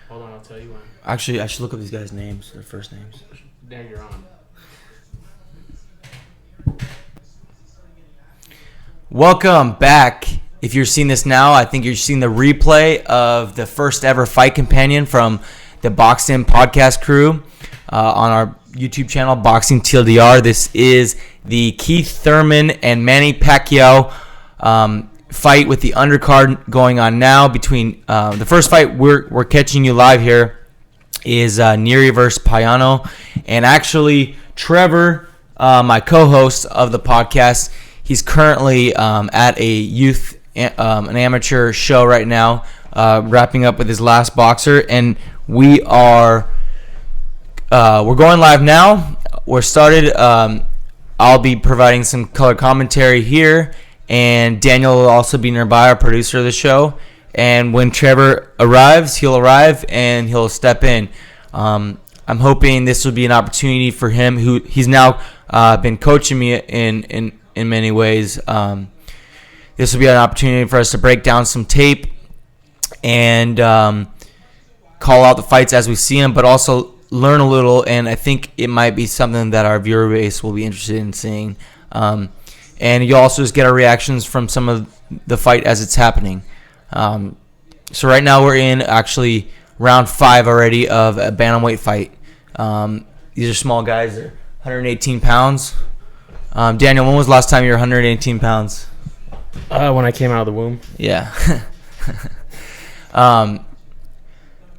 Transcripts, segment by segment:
Hold on, I'll tell you when. Actually, I should look up these guys' names, their first names. There you're on. Welcome back. If you're seeing this now, I think you're seeing the replay of the first ever Fight Companion from the Boxing Podcast crew on our YouTube channel, Boxing TLDR. This is the Keith Thurman and Manny Pacquaio fight with the undercard going on now. Between the first fight we're catching you live here is Neri versus Pacquaio, and actually Trevor, my co-host of the podcast, he's currently at a youth an amateur show right now, wrapping up with his last boxer, and we're going live now. We're started. I'll be providing some color commentary here, and Daniel will also be nearby, our producer of the show. And when Trevor arrives, he'll arrive and he'll step in. I'm hoping this will be an opportunity for him, who he's now been coaching me in many ways. This will be an opportunity for us to break down some tape and call out the fights as we see them, but also learn a little, and I think it might be something that our viewer base will be interested in seeing. And you'll also just get our reactions from some of the fight as it's happening. So right now we're in actually round 5 already of a bantamweight fight. These are small guys. They're 118 pounds. Daniel, when was the last time you were 118 pounds? When I came out of the womb. Yeah.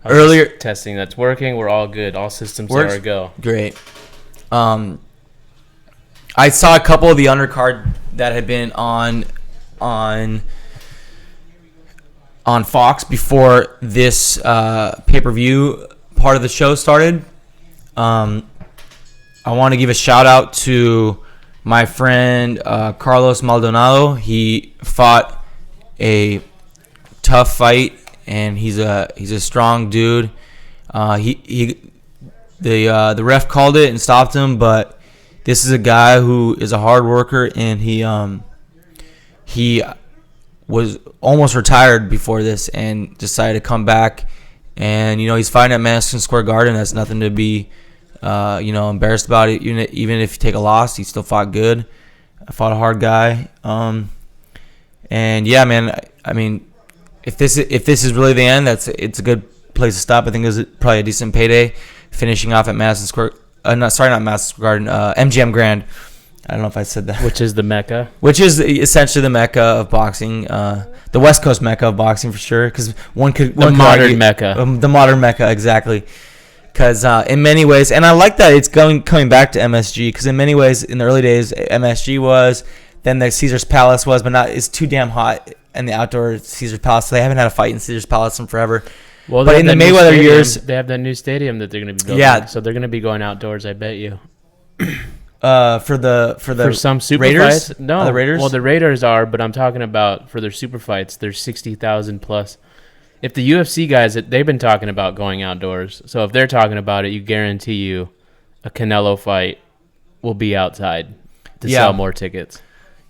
Earlier testing, that's working. We're all good. All systems are a go. Great. I saw a couple of the undercard that had been on Fox before this pay-per-view part of the show started. I want to give a shout out to my friend Carlos Maldonado. He fought a tough fight, and he's a strong dude. The ref called it and stopped him, but this is a guy who is a hard worker, and he was almost retired before this and decided to come back. And he's fighting at Madison Square Garden. That's nothing to be embarrassed about it. Even if you take a loss, he still fought good. I fought a hard guy. And yeah, man. I mean, if this is really the end, it's a good place to stop. I think it was probably a decent payday, finishing off at Madison Square. Not Madison Square Garden. MGM Grand. I don't know if I said that. Which is the Mecca. Which is essentially the Mecca of boxing. The West Coast Mecca of boxing for sure. Because the modern Mecca. The modern Mecca, exactly. Because in many ways, and I like that it's coming back to MSG, because in many ways, in the early days, MSG was, then the Caesar's Palace was, but it's too damn hot in the outdoor Caesar's Palace. So they haven't had a fight in Caesar's Palace in forever. Well, but in the Mayweather years, they have that new stadium that they're going to be building. Yeah. So they're going to be going outdoors, I bet you. For some super Raiders? fights? No. The Raiders? Well, the Raiders are, but I'm talking about for their super fights, there's 60,000 plus. If the UFC guys, they've been talking about going outdoors. So if they're talking about it, you guarantee you a Canelo fight will be outside to sell more tickets.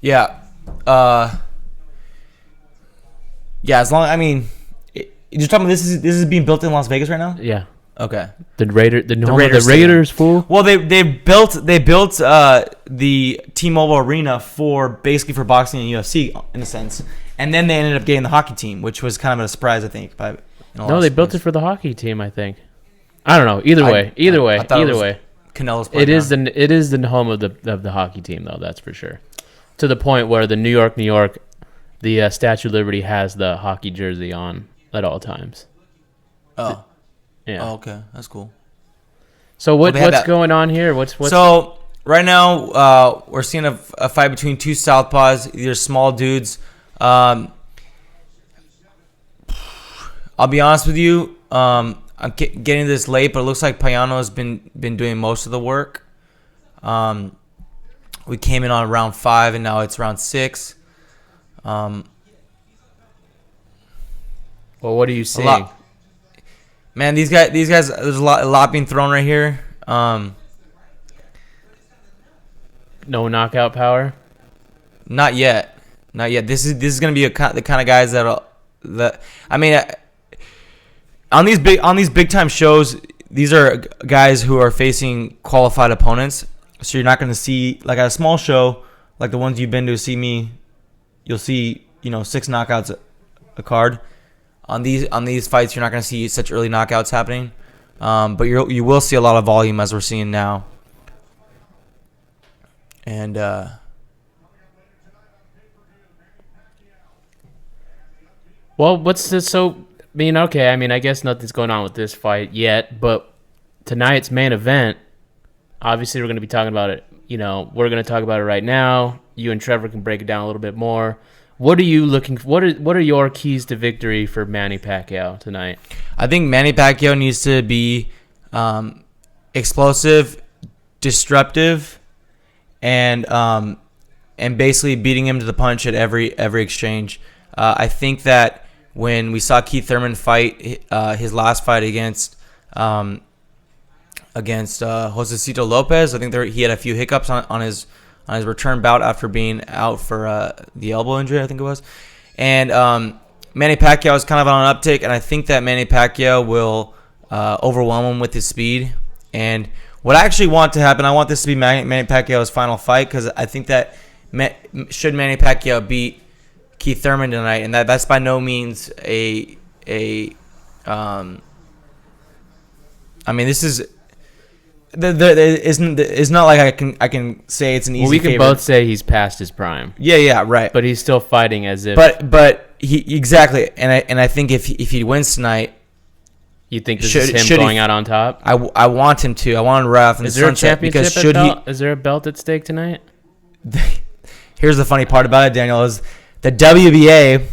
Yeah. As long, I mean, you're talking about this is being built in Las Vegas right now? Yeah. Okay. The Raiders fool. Well, they built the T-Mobile Arena for boxing and UFC in a sense, and then they ended up getting the hockey team, which was kind of a surprise, I think. No, they built it for the hockey team, I think. I don't know. Either way, Canelo's. It is the home of the hockey team, though. That's for sure. To the point where the New York, the Statue of Liberty has the hockey jersey on at all times. Oh. Yeah. Oh, okay. That's cool. So what's going on here? What's So right now we're seeing a fight between two southpaws. These are small dudes. I'll be honest with you. I'm getting this late, but it looks like Pacquaio has been doing most of the work. We came in on round 5, and now it's round 6. Well, what are you seeing? Man, these guys. There's a lot being thrown right here. No knockout power. Not yet. This is gonna be the kind of guys that I mean, on these big time shows, these are guys who are facing qualified opponents. So you're not going to see, like at a small show, like the ones you've been to see me, you'll see 6 knockouts a card. On these fights, you're not going to see such early knockouts happening, but you will see a lot of volume as we're seeing now. And well, what's this? So, okay. I guess nothing's going on with this fight yet, but tonight's main event. Obviously, we're going to be talking about it. We're going to talk about it right now. You and Trevor can break it down a little bit more. What are you looking for? What are your keys to victory for Manny Pacquiao tonight? I think Manny Pacquiao needs to be explosive, disruptive, and basically beating him to the punch at every exchange. I think that when we saw Keith Thurman fight his last fight against Josecito Lopez, I think he had a few hiccups on his return bout after being out for the elbow injury, I think it was. And Manny Pacquiao is kind of on an uptick, and I think that Manny Pacquiao will overwhelm him with his speed. And what I actually want to happen, I want this to be Manny Pacquiao's final fight, because I think that should Manny Pacquiao beat Keith Thurman tonight, and that's by no means this is. It's not like I can say it's an easy. Well, we can favorite. both say he's past his prime. Yeah, right. But he's still fighting as if. But he exactly, and I think if he wins tonight, you think this is him going out on top? I want him to. I want him right off in the sunset. Is there a championship? Is there a belt at stake tonight? Here's the funny part about it, Daniel, is the WBA,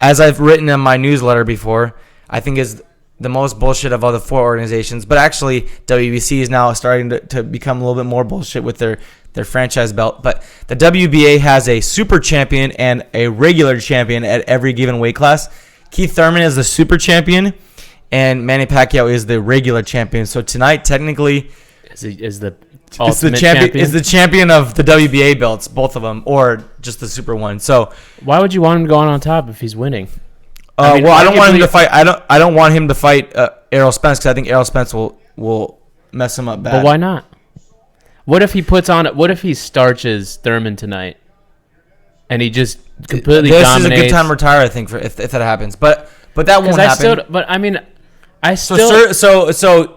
as I've written in my newsletter before, I think is the most bullshit of all the 4 organizations. But actually, WBC is now starting to become a little bit more bullshit with their franchise belt. But the WBA has a super champion and a regular champion at every given weight class. Keith Thurman is the super champion, and Manny Pacquiao is the regular champion. So tonight, technically, is the ultimate champion? Is the champion of the WBA belts, both of them, or just the super one. So why would you want him to go on top if he's winning? I don't want him to fight. I don't want him to fight Errol Spence, because I think Errol Spence will mess him up bad. But why not? What if he What if he starches Thurman tonight, and he just completely dominates? This is a good time to retire, I think, if that happens. But that won't happen. So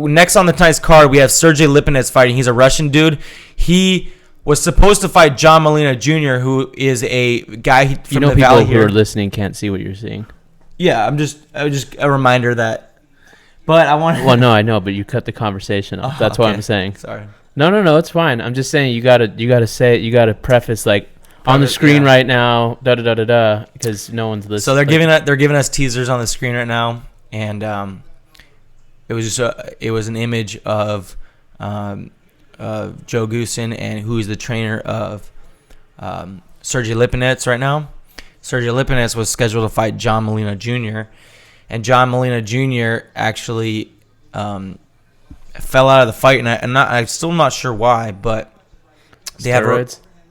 next on the tonight's card we have Sergey Lipinets fighting. He's a Russian dude. He was supposed to fight John Molina Jr., who is a guy from the Valley here. People who are listening can't see what you're seeing. Yeah, just a reminder that. But I want. Well, no, I know, but you cut the conversation off. That's what I'm saying. Sorry. No, it's fine. I'm just saying you gotta say it. You gotta preface on the screen right now, because no one's listening. So they're giving us teasers on the screen right now, and it was an image of Joe Goosen, and who is the trainer of Sergey Lipinets right now. Sergey Lipinets was scheduled to fight John Molina Jr., and John Molina Jr. actually fell out of the fight, and I'm still not sure why, but they have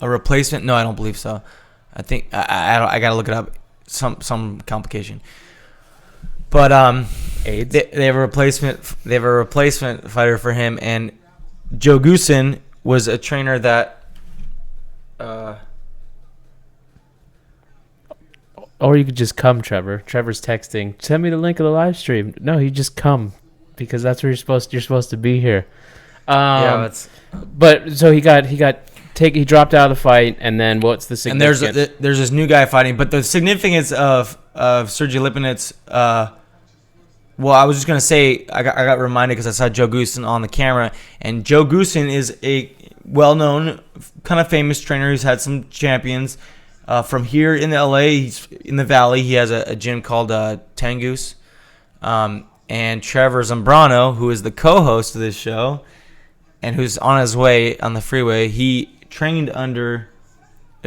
a replacement. No, I don't believe so. I think I got to look it up. Some complication. But AIDS. They have a replacement. They have a replacement fighter for him, and Joe Goosen was a trainer that. Or you could just come, Trevor. Trevor's texting. Send me the link of the live stream. No, you just come, because that's where you're supposed to be here. But so he dropped out of the fight, and then what's the significance? And there's this new guy fighting, but the significance of Sergey Lipinets. Well, I was just gonna say I got reminded because I saw Joe Goosen on the camera, and Joe Goosen is a well-known, kind of famous trainer who's had some champions. From here in LA, he's in the Valley. He has a gym called Tangoose. And Trevor Zambrano, who is the co-host of this show, and who's on his way on the freeway, he trained under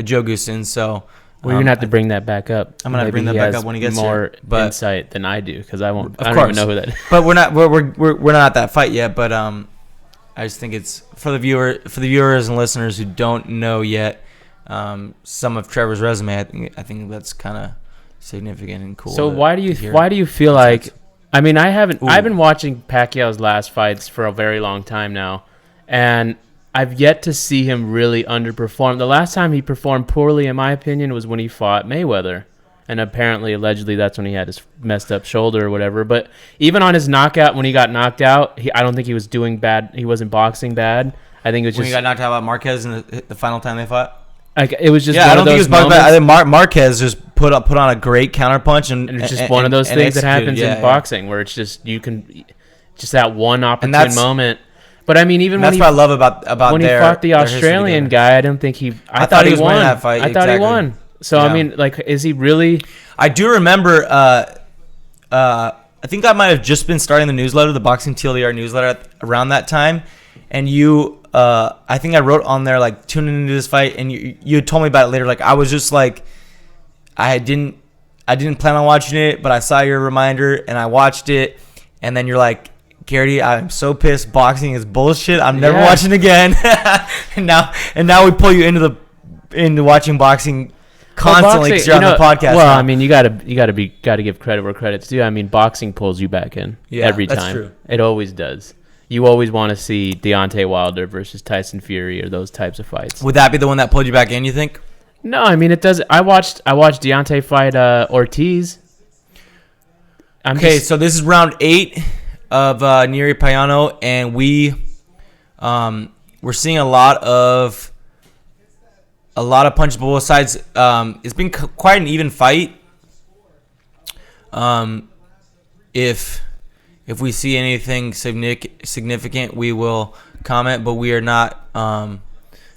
Joe Goosen. So you're gonna have to bring that back up. I'm gonna bring that back up when he gets more here, insight than I do, because I don't even know who that is. But we're not at that fight yet. But I just think it's for the viewers and listeners who don't know yet. Some of Trevor's resume, I think that's kind of significant and cool. So to why do you feel like? I mean, I've been watching Pacquiao's last fights for a very long time now, and I've yet to see him really underperform. The last time he performed poorly, in my opinion, was when he fought Mayweather. And apparently, allegedly, that's when he had his messed up shoulder or whatever. But even on his knockout, when he got knocked out, I don't think he was doing bad. He wasn't boxing bad. I think it was when just... he got knocked out by Marquez in the final time they fought? Like, it was just I don't think he was boxing bad. I think Marquez just put on a great counterpunch. And it's just one of those things that happens in boxing where it's just, you can... Just that one opportune moment. But I mean, even that's what I love about when he fought the Australian guy, I didn't think he... I thought he was winning that fight. I thought he won. So, I mean, like, is he really... I do remember, I think I might have just been starting the newsletter, the Boxing TLDR newsletter around that time. And I think I wrote on there, like, tuning into this fight. And you told me about it later. Like, I was just like, I didn't plan on watching it, but I saw your reminder and I watched it. And then you're like, Garrity, I'm so pissed. Boxing is bullshit. I'm never watching again. and now we pull you into watching boxing constantly because you're on the podcast. Well, now. I mean, you gotta give credit where credit's due. I mean, boxing pulls you back in every time. That's true. It always does. You always want to see Deontay Wilder versus Tyson Fury or those types of fights. Would that be the one that pulled you back in? You think? No, I mean it does. I watched Deontay fight Ortiz. So this is round 8 of Neri Payano, and we're seeing a lot of punches on both sides. It's been quite an even fight. If we see anything significant, we will comment. But we are not.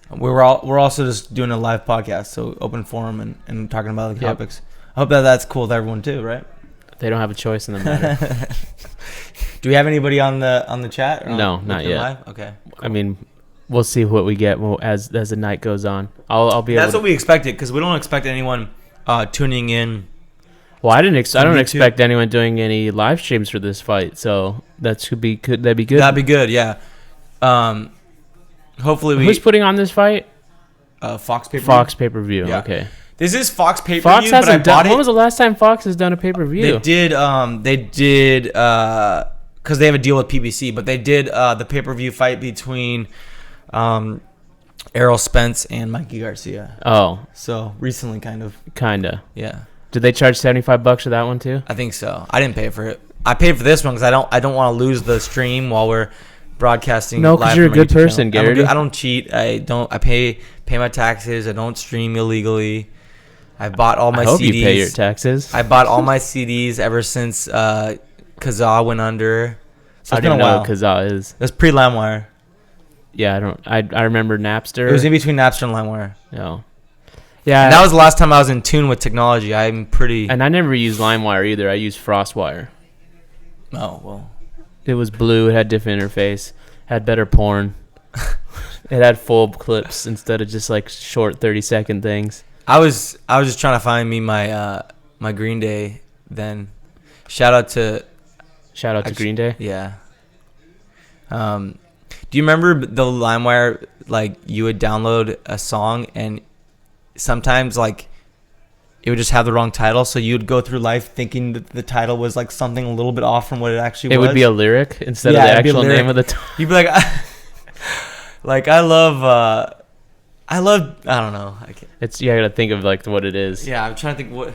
We're also just doing a live podcast, so open forum and talking about the topics. I hope that's cool with everyone too, right? They don't have a choice in the matter. Do we have anybody on the chat? No, not yet. Live? Okay. Cool. I mean, we'll see what we get as the night goes on. I'll be. That's what we expected because we don't expect anyone tuning in. Well, I don't expect anyone doing any live streams for this fight, so that'd be good. That'd be good. Yeah. Hopefully Who's putting on this fight? Fox pay-per-view. Fox pay-per-view. Yeah. Okay. This is Fox pay-per-view. Fox hasn't done. When was the last time Fox has done a pay-per-view? They did because they have a deal with PBC, but they did the pay-per-view fight between Errol Spence and Mikey Garcia. Oh, so recently, kinda. Yeah. Did they charge $75 for that one too? I think so. I didn't pay for it. I paid for this one because I don't want to lose the stream while we're broadcasting. No, because you're a good person, Gary. I don't cheat. I pay my taxes. I don't stream illegally. I bought all my CDs. I hope you pay your taxes. I bought all my CDs ever since Kazaa went under. So I didn't know what Kazaa is. It was pre-LimeWire. Yeah, I remember Napster. It was in between Napster and LimeWire. No. Yeah. And that was the last time I was in tune with technology. I'm pretty... And I never used LimeWire either. I used FrostWire. Oh, well. It was blue. It had different interface. Had better porn. It had full clips instead of just like short 30-second things. I was just trying to find me my my Green Day then. Shout out to Green Day. Yeah. Do you remember the LimeWire? Like you would download a song and sometimes like it would just have the wrong title, so you would go through life thinking that the title was like something a little bit off from what it actually was. It would be a lyric instead of the actual name of the title. You'd be like, I don't know. It's you gotta think of like what it is. Yeah, I'm trying to think what.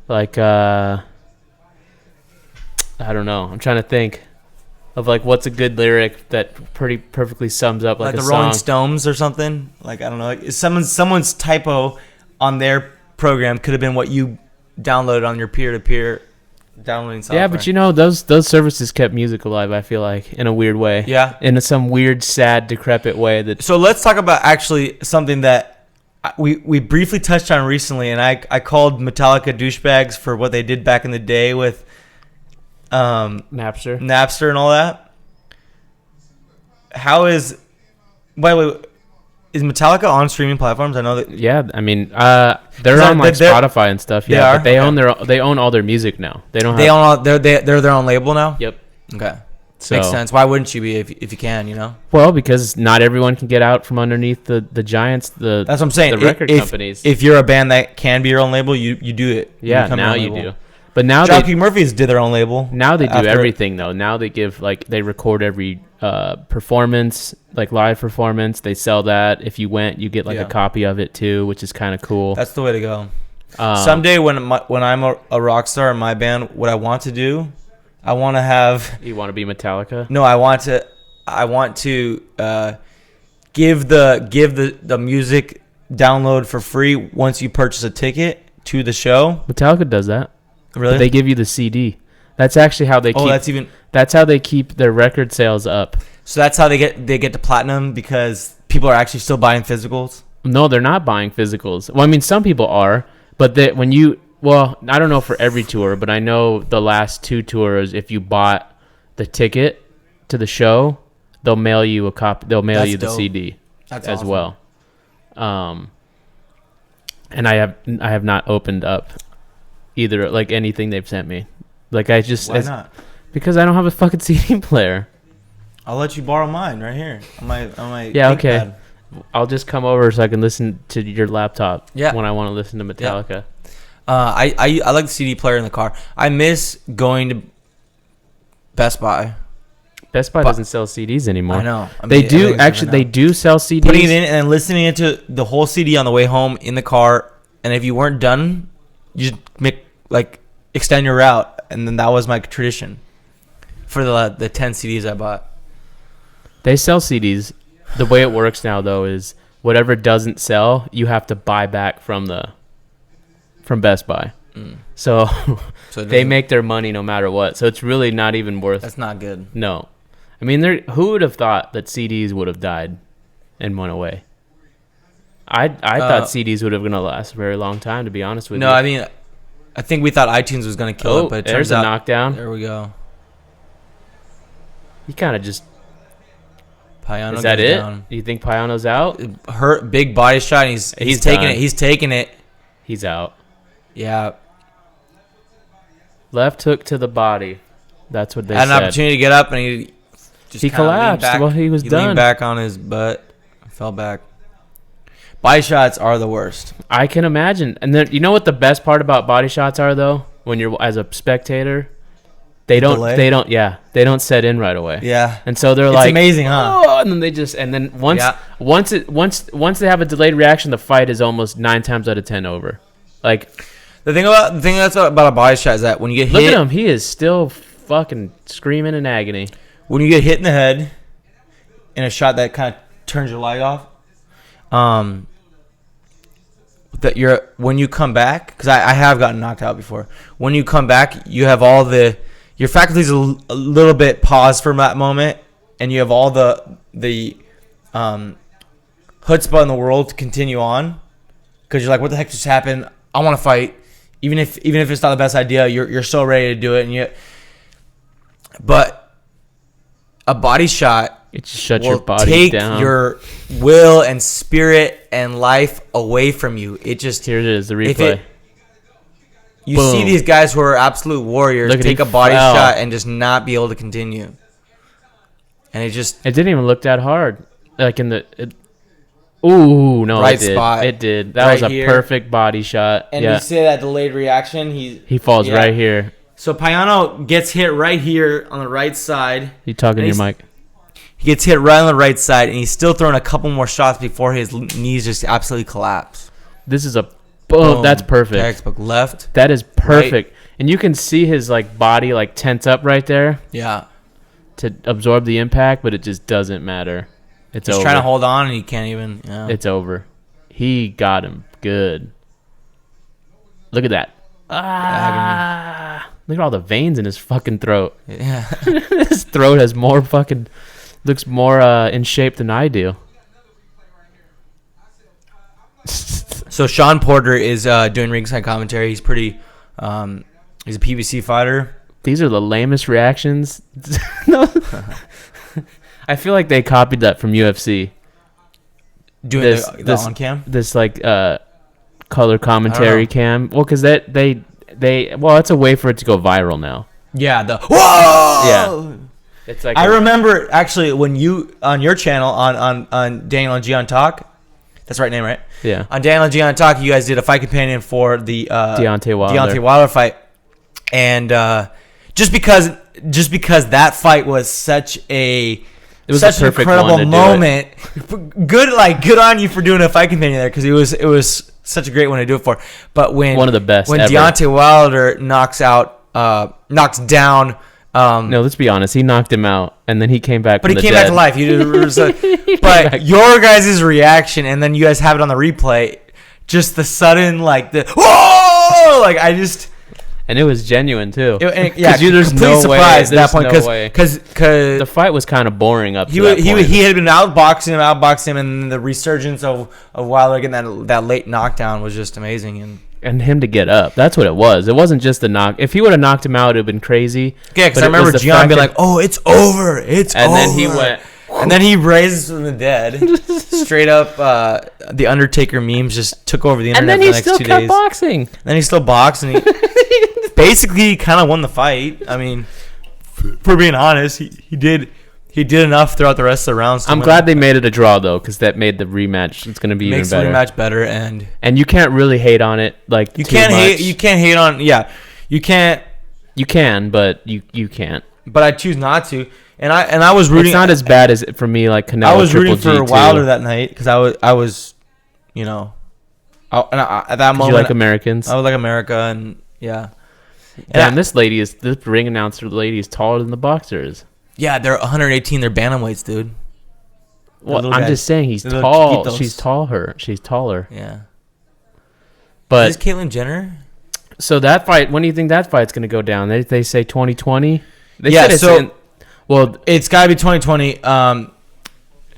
Like I don't know. I'm trying to think of like what's a good lyric that pretty perfectly sums up like a the song. Rolling Stones or something. Like I don't know. Like someone's typo on their program could have been what you downloaded on your peer-to-peer downloading software. Yeah, but you know those services kept music alive. I feel like in a weird way. Yeah. In some weird, sad, decrepit way. So let's talk about actually something that we briefly touched on recently, and I called Metallica douchebags for what they did back in the day with Napster and all that. How is? By the way, is Metallica on streaming platforms? I know that. Yeah, I mean, they're on like Spotify and stuff. Yeah, but they own all their music now. They don't. They're their own label now. Yep. Okay. So, makes sense. Why wouldn't you be if you can? You know. Well, because not everyone can get out from underneath the giants. That's what I'm saying. The record companies. If you're a band that can be your own label, you do it. Yeah, now you do. But now Dropkick Murphys did their own label. Now they do everything though. Now they give they record every performance, like live performance. They sell that. If you went, you get a copy of it too, which is kind of cool. That's the way to go. Someday when I'm a rock star in my band, what I want to do, I want to have. You want to be Metallica? No, I want to give the music download for free once you purchase a ticket to the show. Metallica does that. Really? But they give you the CD. That's actually how they keep. That's how they keep their record sales up. So that's how they get to platinum, because people are actually still buying physicals. No, they're not buying physicals. Well, I mean, some people are, but I don't know for every tour, but I know the last 2 tours, if you bought the ticket to the show, they'll mail you a copy. They'll mail you the dope. CD as awesome. Well. And I have not opened up either anything they've sent me. Why not? Because I don't have a fucking CD player. I'll let you borrow mine right here on my yeah, okay. Pad. I'll just come over so I can listen to your laptop when I want to listen to Metallica. Yeah. I like the CD player in the car. I miss going to Best Buy. Best Buy doesn't sell CDs anymore. I know. They do actually. They do sell CDs. Putting it in and then listening to the whole CD on the way home in the car, and if you weren't done, you just extend your route, and then that was my tradition for the 10 CDs I bought. They sell CDs. The way it works now, though, is whatever doesn't sell, you have to buy back from Best Buy. So they make their money no matter what. So it's really not even worth. That's not good. No, I mean, who would have thought that CDs would have died and went away? I thought CDs would have gonna last a very long time, to be honest with you. No, I mean, I think we thought iTunes was gonna kill it, but it turns out, there's a knockdown. There we go. He kind of just. Payano is that it? Down. You think Payano's out? Hurt, big body shot. And he's taking it. He's taking it. He's out. Yeah. Left hook to the body. That's what they had said. An opportunity to get up, and he collapsed. Well, he was done. Leaned back on his butt, fell back. Body shots are the worst. I can imagine. And then you know what the best part about body shots are, though? When you're as a spectator, they don't set in right away. Yeah. And so they're it's amazing, huh? Oh, and then once they have a delayed reaction, the fight is almost 9 times out of 10 over. The thing that's about a body shot is that when you get hit, look at him, he is still fucking screaming in agony. When you get hit in the head in a shot that kind of turns your light off, when you come back, because I have gotten knocked out before. When you come back, you have all your faculties a little bit paused for that moment, and you have all the chutzpah in the world to continue on, because you're like, what the heck just happened? I want to fight, even if it's not the best idea. You're so ready to do it, but a body shot. It just shuts your body take down. Your will and spirit and life away from you. It just here it is, the replay. You Boom. See these guys who are absolute warriors take a body shot and just not be able to continue. And it didn't even look that hard. Like in the ooh, no, right it did. Spot. It did. That was a here. Perfect body shot. And you see that delayed reaction, he falls right here. So Payano gets hit right here on the right side. You talking to your mic? He gets hit right on the right side, and he's still throwing a couple more shots before his knees just absolutely collapse. This is a boom. That's perfect. Textbook left. That is perfect. Right. And you can see his body tense up right there. Yeah. To absorb the impact, but it just doesn't matter. He's over. Trying to hold on, and he can't even. Yeah. It's over. He got him good. Look at that. Look at all the veins in his fucking throat. Yeah. His throat has more fucking. Looks more in shape than I do. So Sean Porter is doing ringside commentary. He's pretty. He's a PBC fighter. These are the lamest reactions. No. I feel like they copied that from UFC. Doing the on cam. This color commentary cam. Well, because it's a way for it to go viral now. Yeah. Whoa. Yeah. It's like I remember actually when you on your channel on Daniel and Gian Talk. That's the right name, right? Yeah. On Daniel and Gian Talk, you guys did a fight companion for the Deontay Deontay Wilder fight, and just because that fight was such an incredible moment. Good on you for doing a fight companion there, because it was such a great one to do it for. But when one of the best when ever. Deontay Wilder knocks down. No, let's be honest. He knocked him out, and then he came back. But he came back to life. But your guys' reaction, and then you guys have it on the replay, just the sudden, whoa! And it was genuine too. There's no surprise at that point, because the fight was kind of boring up to that point. He had been outboxing him, and the resurgence of Wilder getting that late knockdown was just amazing. And him to get up. That's what it was. It wasn't just the knock. If he would have knocked him out, it would have been crazy. Yeah, because I remember Gian being like, "Oh, it's over. It's over." And then he went. And then he raises from the dead. Straight up, the Undertaker memes just took over the internet and then for the he next still 2 kept days. boxing. Then he still boxed, and he basically kind of won the fight. I mean, for being honest, he did enough throughout the rest of the rounds. I'm glad they made it a draw though, because that made the rematch. It's going to be even better. Makes the rematch better, and you can't really hate on it you can't hate on you can't. You can, but you can't. But I choose not to. And I was rooting. It's not as bad as for me, like Canelo. I was Triple rooting for G Wilder too. that night, because I was, at that moment. You like Americans? I would like America, and yeah. Damn, this ring announcer lady is taller than the boxers. Yeah, they're 118. They're bantamweights, dude. Well, I'm just saying he's tall. She's taller. Yeah. But is this Caitlyn Jenner? So that fight, when do you think that fight's going to go down? They say 2020. It's got to be 2020.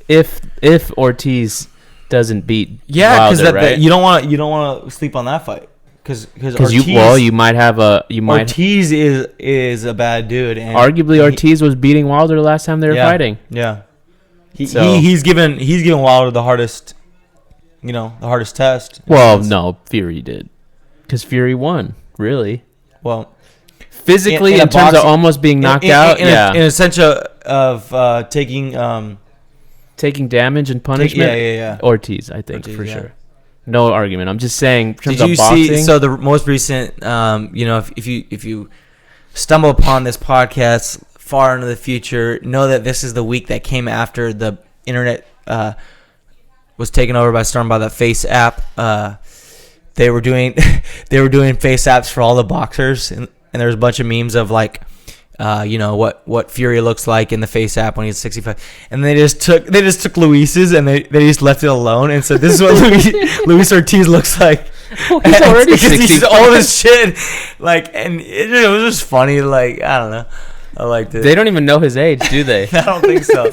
If Ortiz doesn't beat because right? you don't want to sleep on that fight, because Ortiz is a bad dude, and arguably Ortiz was beating Wilder the last time they were fighting. Yeah, he's given Wilder the hardest test. Well, no, Fury did, because Fury won. Really? Well. Physically, in terms of almost being knocked out, in a sense of taking damage and punishment. Yeah. Ortiz, I think, for sure. No argument. I'm just saying. In terms of boxing, see? So the most recent, if you stumble upon this podcast far into the future, know that this is the week that came after the internet was taken over by storm by the Face app. They were doing face apps for all the boxers, and there was a bunch of memes of what Fury looks like in the face app when he's 65, and they just took Luis's, and they just left it alone and said, "This is what Luis Ortiz looks like." He's already 65. He's old as shit. And it was just funny. I don't know. I liked it. They don't even know his age, do they? I don't think so.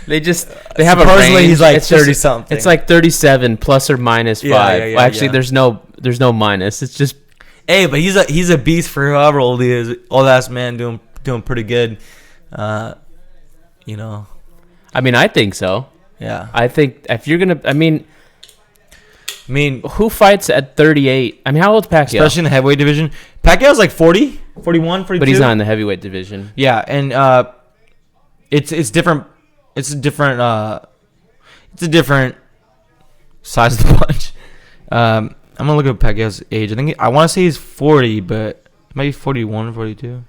They have a range. He's like 30 something. It's like 37 plus or minus 5. Yeah, Actually, there's no minus. It's just. Hey, but he's a beast for however old he is. Old ass man doing pretty good. I mean, I think so. Yeah. I think if you're gonna, I mean, who fights at 38? I mean, how old's Pacquiao? Especially in the heavyweight division. Pacquiao's like 40, 41, 42. But he's not in the heavyweight division. Yeah, and it's different. It's a different size of the punch. I'm gonna look at Pacquiao's age. I want to say he's 40, but it might be 41, 42.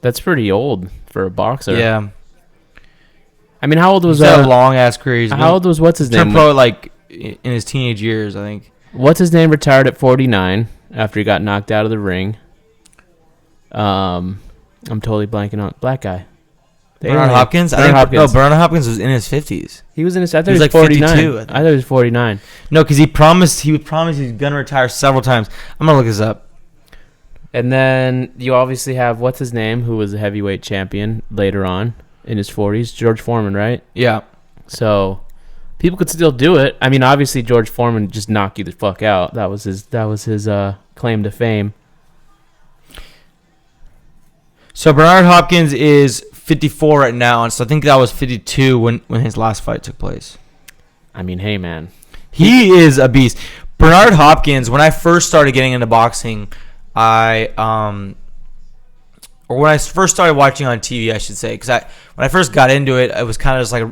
That's pretty old for a boxer. Yeah. I mean, how old was a long ass career? How old was what's his name? Turned pro in his teenage years, I think. What's his name retired at 49 after he got knocked out of the ring. I'm totally blanking on black guy. Bernard Hopkins? No, Bernard Hopkins was in his 50s. He was in his. I thought he was like 49. 52. I thought he was 49. No, because he would promise he's gonna retire several times. I'm gonna look this up. And then you obviously have what's his name, who was a heavyweight champion later on in his 40s, George Foreman, right? Yeah. So people could still do it. I mean, obviously George Foreman just knocked you the fuck out. That was his claim to fame. So Bernard Hopkins is 54 right now, and so I think that was 52 when his last fight took place. I mean, hey man, he is a beast. Bernard Hopkins. When I first started getting into boxing, I or when I first started watching on TV, I should say, because when I first got into it, it was kind of just like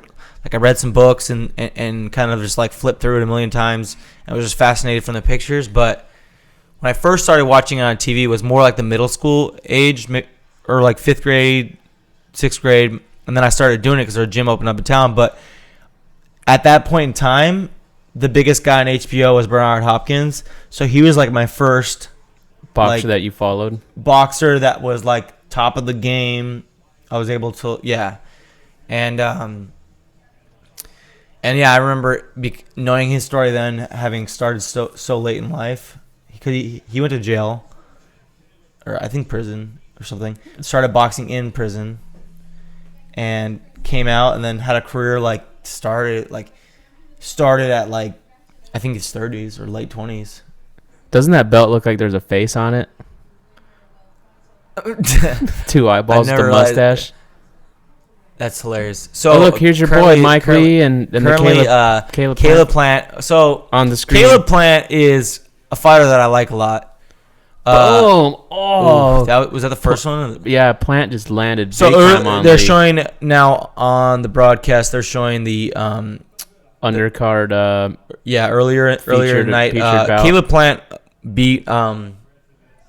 I read some books and kind of just like flipped through it a million times. And I was just fascinated from the pictures. But when I first started watching it on TV, it was more like the middle school age, or like 5th grade, 6th grade. And then I started doing it because our gym opened up in town. But at that point in time, the biggest guy on HBO was Bernard Hopkins. So he was like my first boxer that you followed. Boxer that was like top of the game. I was able to, and yeah, I remember knowing his story then, having started so late in life. He went to jail, or I think prison or something. Started boxing in prison, and came out, and then had a career started at I think his 30s or late 20s. Doesn't that belt look like there's a face on it? 2 eyeballs, the mustache. That's hilarious. So look, here's your boy Mike Lee and Caleb Plant. So on the screen, Caleb Plant is a fighter that I like a lot. Was that the first one? Yeah, Plant just landed. So they're showing now on the broadcast. They're showing the undercard. Earlier tonight, Caleb Plant beat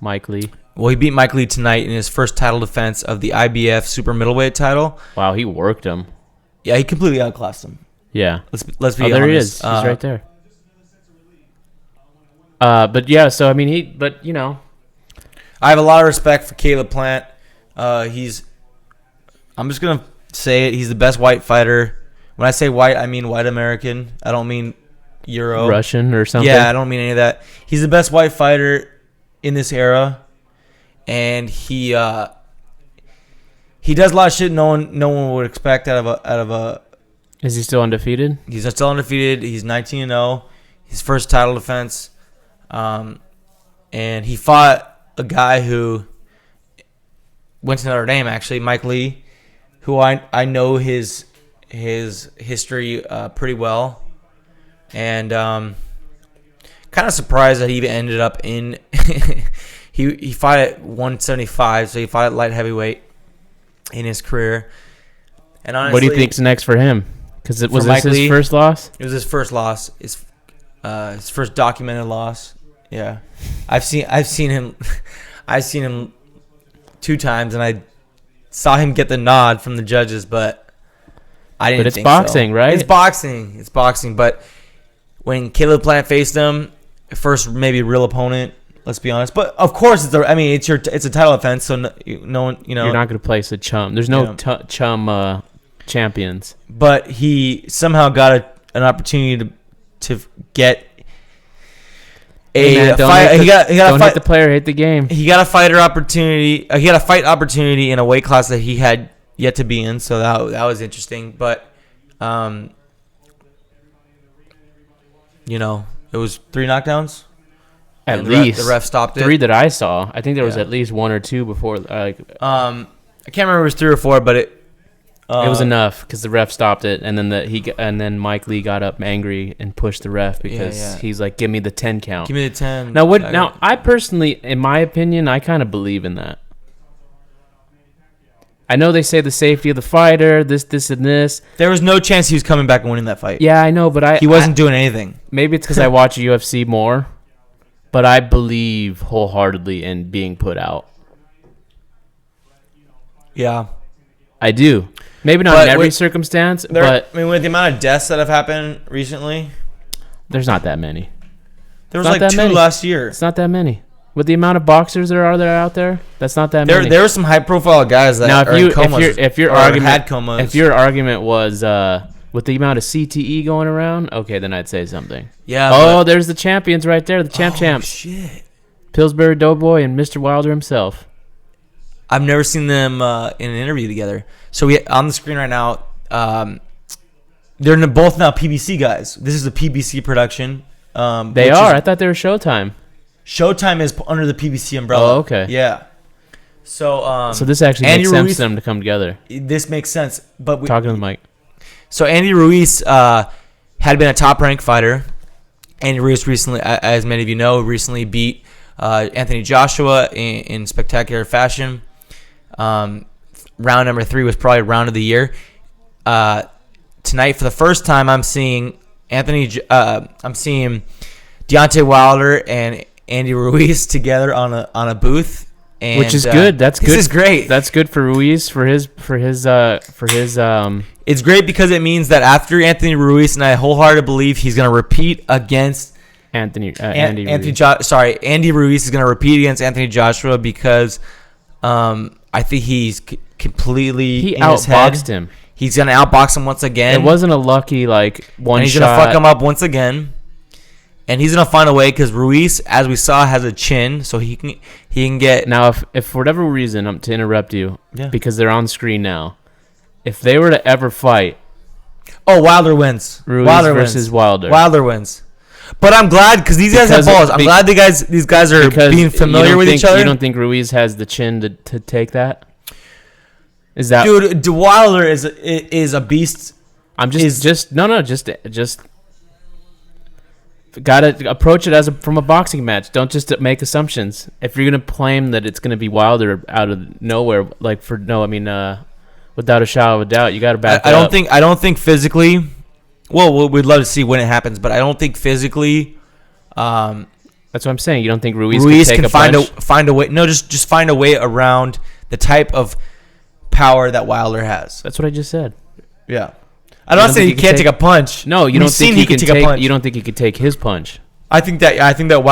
Mike Lee. Well, he beat Mike Lee tonight in his first title defense of the IBF super middleweight title. Wow, he worked him. Yeah, he completely outclassed him. Yeah. Let's be honest. There he is. He's right there. But yeah, so I mean, I have a lot of respect for Caleb Plant. I'm just gonna say it. He's the best white fighter. When I say white, I mean white American. I don't mean Euro, Russian or something. Yeah, I don't mean any of that. He's the best white fighter in this era. And he does a lot of shit no one would expect out of a. Is he still undefeated? He's still undefeated. He's 19-0. His first title defense, and he fought a guy who went to Notre Dame, actually, Mike Lee, who I know his history pretty well, and kind of surprised that he even ended up in. He fought at 175, so he fought at light heavyweight in his career. And honestly, what do you think's next for him? Because was this his first loss? It was his first loss. His first documented loss. Yeah, I've seen him 2 times, and I saw him get the nod from the judges, but I didn't. But it's think boxing, so. right? It's boxing. But when Caleb Plant faced him, first maybe real opponent. Let's be honest, but of course it's a title offense, so no one You're not going to place a chum. There's no chum champions. But he somehow got an opportunity to get fight. Don't hit the player, hit the game. He got a fighter opportunity. He got a fight opportunity in a weight class that he had yet to be in, so that was interesting. But it was 3 knockdowns. At least the ref stopped it. 3 that I saw. I think there was at least 1 or 2 before. I can't remember if it was 3 or 4, but it was enough because the ref stopped it, and then Mike Lee got up angry and pushed the ref because he's like, "Give me the 10 count. Give me the 10." Now, I personally, in my opinion, I kind of believe in that. I know they say the safety of the fighter, this, and this. There was no chance he was coming back and winning that fight. Yeah, I know, but he wasn't doing anything. Maybe it's because I watch UFC more. But I believe wholeheartedly in being put out. Yeah. I do. Maybe not in every circumstance, but... I mean, with the amount of deaths that have happened recently... There's not that many. There was like 2 last year. It's not that many. With the amount of boxers there are out there, that's not that many. There were some high-profile guys that are in comas. If your argument was... with the amount of CTE going around, okay, then I'd say something. Yeah. There's the champions right there, the champs. Oh, shit. Pillsbury Doughboy and Mr. Wilder himself. I've never seen them in an interview together. So we on the screen right now, they're both now PBC guys. This is a PBC production. They are? I thought they were Showtime. Showtime is under the PBC umbrella. Oh, okay. Yeah. So this actually makes sense for them to come together. This makes sense. But talking to the mic. So Andy Ruiz had been a top-ranked fighter. Andy Ruiz recently, as many of you know, recently beat Anthony Joshua in spectacular fashion. Round number 3 was probably round of the year. Tonight, for the first time, I'm seeing Deontay Wilder and Andy Ruiz together on a booth, and, which is good. That's good. This is great. That's good for Ruiz for his. It's great because it means that after Anthony Ruiz, and I wholeheartedly believe he's going to repeat against Andy Ruiz. Andy Ruiz is going to repeat against Anthony Joshua because I think he's completely He in his outboxed head. him. He's going to outbox him once again. It wasn't a lucky one and he's shot. going to fuck him up once again. And he's going to find a way because Ruiz, as we saw, has a chin, so he can get... Now, if for whatever reason, I'm to interrupt you, Yeah. because they're on screen now, if they were to ever fight... Oh, Wilder wins. Ruiz Wilder versus wins. Wilder. Wilder wins. But I'm glad because these guys have balls. I'm glad these guys are being familiar with each other. You don't think Ruiz has the chin to take that? Is that... Dude, Wilder is a beast. I'm just gotta approach it from a boxing match. Don't just make assumptions. If you're gonna claim that it's gonna be Wilder out of nowhere, without a shadow of a doubt, you gotta back. I don't think physically. Well, we'd love to see when it happens, but I don't think physically. That's what I'm saying. You don't think Ruiz can take find a way? No, just find a way around the type of power that Wilder has. That's what I just said. Yeah. I'm not saying he can't take a punch. No, you don't think he can take a punch. You don't think he could take his punch. I think that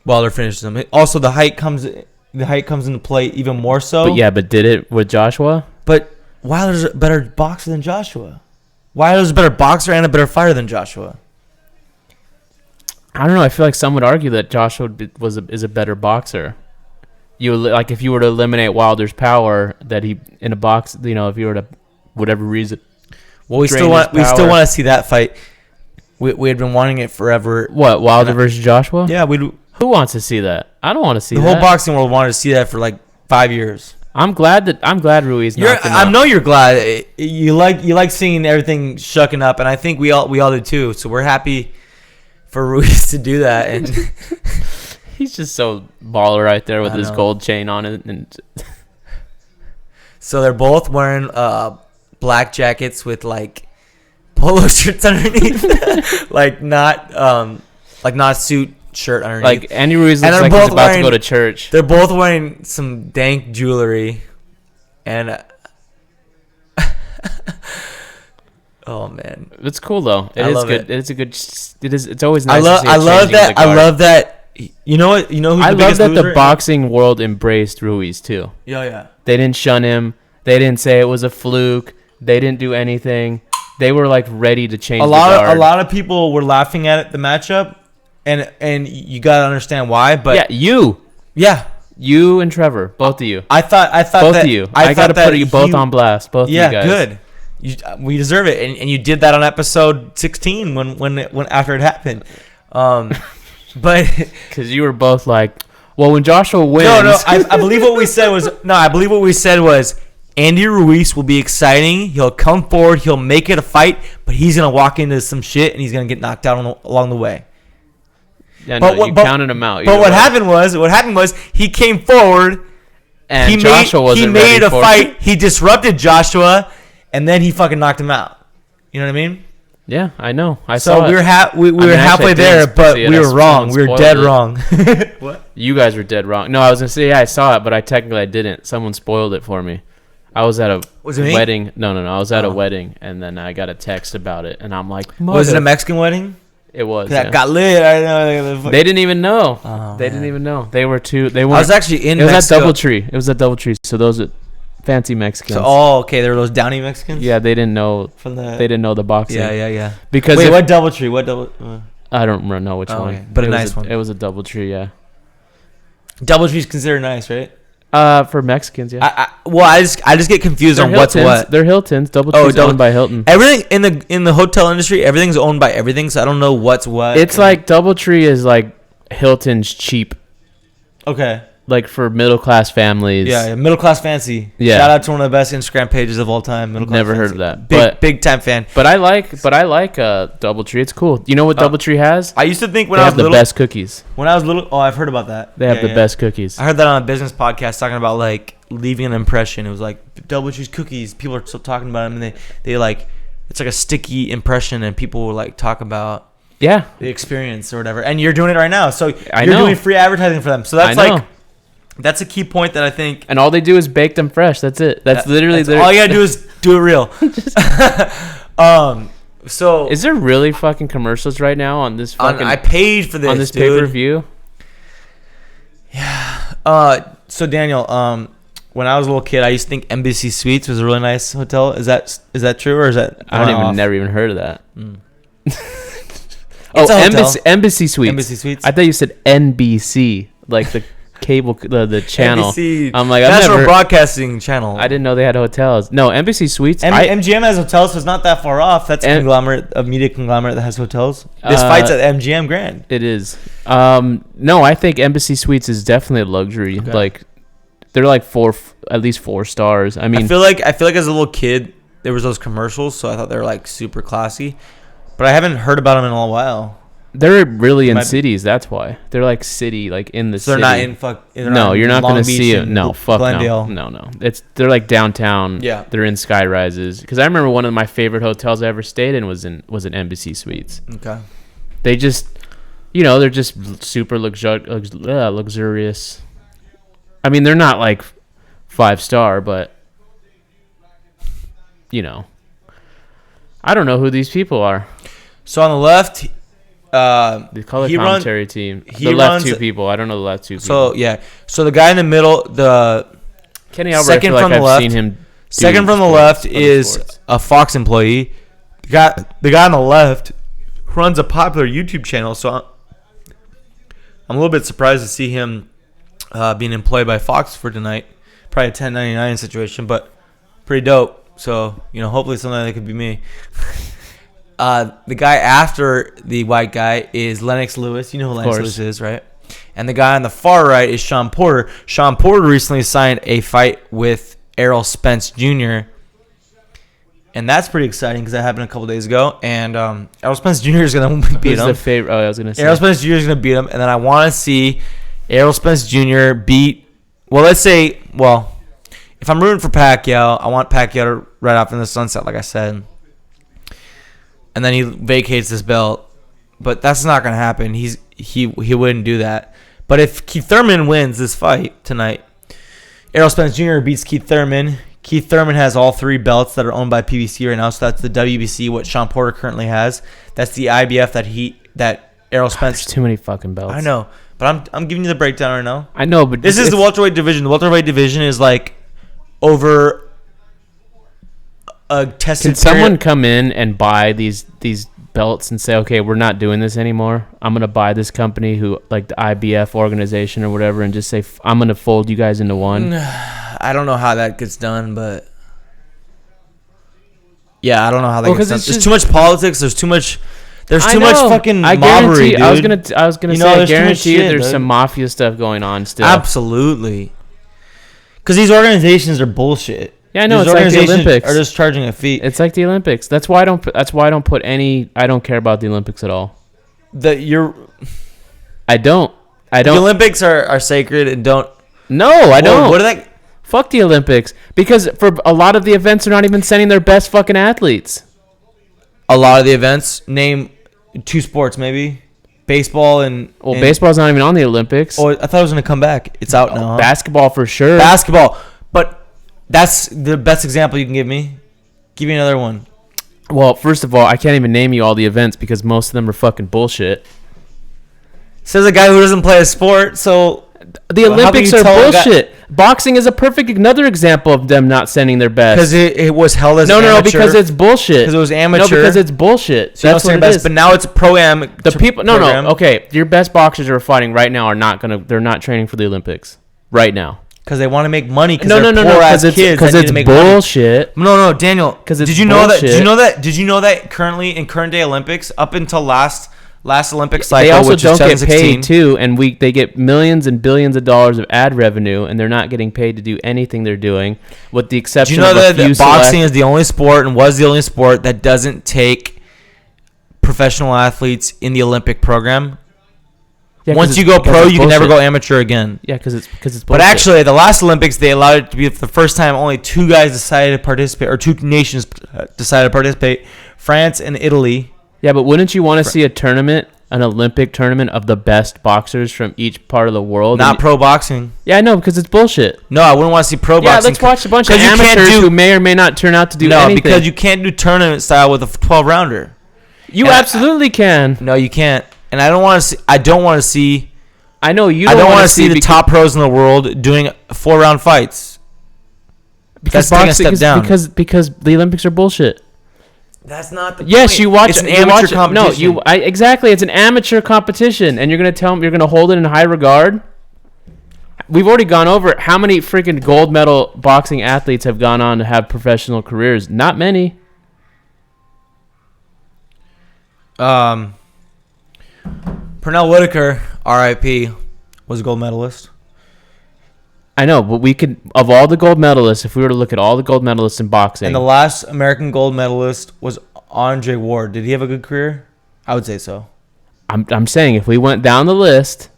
Wilder finishes him. Also, the height comes into play even more so. But did it with Joshua? But Wilder's a better boxer than Joshua. Wilder's a better boxer and a better fighter than Joshua. I don't know. I feel like some would argue that Joshua is a better boxer. If you were to eliminate Wilder's power that he in a box, if you were to whatever reason. Well, we still want to see that fight. We had been wanting it forever. What, Wilder versus Joshua? Yeah, Who wants to see that? I don't want to see that. The whole boxing world wanted to see that for like 5 years. I'm glad Ruiz knocked him out. I know you're glad. You like seeing everything shucking up, and I think we all do too. So we're happy for Ruiz to do that. And he's just so baller right there with his gold chain on it. And so they're both wearing black jackets with like polo shirts underneath, like not suit shirt underneath. Like Andy Ruiz looks like he's about to go to church. They're both wearing some dank jewelry, and oh man, it's cool though. I love good. it. It's a good. It's always nice. I love that. I love that. You know what? You know who's I the love biggest that loser? the boxing world embraced Ruiz too. Yeah. They didn't shun him. They didn't say it was a fluke. They didn't do anything. They were like ready to change. A lot of people were laughing at the matchup, and you gotta understand why. But you and Trevor, both of you. I thought both that, of you. I gotta put you both on blast. Both of you guys. Good. We deserve it, and you did that on episode 16 when after it happened. But because you were both like, well, when Joshua wins. No. I believe what we said was Andy Ruiz will be exciting. He'll come forward. He'll make it a fight, but he's gonna walk into some shit and he's gonna get knocked out along the way. Yeah, you counted him out. But what happened was he came forward. And Joshua wasn't ready. He made a fight. He disrupted Joshua, and then he fucking knocked him out. You know what I mean? Yeah, I know. So we were halfway there, but we were wrong. We were dead wrong. What? You guys were dead wrong. No, I was gonna say I saw it, but I didn't. Someone spoiled it for me. I was at a wedding. No. I was at a wedding, and then I got a text about it, and I'm like, was it a Mexican wedding? It was. That got lit. I know. They didn't even know. They didn't even know. They were too. They weren't. I was actually in. It was at DoubleTree. It was at DoubleTree. So those are fancy Mexicans. So, okay. There were those Downey Mexicans. Yeah, they didn't know. They didn't know the boxing. Yeah. Because what DoubleTree? What double? I don't know which one. Okay. But a nice one. It was a DoubleTree. Yeah. DoubleTree's considered nice, right? For Mexicans, yeah. I just get confused on what's what. They're Hiltons. DoubleTree's owned by Hilton. Everything in the hotel industry, everything's owned by everything. So I don't know what's what. It's like DoubleTree is like Hilton's cheap. Okay. like for middle class families. Yeah, Middle Class Fancy. Yeah. Shout out to one of the best Instagram pages of all time. Middle Class Never Fancy. heard of that. Big time fan. But I like DoubleTree. It's cool. You know what DoubleTree has? I used to think when They I have was the little. best cookies. When I was little, I've heard about that. They have the best cookies. I heard that on a business podcast talking about like leaving an impression. It was like DoubleTree's cookies. People are still talking about them, and they like it's like a sticky impression, and people will like talk about Yeah. the experience or whatever. And you're doing it right now, so I you're know. doing free advertising for them. So that's I know. like that's a key point that I think. And all they do is bake them fresh. That's it. That's literally That's all you gotta do is do it real. So Is there really fucking commercials right now on this fucking I paid for this on this dude. pay-per-view? So Daniel, when I was a little kid, I used to think Embassy Suites was a really nice hotel. Is that true, or is that Never even heard of that. It's a hotel. Embassy Suites. Embassy Suites? I thought you said NBC, like the cable, the channel. NBC, I'm like, National Broadcasting Channel. I didn't know they had hotels. No, Embassy Suites. MGM has hotels, so it's not that far off. That's a media conglomerate that has hotels. This fight's at MGM Grand. It is. No, I think Embassy Suites is definitely a luxury. Okay. Like, they're like at least 4 stars. I mean, I feel like as a little kid, there was those commercials, so I thought they were like super classy. But I haven't heard about them in a while. they're really in cities. That's why they're like city, like in the So city. they're not in they're No, not you're not Long gonna Beach see it. and No, fuck Glendale. no. They're like downtown. Yeah. They're in sky rises. Because I remember one of my favorite hotels I ever stayed in was an Embassy Suites. Okay. They just, they're just super luxurious. I mean, they're not like 5-star, but I don't know who these people are. So on the left, The color commentary team. The left two people. I don't know the left two people. So yeah. So the guy in the middle, the Kenny Albert, second I feel like from the I've left, seen him. second from the left is a Fox employee. The guy on the left runs a popular YouTube channel. So I'm a little bit surprised to see him being employed by Fox for tonight. Probably a 1099 situation, but pretty dope. So hopefully something that could be me. The guy after the white guy is Lennox Lewis. You know who Lennox Lewis is, right? And the guy on the far right is Sean Porter. Sean Porter recently signed a fight with Errol Spence Jr. And that's pretty exciting because that happened a couple days ago. And Errol Spence Jr. is going to beat him. The favorite? Oh, I was going to say. Errol Spence Jr. is going to beat him. And then I want to see Errol Spence Jr. beat, if I'm rooting for Pacquiao, I want Pacquiao to ride off in the sunset, like I said. And then he vacates this belt. But that's not going to happen. He wouldn't do that. But if Keith Thurman wins this fight tonight, Errol Spence Jr. beats Keith Thurman. Keith Thurman has all 3 belts that are owned by PBC right now. So that's the WBC, what Sean Porter currently has. That's the IBF that Errol Spence. There's too many fucking belts. I know, but I'm giving you the breakdown right now. I know, but this is the welterweight division. The welterweight division is like over a tested. Can someone come in and buy these belts and say, okay, we're not doing this anymore. I'm gonna buy this company who, like the IBF organization or whatever, and just say I'm gonna fold you guys into one. I don't know how that gets done, but yeah, I don't know how that gets done. There's too much politics. There's too much fucking mobbery, dude. I was gonna say, I guarantee you there's dude. some mafia stuff going on still. Absolutely. Because these organizations are bullshit. Yeah, I know. These it's like the organizations Olympics. are just charging a fee. It's like the Olympics. That's why I don't put any. I don't care about the Olympics at all. I don't. The Olympics are sacred and don't. No, I don't. What are they? Fuck the Olympics, because for a lot of the events, they're not even sending their best fucking athletes. A lot of the events. Name 2 sports, maybe. Baseball and baseball's not even on the Olympics. Oh, I thought it was gonna come back. It's out now. Huh? Basketball for sure. Basketball, but that's the best example you can give me. Give me another one. Well, first of all, I can't even name you all the events because most of them are fucking bullshit. Says a guy who doesn't play a sport. So the Olympics are bullshit. Boxing is a perfect another example of them not sending their best. Because it was held as amateur. No, because it's bullshit. Because it was amateur. No, because it's bullshit. So that's what it is. But now it's pro-am. The people, no. Okay, your best boxers who are fighting right now they're not training for the Olympics right now. Because they want to make money. No, because it's bullshit. No, Daniel. Did you know that currently in current day Olympics, up until last last Olympic cycle, They also which don't is get 2016. paid too, and they get millions and billions of dollars of ad revenue, and they're not getting paid to do anything they're doing, with the Do exception you know of a that few boxing is the only sport and was the only sport that doesn't take professional athletes in the Olympic program? Yeah, Once you go pro, you can never go amateur again. Yeah, because it's bullshit. But actually, at the last Olympics, they allowed it to be for the first time. Only two guys decided to participate, or two nations decided to participate: France and Italy. Yeah, but wouldn't you want to see a tournament, an Olympic tournament of the best boxers from each part of the world? Not pro boxing. Yeah, I know, because it's bullshit. No, I wouldn't want to see pro Yeah, boxing. let's watch a bunch of 'cause you can't amateurs do- who may or may not turn out to do anything. No, because you can't do tournament style with a 12-rounder. You and absolutely can. No, you can't. And I don't want to see. I don't want to see. I know you. I don't want to see the because- top pros in the world doing 4-round fights. because That's taking a boxing step is down. because the Olympics are bullshit. That's not the Yes, point. you watch. It's an you amateur watch, competition. No, exactly. It's an amateur competition, and you're gonna tell them you're gonna hold it in high regard. We've already gone over it. How many freaking gold medal boxing athletes have gone on to have professional careers? Not many. Pernell Whitaker, R.I.P., was a gold medalist. I know, but we could, of all the gold medalists, if we were to look at all the gold medalists in boxing, And the last American gold medalist was Andre Ward. Did he have a good career? I would say so. I'm saying if we went down the list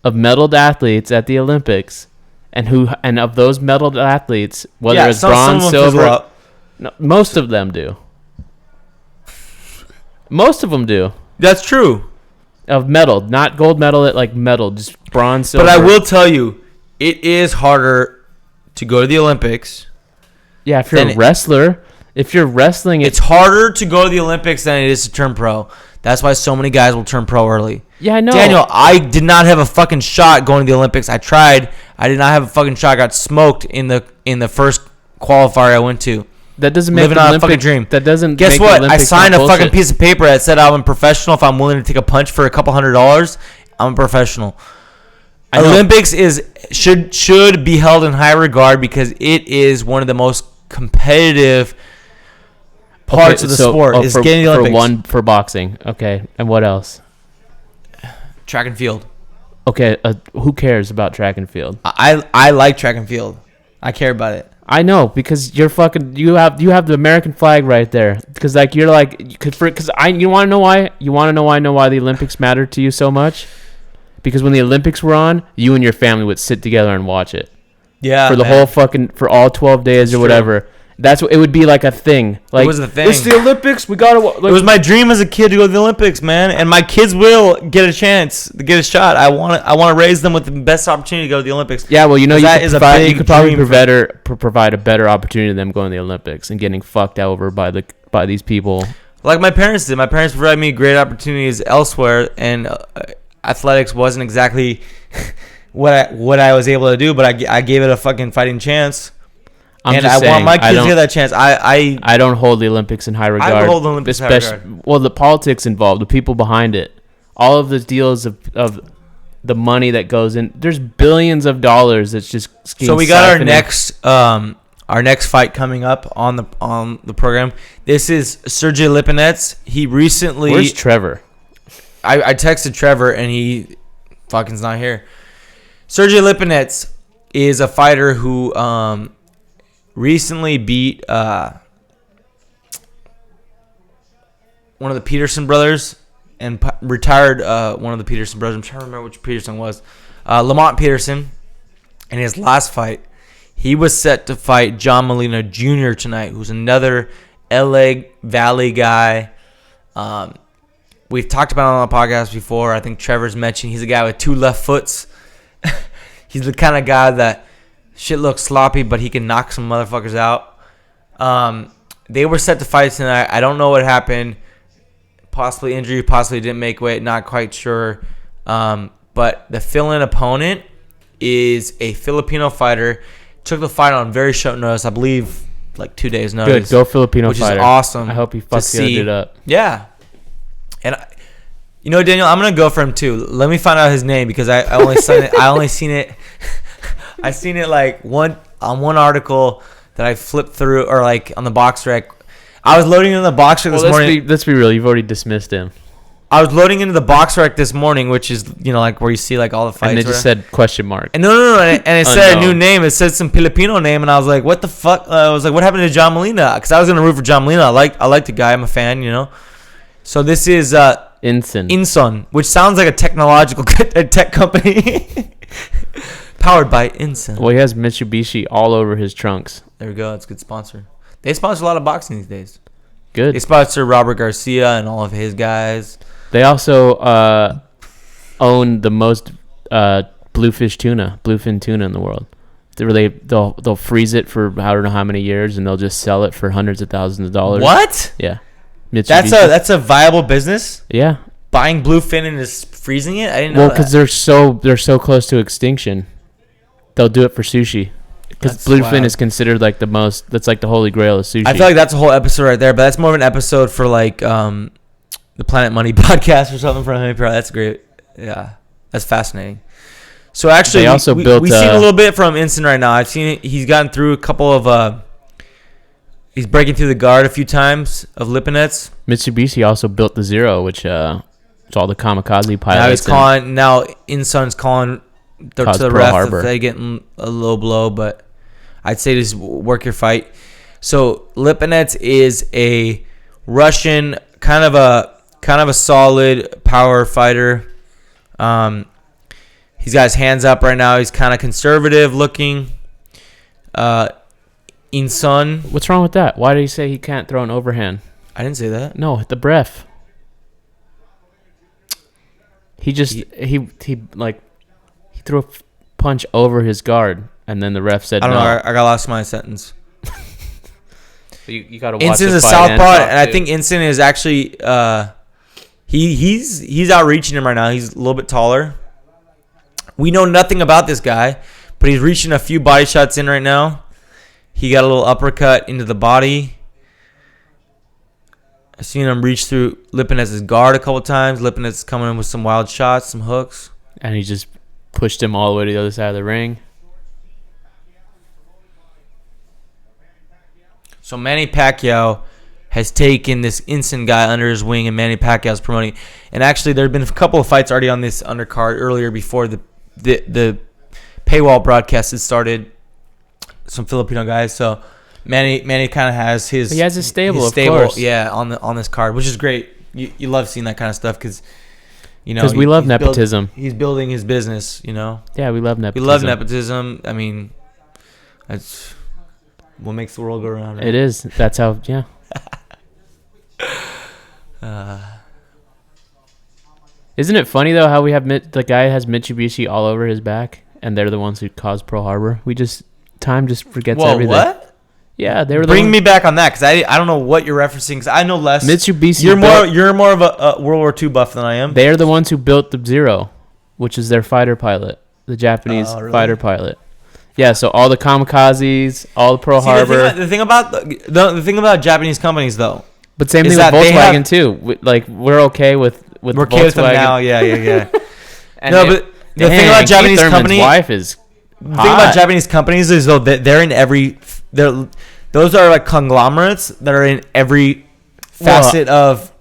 of medaled athletes at the Olympics, and of those medaled athletes, whether it's some bronze, of them fizzle silver, out. no, most of them do. Most of them do. That's true. Of medaled, not gold medal, like medal, just bronze, silver. But I will tell you, it is harder to go to the Olympics. Yeah, if you're then a wrestler, if you're wrestling, It's harder to go to the Olympics than it is to turn pro. That's why so many guys will turn pro early. yeah, I know. Daniel, I did not have a fucking shot going to the Olympics. I tried. I did not have a fucking shot. I got smoked in the first qualifier I went to. That doesn't make Living the on a Olympic, fucking dream. That doesn't. Guess make what? The I Olympics signed a not fucking bullshit. piece of paper that said I'm a professional. If I'm willing to take a punch for a couple $100, I'm a professional. I know. Olympics should be held in high regard because it is one of the most competitive parts of the sport. Is getting the Olympics. For boxing. Okay, and what else? Track and field. Okay, who cares about track and field? I like track and field. I care about it. I know, because you're fucking. You have the American flag right there. Because like you want to know why? You want to know why? I know why the Olympics matter to you so much? Because when the Olympics were on, you and your family would sit together and watch it Yeah. for the whole for all 12 days or True. whatever. That's what it would be, like a thing. Like, was the thing. It's the Olympics. We gotta. Like, It was my dream as a kid to go to the Olympics, man, and my kids will get a chance to get a shot. I want to raise them with the best opportunity to go to the Olympics. Yeah, well, you know, That is a you big could probably dream provide a better opportunity to them going to the Olympics and getting fucked over by these people. Like my parents did. My parents provided me great opportunities elsewhere, and athletics wasn't exactly what I was able to do, but I gave it a fucking fighting chance. I'm and just I saying, want my kids to get that chance. I don't hold the Olympics in high regard. I hold the Olympics in high regard. Well, the politics involved, the people behind it, all of the deals of the money that goes in. There's billions of dollars that's just. So we got our next fight coming up on the program. This is Sergey Lipinets. He recently. Where's Trevor? I texted Trevor and he fucking's not here. Sergey Lipinets is a fighter who recently beat one of the Peterson brothers and retired one of the Peterson brothers. I'm trying to remember which Peterson was. Lamont Peterson. In his last fight, he was set to fight John Molina Jr. tonight, who's another LA Valley guy. We've talked about it on the podcast before. I think Trevor's mentioned he's a guy with 2 left foots. He's the kind of guy that shit looks sloppy, but he can knock some motherfuckers out. They were set to fight tonight. I don't know what happened. Possibly injury, possibly didn't make weight. Not quite sure. But the fill-in opponent is a Filipino fighter. Took the fight on very short notice. I believe like 2 days notice. Good, go Filipino which fighter. is awesome. I hope he fucks it up. Yeah. And you know, Daniel, I'm gonna go for him too. Let me find out his name because I only seen it. I seen it like one article that I flipped through, or like on the box rec. I was loading in the box rec this morning. Let's be real. You've already dismissed him. I was loading into the box rec this morning, which is, like where you see like all the fights. And they just said question mark. And no. And it said a new name. It said some Filipino name. And I was like, what the fuck? I was like, what happened to John Molina? Because I was going to root for John Molina. I like the guy. I'm a fan, So this is Inson, which sounds like a tech company. Powered by Inson. Well, he has Mitsubishi all over his trunks. There we go. That's a good sponsor. They sponsor a lot of boxing these days. Good. They sponsor Robert Garcia and all of his guys. They also own the most bluefin tuna in the world. They'll freeze it for I don't know how many years, and they'll just sell it for hundreds of thousands of dollars. What? Yeah. Mitsubishi. That's a viable business? Yeah. Buying bluefin and just freezing it? I didn't know that. Well, because they're so close to extinction. They'll do it for sushi. Because bluefin is considered like the most. That's like the holy grail of sushi. I feel like that's a whole episode right there, but that's more of an episode for like the Planet Money podcast or something from him. That's great. Yeah, that's fascinating. So actually, they also we've seen a little bit from Instant right now. I've seen it. He's gotten through a couple of. He's breaking through the guard a few times of Lipinets. Mitsubishi also built the Zero, which it's all the kamikaze pilots. Now Inson's calling to the ref if they get a low blow, but I'd say just work your fight. So Lipinets is a Russian kind of a solid power fighter. He's got his hands up right now. He's kind of conservative looking. Inson. What's wrong with that? Why did he say he can't throw an overhand? I didn't say that. No, the breath. He threw a punch over his guard, and then the ref said no. I don't know. I got lost in my sentence. You got to watch Inson's the a fight southpaw, and I think Inson is actually he's outreaching him right now. He's a little bit taller. We know nothing about this guy, but he's reaching a few body shots in right now. He got a little uppercut into the body. I've seen him reach through Lipinets' guard a couple times. Lipinets is coming in with some wild shots, some hooks. And he just pushed him all the way to the other side of the ring. So Manny Pacquiao has taken this Inson guy under his wing, and Manny Pacquiao's promoting. And actually, there have been a couple of fights already on this undercard earlier before the paywall broadcast had started. Some Filipino guys. So Manny kind of has his. He has his stable, of course. Yeah, on this card, which is great. You love seeing that kind of stuff because. Because we love nepotism. He's building his business, Yeah, we love nepotism. We love nepotism. I mean, that's what makes the world go around. Right? It is. That's how, yeah. Isn't it funny, though, how we have the guy has Mitsubishi all over his back, and they're the ones who caused Pearl Harbor? Time just forgets everything. What? Yeah, they were. Bring me back on that, because I don't know what you're referencing. Because I know less. Mitsubishi. You're more of a World War II buff than I am. They are the ones who built the Zero, which is their fighter pilot, the Japanese fighter pilot. Yeah, so all the kamikazes, all the Pearl Harbor. The thing about Japanese companies, though. But same thing with Volkswagen too. We're okay with we're okay Volkswagen with them now. Yeah. But the thing about Japanese companies, wife is. The thing about Japanese companies is though they're in every. Those are like conglomerates that are in every facet of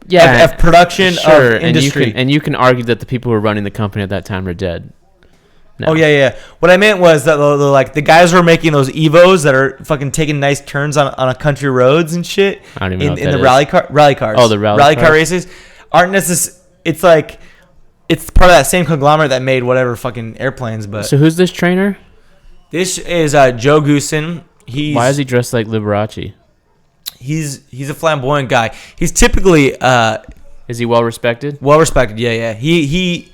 production of industry. And you can argue that the people who were running the company at that time are dead. No. Oh yeah. What I meant was that like the guys who are making those Evos that are fucking taking nice turns on a country roads and shit. I don't even know what in the is. rally cars. Oh, the rally car races aren't necessarily. It's like it's part of that same conglomerate that made whatever fucking airplanes. But so who's this trainer? This is Joe Goosen. Why is he dressed like Liberace? He's a flamboyant guy. He's typically is he well respected? Well respected, yeah. He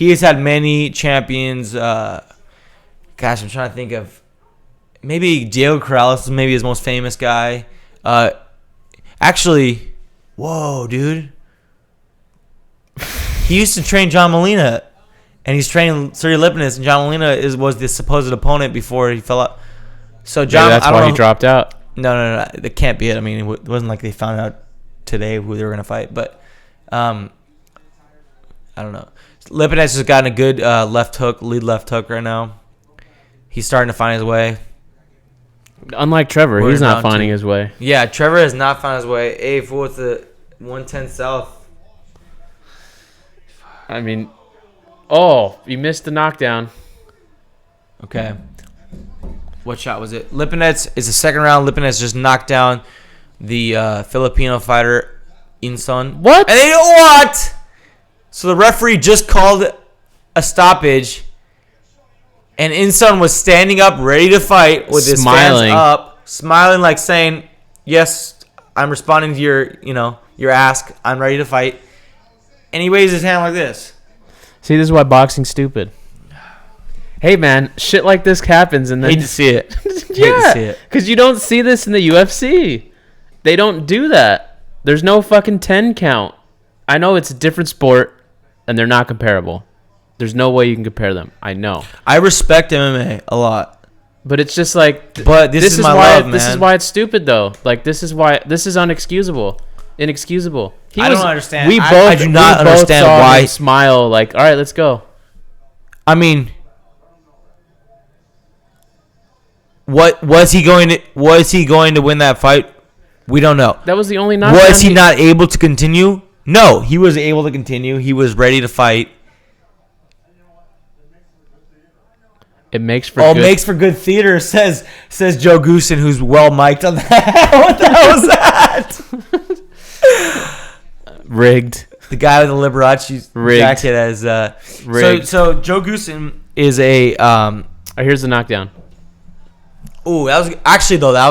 has had many champions. Gosh, I'm trying to think of maybe Diego Corrales is maybe his most famous guy. Actually, whoa, dude. He used to train John Molina, and he's training Sergey Lipinets, and John Molina was the supposed opponent before he fell out. So John, that's why he dropped out. No, that can't be it. I mean, it wasn't like they found out today who they were gonna fight, but I don't know. Lipinets has gotten a good lead left hook right now. He's starting to find his way. Unlike Trevor, he's not finding his way. Yeah, Trevor has not found his way. Hey, what's the 110 South? I mean, oh, you missed the knockdown. Okay. What shot was it? Lipinets is the second round. Lipinets just knocked down the Filipino fighter, Inson. What? And they what? So the referee just called a stoppage, and Inson was standing up, ready to fight with his hands up, smiling like saying, "Yes, I'm responding to your ask. I'm ready to fight." And he raised his hand like this. See, this is why boxing's stupid. Hey, man, shit like this happens, and then hate to see it. Yeah, because you don't see this in the UFC. They don't do that. There's no fucking 10 count. I know it's a different sport, and they're not comparable. There's no way you can compare them. I know. I respect MMA a lot. But it's just like... But this is my love, man. This is why it's stupid, though. Like, this is unexcusable. Inexcusable. I don't understand. I do not understand why. Him smile like, all right, let's go. I mean... Was he going to win that fight? We don't know. That was the only knockdown. Was he not able to continue? No, he was able to continue. He was ready to fight. It makes for makes for good theater, says Joe Goosen, who's well mic'd on that. What the hell was that? Rigged. The guy with the Liberace jacket as rigged. So Joe Goosen is a here's the knockdown. Ooh, that was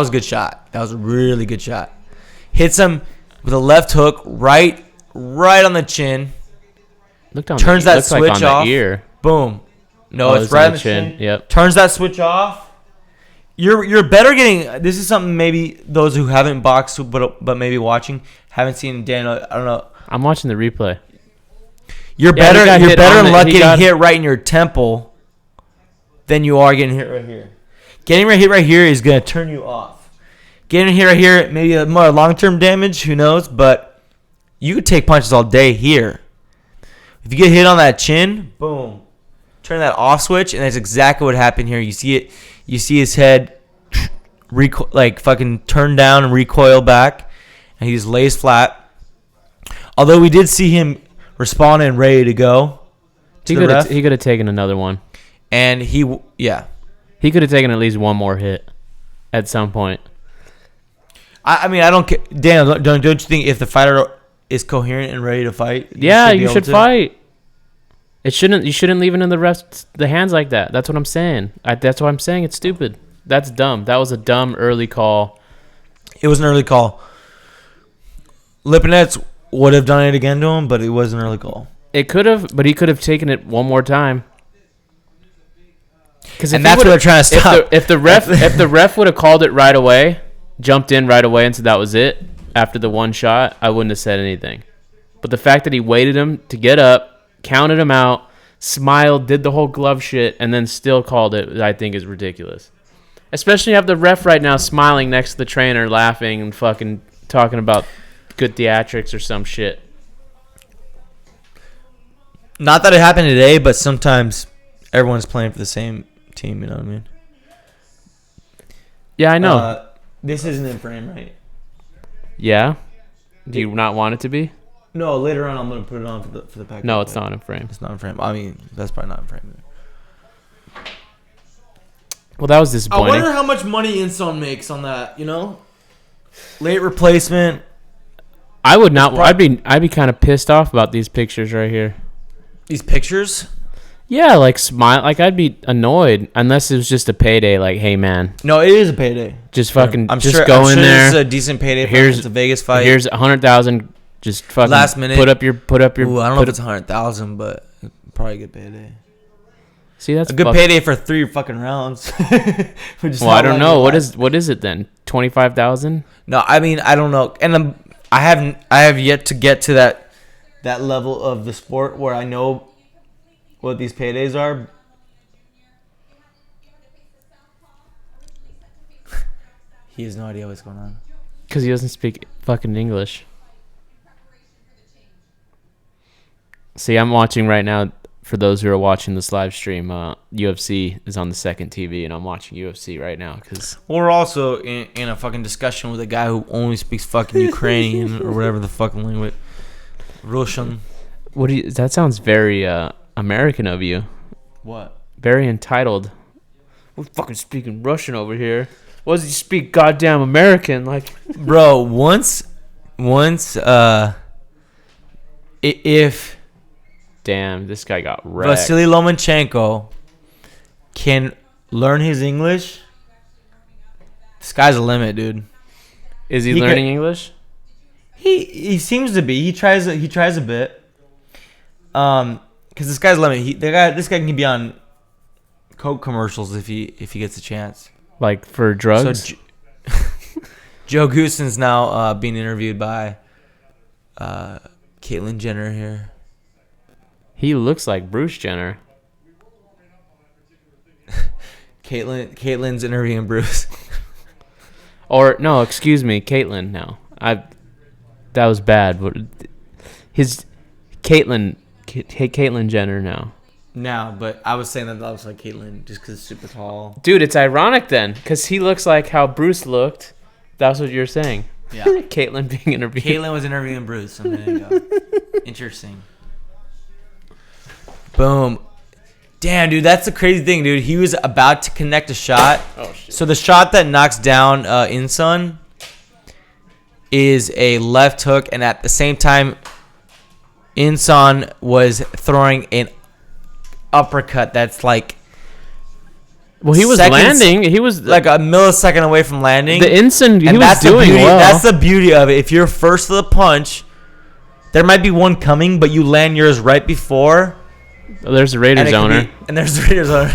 a good shot. That was a really good shot. Hits him with a left hook right on the chin. Turns that switch off. Ear. Boom. No, it's right on the chin. Yep. Turns that switch off. You're better getting. This is something maybe those who haven't boxed but maybe watching haven't seen Daniel. I don't know. I'm watching the replay. You're better in luck getting hit right in your temple than you are getting hit right here. Getting hit right here is going to turn you off. Getting hit right here, maybe a more long-term damage, who knows, but you could take punches all day here. If you get hit on that chin, boom, turn that off switch, and that's exactly what happened here. You see it. You see his head fucking turn down and recoil back, and he just lays flat. Although we did see him respond and ready to go. He could have taken another one. And he could have taken at least one more hit at some point. I mean, I don't care. Dan, don't you think if the fighter is coherent and ready to fight? You should fight. You shouldn't leave it in the hands like that. That's what I'm saying. That's why I'm saying it's stupid. That's dumb. That was a dumb early call. It was an early call. Lipinets would have done it again to him, but it was an early call. It could have, but he could have taken it one more time. And that's what they're trying to stop. If the ref would have called it right away, jumped in right away and said that was it after the one shot, I wouldn't have said anything. But the fact that he waited him to get up, counted him out, smiled, did the whole glove shit, and then still called it, I think is ridiculous. Especially have the ref right now smiling next to the trainer, laughing and fucking talking about good theatrics or some shit. Not that it happened today, but sometimes everyone's playing for the same team, you know what I mean? Yeah, I know. This isn't in frame, right? Yeah? Do you not want it to be? No, later on I'm going to put it on for the package. No, it's not in frame. It's not in frame. I mean, that's probably not in frame. Well, that was disappointing. I wonder how much money Inson makes on that, you know? Late replacement. I would not. I'd be kind of pissed off about these pictures right here. These pictures? Yeah, like smile. Like I'd be annoyed unless it was just a payday. Like, hey man. No, it is a payday. Just fucking. I'm just sure, go I'm in sure there. It's a decent payday. It's a Vegas fight. Here's 100,000. Just fucking last minute. Put up your. Ooh, I don't know if it's 100,000, but probably a good payday. See, that's a good payday for 3 fucking rounds. Well, I don't know. What is it then? 25,000? No, I mean I don't know, and I have yet to get to that level of the sport where I know what these paydays are. He has no idea what's going on. Because he doesn't speak fucking English. See, I'm watching right now. For those who are watching this live stream, UFC is on the second TV, and I'm watching UFC right now. We're also in a fucking discussion with a guy who only speaks fucking Ukrainian or whatever the fucking language. Russian. What do you? That sounds very American of you. What? Very entitled. We're fucking speaking Russian over here. What does he speak goddamn American? Like, bro, if damn, this guy got wrecked. Vasily Lomachenko can learn his English, the sky's the limit, dude. Is he learning English? He seems to be. He tries a bit. Because the sky's the limit. This guy can be on Coke commercials if he gets a chance. Like for drugs? So Joe Gooson's now being interviewed by Caitlyn Jenner here. He looks like Bruce Jenner. Caitlyn's interviewing Bruce. Or no, excuse me, Caitlyn. No, that was bad. But Caitlyn Jenner now. No, but I was saying that looks like Caitlyn just because it's super tall. Dude, it's ironic then, because he looks like how Bruce looked. That's what you're saying. Yeah. Caitlyn being interviewed. Caitlyn was interviewing Bruce. So there you go. Interesting. Boom. Damn, dude, that's the crazy thing, dude. He was about to connect a shot. Oh, shit. So the shot that knocks down Insun is a left hook, and at the same time, Insun was throwing an uppercut that's like... Well, he was landing. He was like a millisecond away from landing. The instant he was doing well. That's the beauty of it. If you're first to the punch, there might be one coming, but you land yours right before. Oh, there's the Raiders owner. And there's the Raiders owner.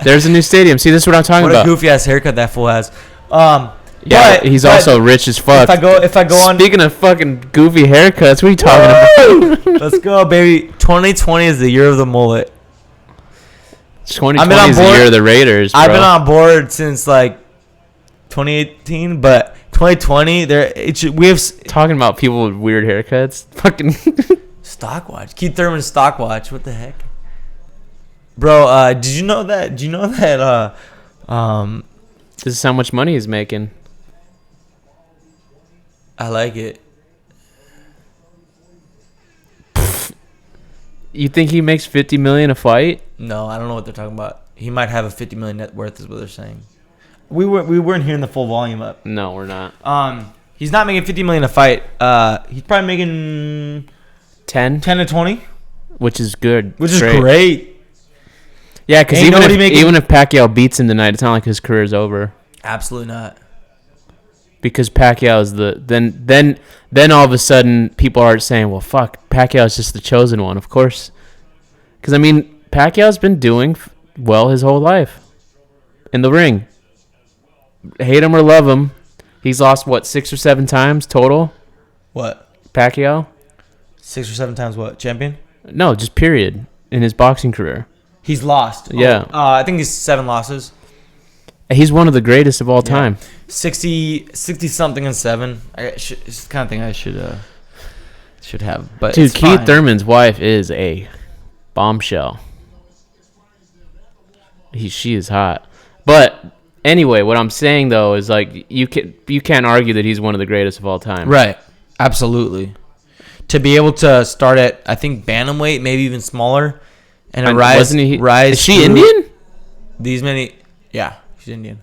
There's a new stadium. See, this is what I'm talking about. What a goofy ass haircut that fool has. Yeah, he's also rich as fuck. If I go on. Speaking of fucking goofy haircuts, what are you talking about? Let's go, baby. 2020 is the year of the mullet. 2020 is the year of the Raiders, bro. I've been on board since like 2018, but 2020, we have talking about people with weird haircuts. Fucking Stockwatch. Keith Thurman's Stockwatch. What the heck, bro? Did you know that? This is how much money he's making. I like it. You think he makes $50 million a fight? No, I don't know what they're talking about. He might have a $50 million net worth, is what they're saying. We weren't hearing the full volume up. No, we're not. He's not making $50 million a fight. He's probably making 10 to 20, which is good. Which is great. Yeah, because even if Pacquiao beats him tonight, it's not like his career's over. Absolutely not. Because Pacquiao's then all of a sudden people are saying, well, fuck, Pacquiao's just the chosen one, of course. Because, I mean, Pacquiao's been doing well his whole life in the ring. Hate him or love him, he's lost, 6 or 7 times total? What? Pacquiao? 6 or 7 times what? Champion? No, just period in his boxing career. He's lost. Yeah. I think he's 7 losses. He's one of the greatest of all time. 60-something and 7. It's the kind of thing I should have. But dude, Keith Thurman's wife is a bombshell. She is hot. But anyway, what I'm saying though is like you can't argue that he's one of the greatest of all time. Right. Absolutely. To be able to start at, I think, bantamweight, maybe even smaller, and rise. Is she Indian? These many. Yeah, she's Indian.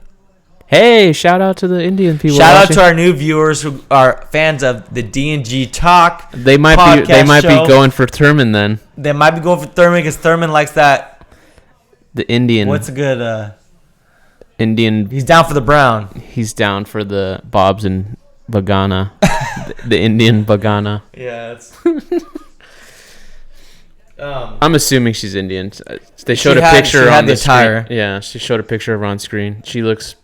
Hey, shout out to the Indian people. Shout out to our new viewers who are fans of the D&G Talk. They might be going for Thurman then. They might be going for Thurman because Thurman likes that. The Indian. What's a good Indian? He's down for the brown. He's down for the Bobs and Bagana. the Indian Bagana. Yeah, it's. I'm assuming she's Indian. They showed a picture on the attire. Screen. Yeah, she showed a picture of her on screen. She looks.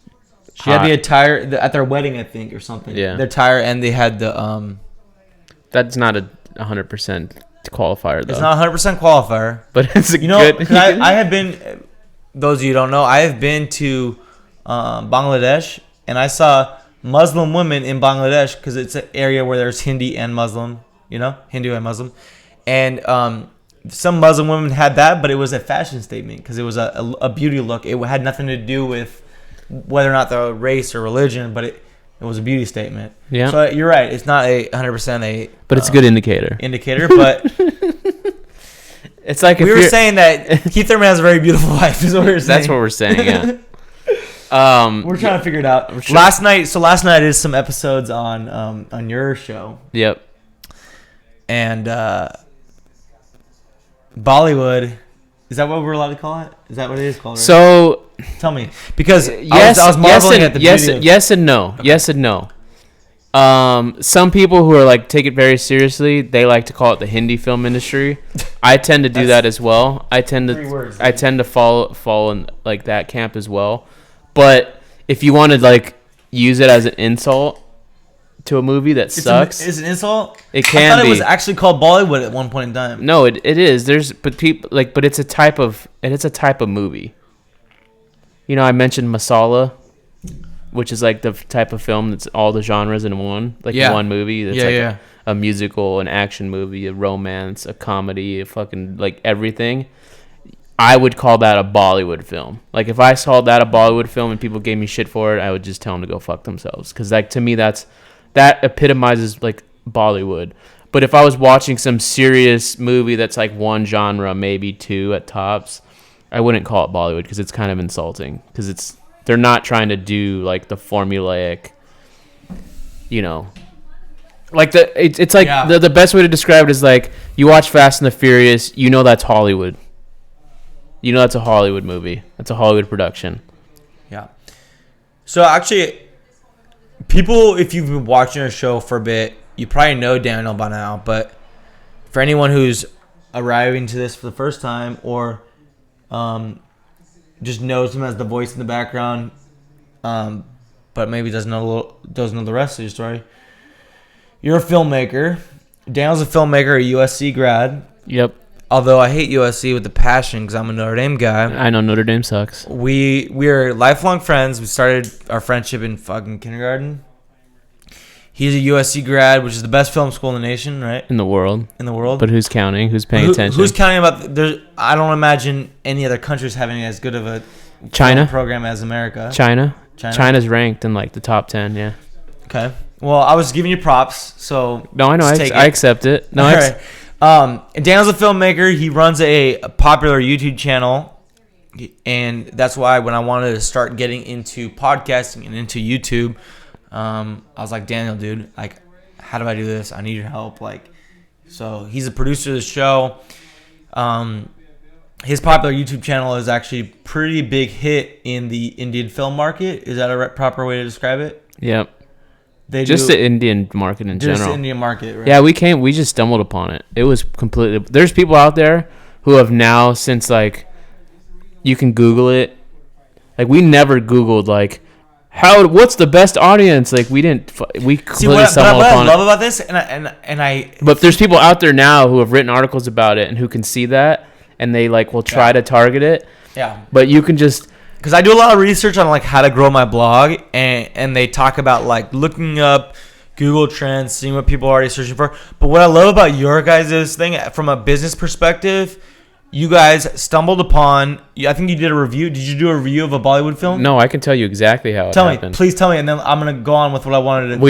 She had the attire at their wedding, I think, or something. Yeah, their attire, and they had the. That's not a 100% qualifier, though. It's not 100% qualifier, but it's a good. I have been. Those of you who don't know, I have been to Bangladesh, and I saw Muslim women in Bangladesh because it's an area where there's Hindi and Muslim. Hindu and Muslim, and some Muslim women had that, but it was a fashion statement because it was a beauty look. It had nothing to do with whether or not the race or religion, but it was a beauty statement. Yeah. So you're right. It's not 100% but it's a good indicator. But It's like we were saying that Keith Thurman has a very beautiful wife. Is what we were saying. That's what we're saying. Yeah. We're trying to figure it out. Last night I did some episodes on your show. Yep. And Bollywood, is that what we're allowed to call it? Is that what it is called? Right? So tell me, because yes, I was marveling at the yes and no. Okay. Yes and no. Some people who are like take it very seriously, they like to call it the Hindi film industry. I tend to do that as well. I tend to fall in like that camp as well. But if you want to like use it as an insult to a movie that sucks, is it an insult? It can be. I thought it was actually called Bollywood at one point in time. No, it is. But it's a type of movie. You know, I mentioned masala, which is like the type of film that's all the genres in one, one movie. That's a musical, an action movie, a romance, a comedy, a fucking like everything. I would call that a Bollywood film. Like if I saw that a Bollywood film and people gave me shit for it, I would just tell them to go fuck themselves. Because like to me, that epitomizes like Bollywood. But if I was watching some serious movie that's like one genre, maybe two at tops, I wouldn't call it Bollywood because it's kind of insulting. Because they're not trying to do like the formulaic, you know. Like it's like the best way to describe it is like you watch Fast and the Furious, you know that's Hollywood. You know that's a Hollywood movie. That's a Hollywood production. Yeah. So actually, people, if you've been watching our show for a bit, you probably know Daniel by now. But for anyone who's arriving to this for the first time or just knows him as the voice in the background, but maybe doesn't know the rest of your story, you're a filmmaker. Daniel's a filmmaker, a USC grad. Yep. Although I hate USC with a passion because I'm a Notre Dame guy. I know Notre Dame sucks. We're lifelong friends. We started our friendship in fucking kindergarten. He's a USC grad, which is the best film school in the nation, right? In the world. But who's counting? Who's paying attention? Who's counting about? I don't imagine any other countries having as good of a China program as America. China's ranked in like the top 10. Yeah. Okay. Well, I was giving you props, so no, I know. I accept it. No, all right. And Daniel's a filmmaker. He runs a popular YouTube channel, and that's why when I wanted to start getting into podcasting and into YouTube, I was like, Daniel, dude, like, how do I do this? I need your help. Like, so he's a producer of the show. His popular YouTube channel is actually a pretty big hit in the Indian film market. Is that a proper way to describe it? Yep. The Indian market in general. Just the Indian market, right? Yeah, we just stumbled upon it. It was completely... There's people out there who have now, since, like, you can Google it. Like, we never Googled, like, what's the best audience? Like, we didn't... We completely stumbled upon it. What I love about this, and I... But there's people out there now who have written articles about it and who can see that, and they, like, will try to target it. Yeah. But you can just... Because I do a lot of research on like how to grow my blog, and they talk about like looking up Google Trends, seeing what people are already searching for. But what I love about your guys' thing from a business perspective, you guys stumbled upon. I think you did a review. Did you do a review of a Bollywood film? No, I can tell you exactly how it happened. Please tell me, and then I'm gonna go on with what I wanted to.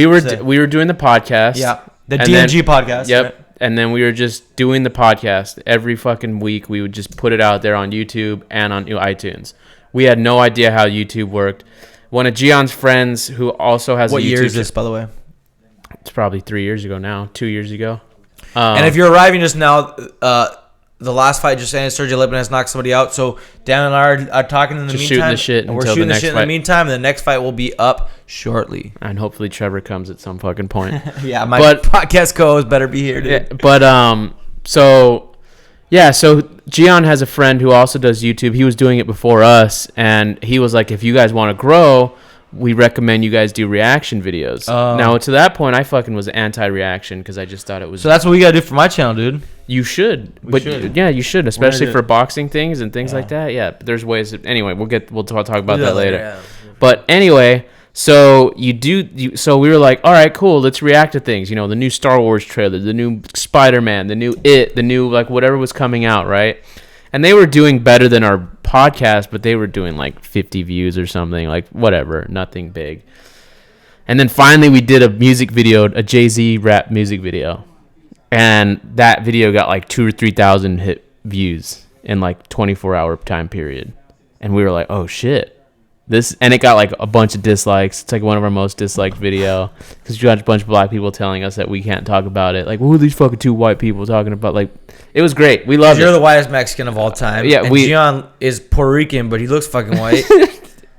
We were doing the podcast. Yeah, the DMG podcast. Yep. Right? And then we were just doing the podcast every fucking week. We would just put it out there on YouTube and on iTunes. We had no idea how YouTube worked. One of Gion's friends who also has a YouTube... What year is this, by the way? It's probably 3 years ago now. 2 years ago. And if you're arriving just now, the last fight just ended. Sergio Lipman has knocked somebody out. So Dan and I are talking in the meantime. Shooting the shit and we're shooting the shit in the meantime. And the next fight will be up shortly. And hopefully Trevor comes at some fucking point. Yeah, my podcast co-host better be here, dude. Yeah, but, so Gian has a friend who also does YouTube. He was doing it before us, and he was like, if you guys want to grow, we recommend you guys do reaction videos. Now, to that point, I fucking was anti-reaction because I just thought it was... So that's what we got to do for my channel, dude. You should. Yeah, you should, especially for boxing things and things like that. Yeah, there's ways... Anyway, we'll talk about that later. Yeah. But anyway... So so we were like, all right, cool, let's react to things. You know, the new Star Wars trailer, the new Spider-Man, the new the new like whatever was coming out, right? And they were doing better than our podcast, but they were doing like 50 views or something, like whatever, nothing big. And then finally we did a music video, a Jay-Z rap music video. And that video got like 2,000 or 3,000 views in like 24-hour time period, and we were like, oh shit. And it got like a bunch of dislikes. It's like one of our most disliked video because you got a bunch of black people telling us that we can't talk about it. Like, who are these fucking two white people talking about? Like, it was great. We loved it. You're the whitest Mexican of all time. Yeah, and Gian is Puerto Rican, but he looks fucking white.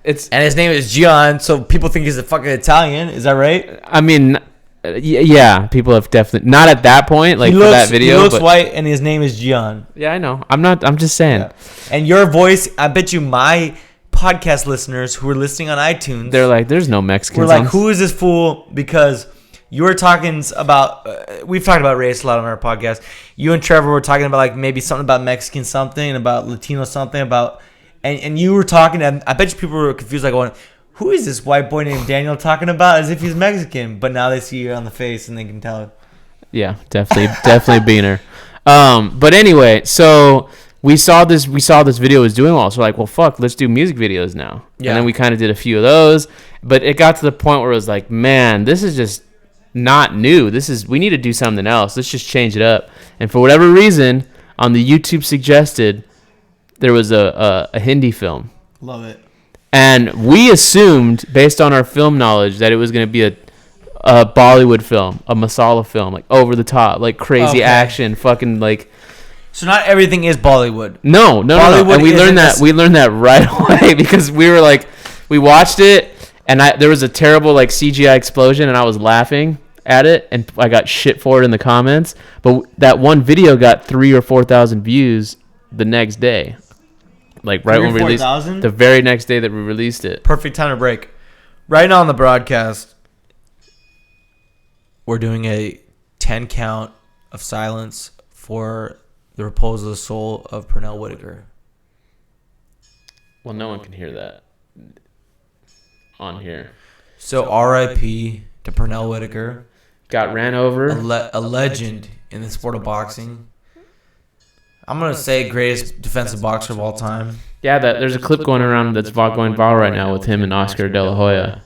And his name is Gian, so people think he's a fucking Italian. Is that right? I mean, yeah, people have definitely not at that point. Like for that video, he looks white, and his name is Gian. Yeah, I know. I'm just saying. Yeah. And your voice, I bet you my podcast listeners who are listening on iTunes, they're like, there's no Mexicans. We're like, who is this fool? Because you were talking about, we've talked about race a lot on our podcast. You and Trevor were talking about like maybe something about Mexican something, about Latino something, about, and you were talking, and I bet you people were confused, like going, who is this white boy named Daniel talking about as if he's Mexican? But now they see you on the face and they can tell. Yeah, definitely Beaner. But anyway, so we saw this video was doing well, so we're like, well, fuck, let's do music videos now. Yeah. And then we kind of did a few of those, but it got to the point where it was like, man, this is just not new. We need to do something else. Let's just change it up. And for whatever reason, on the YouTube suggested, there was a Hindi film. Love it. And we assumed, based on our film knowledge, that it was going to be a Bollywood film, a masala film, like over the top, like crazy action, fucking like. So not everything is Bollywood. No. And we learned that right away because we were like, we watched it and there was a terrible like CGI explosion and I was laughing at it and I got shit for it in the comments. But that one video got 3,000 or 4,000 views the next day. Like right when we released the very next day that we released it. Perfect time to break. Right now on the broadcast, we're doing a 10 count of silence for the repose of the soul of Pernell Whitaker. Well, no one can hear that on here. So R.I.P. to Pernell Whitaker. Got ran over. A legend in the sport of boxing. I'm going to say greatest defensive boxer of all time. Yeah, there's a clip going around that's going viral right now with him and Oscar De La Hoya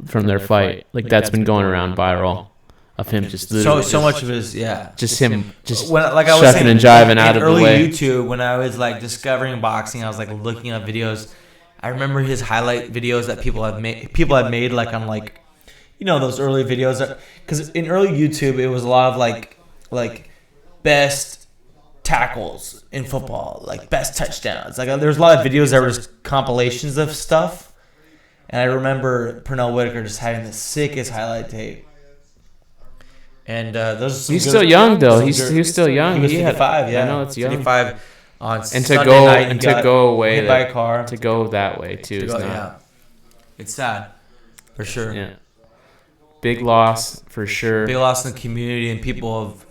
from their fight. Like, that's been going around viral. Of him just literally so much of his just him just when, like I was shucking saying, and jiving out of the way. Early YouTube, when I was like discovering boxing, I was like looking up videos. I remember his highlight videos that people had made like on like, you know, those early videos, because in early YouTube it was a lot of like best tackles in football, like best touchdowns. Like there's a lot of videos that were just compilations of stuff, and I remember Pernell Whitaker just having the sickest highlight tape. And those are he's still young though. He's still young. He was 55. Yeah, I know it's young. 55 on and Sunday to go night, and to go away hit by a car. To go that way too. Is not. Yeah, it's sad for sure. Yeah, big loss for sure. Big loss in the community, and people of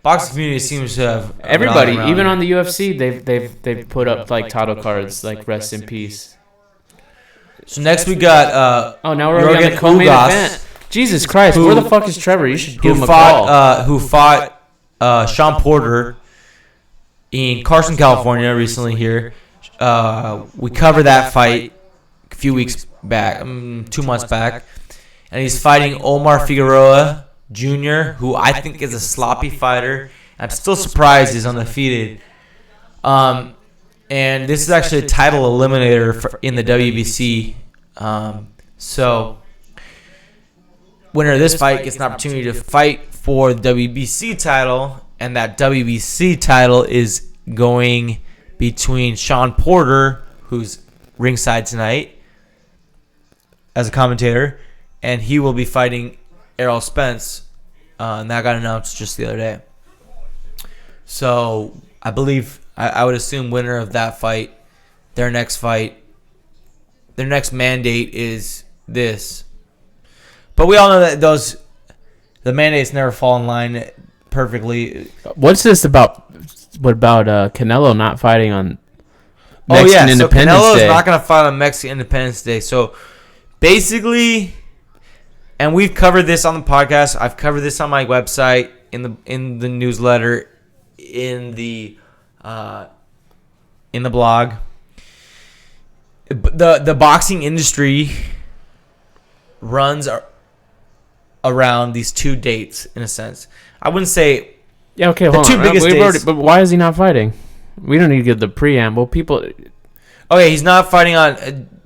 boxing community seems to have everybody, even on the UFC, they've put up like title cards like rest in peace. So next we got now we're on the co-main event. Jesus Christ, where the fuck is Trevor? You should give him a call. Who fought Sean Porter in Carson, California recently here. We covered that fight a few weeks back, 2 months back. And he's fighting Omar Figueroa Jr., who I think is a sloppy fighter. I'm still surprised he's undefeated. And this is actually a title eliminator in the WBC. So winner of this fight gets an opportunity to fight for the WBC title, and that WBC title is going between Sean Porter, who's ringside tonight as a commentator, and he will be fighting Errol Spence, and that got announced just the other day. So I believe, I would assume winner of that fight, their next mandate is this. But we all know that the mandates never fall in line perfectly. What's this about? What about Canelo not fighting on Mexican Independence Day? So Canelo's not going to fight on Mexican Independence Day. So basically, and we've covered this on the podcast. I've covered this on my website, in the newsletter, in the blog. The boxing industry runs around these two dates, in a sense. I wouldn't say Yeah, okay, hold on. But why is he not fighting? We don't need to give the preamble. People. Okay, he's not fighting on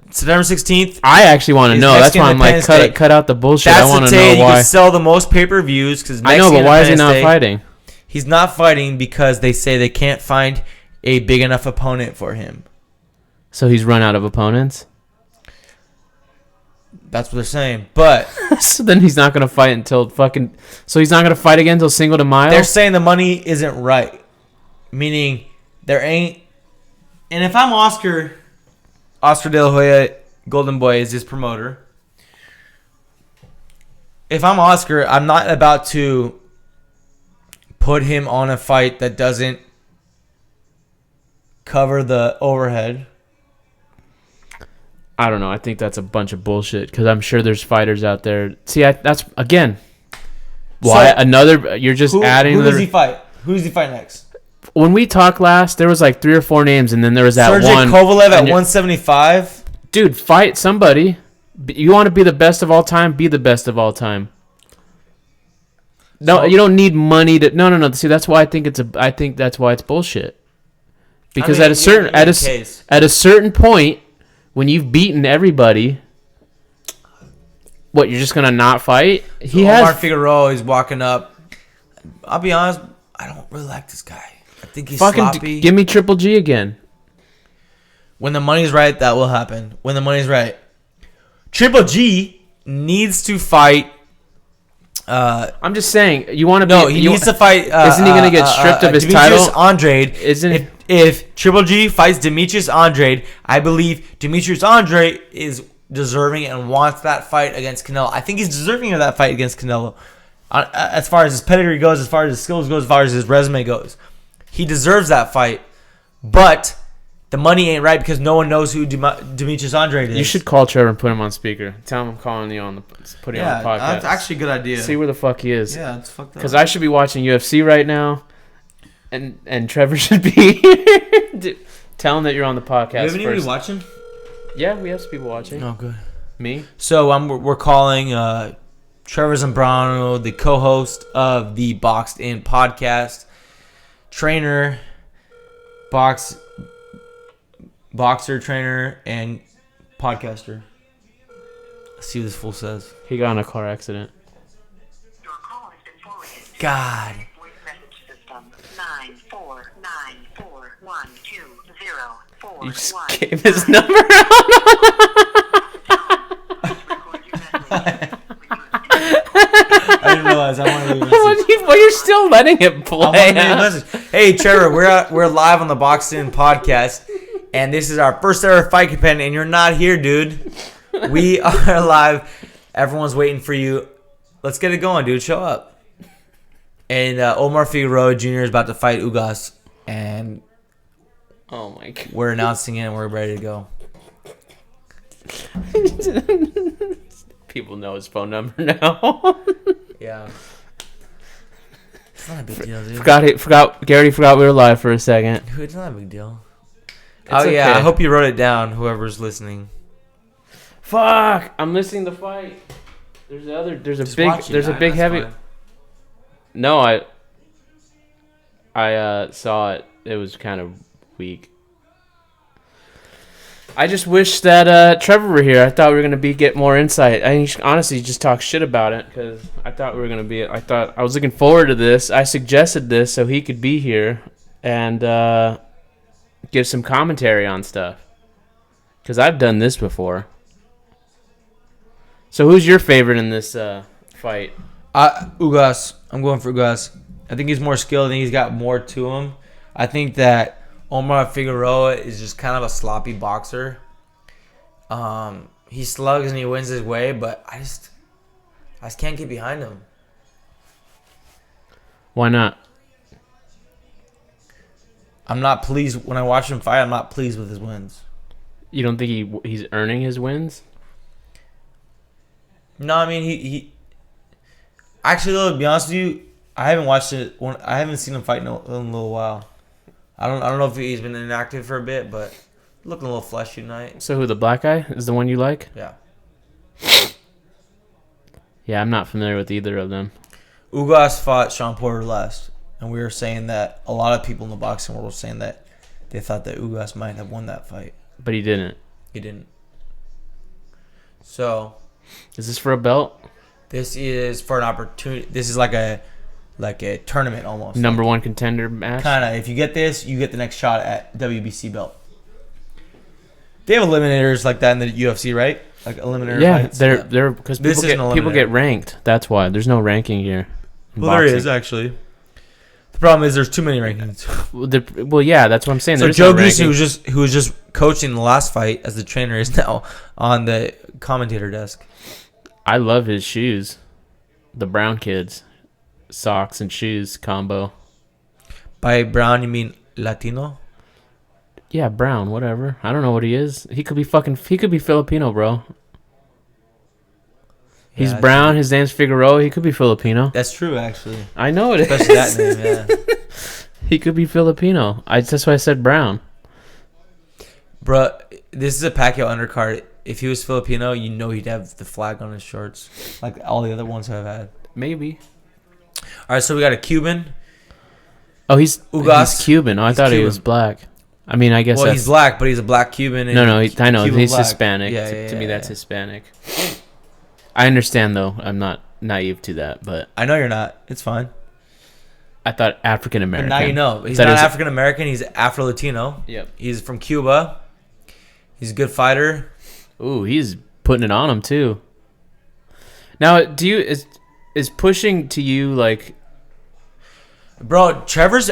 September 16th. I actually want to know. That's why I'm like, cut out the bullshit. I want to know why. He could sell the most pay-per-views because I know, but why is he not fighting? He's not fighting because they say they can't find a big enough opponent for him. So he's run out of opponents? That's what they're saying. But so then he's not going to fight until fucking... So he's not going to fight again until Cinco de Mayo? They're saying the money isn't right. Meaning there ain't... And if I'm Oscar De La Hoya, Golden Boy is his promoter. If I'm Oscar, I'm not about to put him on a fight that doesn't cover the overhead. I don't know. I think that's a bunch of bullshit because I'm sure there's fighters out there. See, that's again. Why so, another? You're just adding. Who does he fight? Who does he fight next? When we talked last, there was like 3 or 4 names, and then there was that Sergey one. Kovalev at 175. Dude, fight somebody. You want to be the best of all time? Be the best of all time. No, you don't need money to. No. See, that's why I think I think that's why it's bullshit. Because at a certain point, when you've beaten everybody, what, you're just gonna not fight? Omar Figueroa is walking up. I'll be honest, I don't really like this guy. I think he's sloppy. Give me Triple G again. When the money's right, that will happen. When the money's right, Triple G needs to fight. I'm just saying, you want to be. No, he needs to fight. Isn't he going to get stripped of his Demetrius title? Andrade. Isn't if Triple G fights Demetrius Andrade, I believe Demetrius Andrade is deserving and wants that fight against Canelo. I think he's deserving of that fight against Canelo. As far as his pedigree goes, as far as his skills goes, as far as his resume goes, he deserves that fight. But the money ain't right because no one knows who Demetrius Andrade is. You should call Trevor and put him on speaker. Tell him I'm calling you on putting you on the podcast. That's actually a good idea. See where the fuck he is. Yeah, it's fucked up. Because I should be watching UFC right now, and Trevor should be here. Tell him that you're on the podcast. You have anybody watching? Yeah, we have some people watching. Oh, good. Me? So we're calling Trevor Zambrano, the co-host of the Boxed In podcast, trainer, boxer, trainer, and podcaster. Let's see what this fool says. He got in a car accident. Your call has been forwarded. God. Voice message system 9494120. You just gave his number out. I didn't realize I wanted to leave a message. But you're still letting it play. Hey, Trevor, we're live on the Boxed In podcast, and this is our first ever fight companion, and you're not here, dude. We are live. Everyone's waiting for you. Let's get it going, dude. Show up. And Omar Figueroa Jr. is about to fight Ugas, and oh my God, we're announcing it, and we're ready to go. People know his phone number now. Yeah. It's not a big deal, dude. Garrity forgot we were live for a second. Dude, it's not a big deal. Okay. Yeah, I hope you wrote it down, whoever's listening. Fuck! I'm missing the fight. There's a big heavy. Fine. No, I saw it. It was kind of weak. I just wish that Trevor were here. I thought we were gonna get more insight. I honestly just talk shit about it because I thought we were gonna be. I was looking forward to this. I suggested this so he could be here and give some commentary on stuff because I've done this before. So who's your favorite in this fight? Ugas. I'm going for Ugas. I think he's more skilled. I think he's got more to him. I think that Omar Figueroa is just kind of a sloppy boxer. He slugs and he wins his way, but I just can't get behind him. Why not? I'm not pleased when I watch him fight. I'm not pleased with his wins. You don't think he's earning his wins? No, I mean he. Actually, though, to be honest with you, I haven't watched it. I haven't seen him fight in a little while. I don't know if he's been inactive for a bit, but looking a little fleshy tonight. So who, the black guy is the one you like? Yeah. Yeah, I'm not familiar with either of them. Ugas fought Sean Porter last, and we were saying that a lot of people in the boxing world were saying that they thought that Ugas might have won that fight. But he didn't. He didn't. So, Is this for a belt? this is for an opportunity. This is like a tournament almost. Number one contender match? Kind of. If you get this, you get the next shot at WBC belt. They have eliminators like that in the UFC, right? Like eliminator Yeah, fights. they're because This isn't people eliminator. get ranked. That's why. There's no ranking here. in Well, there boxing. is actually. The problem is there's too many rankings. Well, yeah, that's what I'm saying. So There's Joe no Goose, ranking. who was just coaching the last fight as the trainer, is now on the commentator desk. I love his shoes. The Brown kids. Socks and shoes combo. By Brown, you mean Latino? Yeah, Brown, whatever. I don't know what he is. He could be Filipino, bro. He's Yeah, brown. His name's Figueroa. He could be Filipino. That's true, actually. I know it is. Especially that name, yeah. He could be Filipino. That's why I said Brown. Bro, this is a Pacquiao undercard. If he was Filipino, you know he'd have the flag on his shorts, like all the other ones I've had. Maybe. All right, so we got a Cuban. Oh, he's Ugas. Cuban. Oh, I He's thought he Cuban. was black. I mean, I guess Well, that's... he's black, but he's a black Cuban. And No, I know. Cuban He's black. Hispanic. Yeah, To me, that's yeah. Hispanic. I understand, though. I'm not naive to that, but I know you're not. It's fine. I thought African But American. now you know. He's That not is- African American. He's Afro Latino. Yep. He's from Cuba. He's a good fighter. Ooh, he's putting it on him too. Now, is pushing to you like? Bro,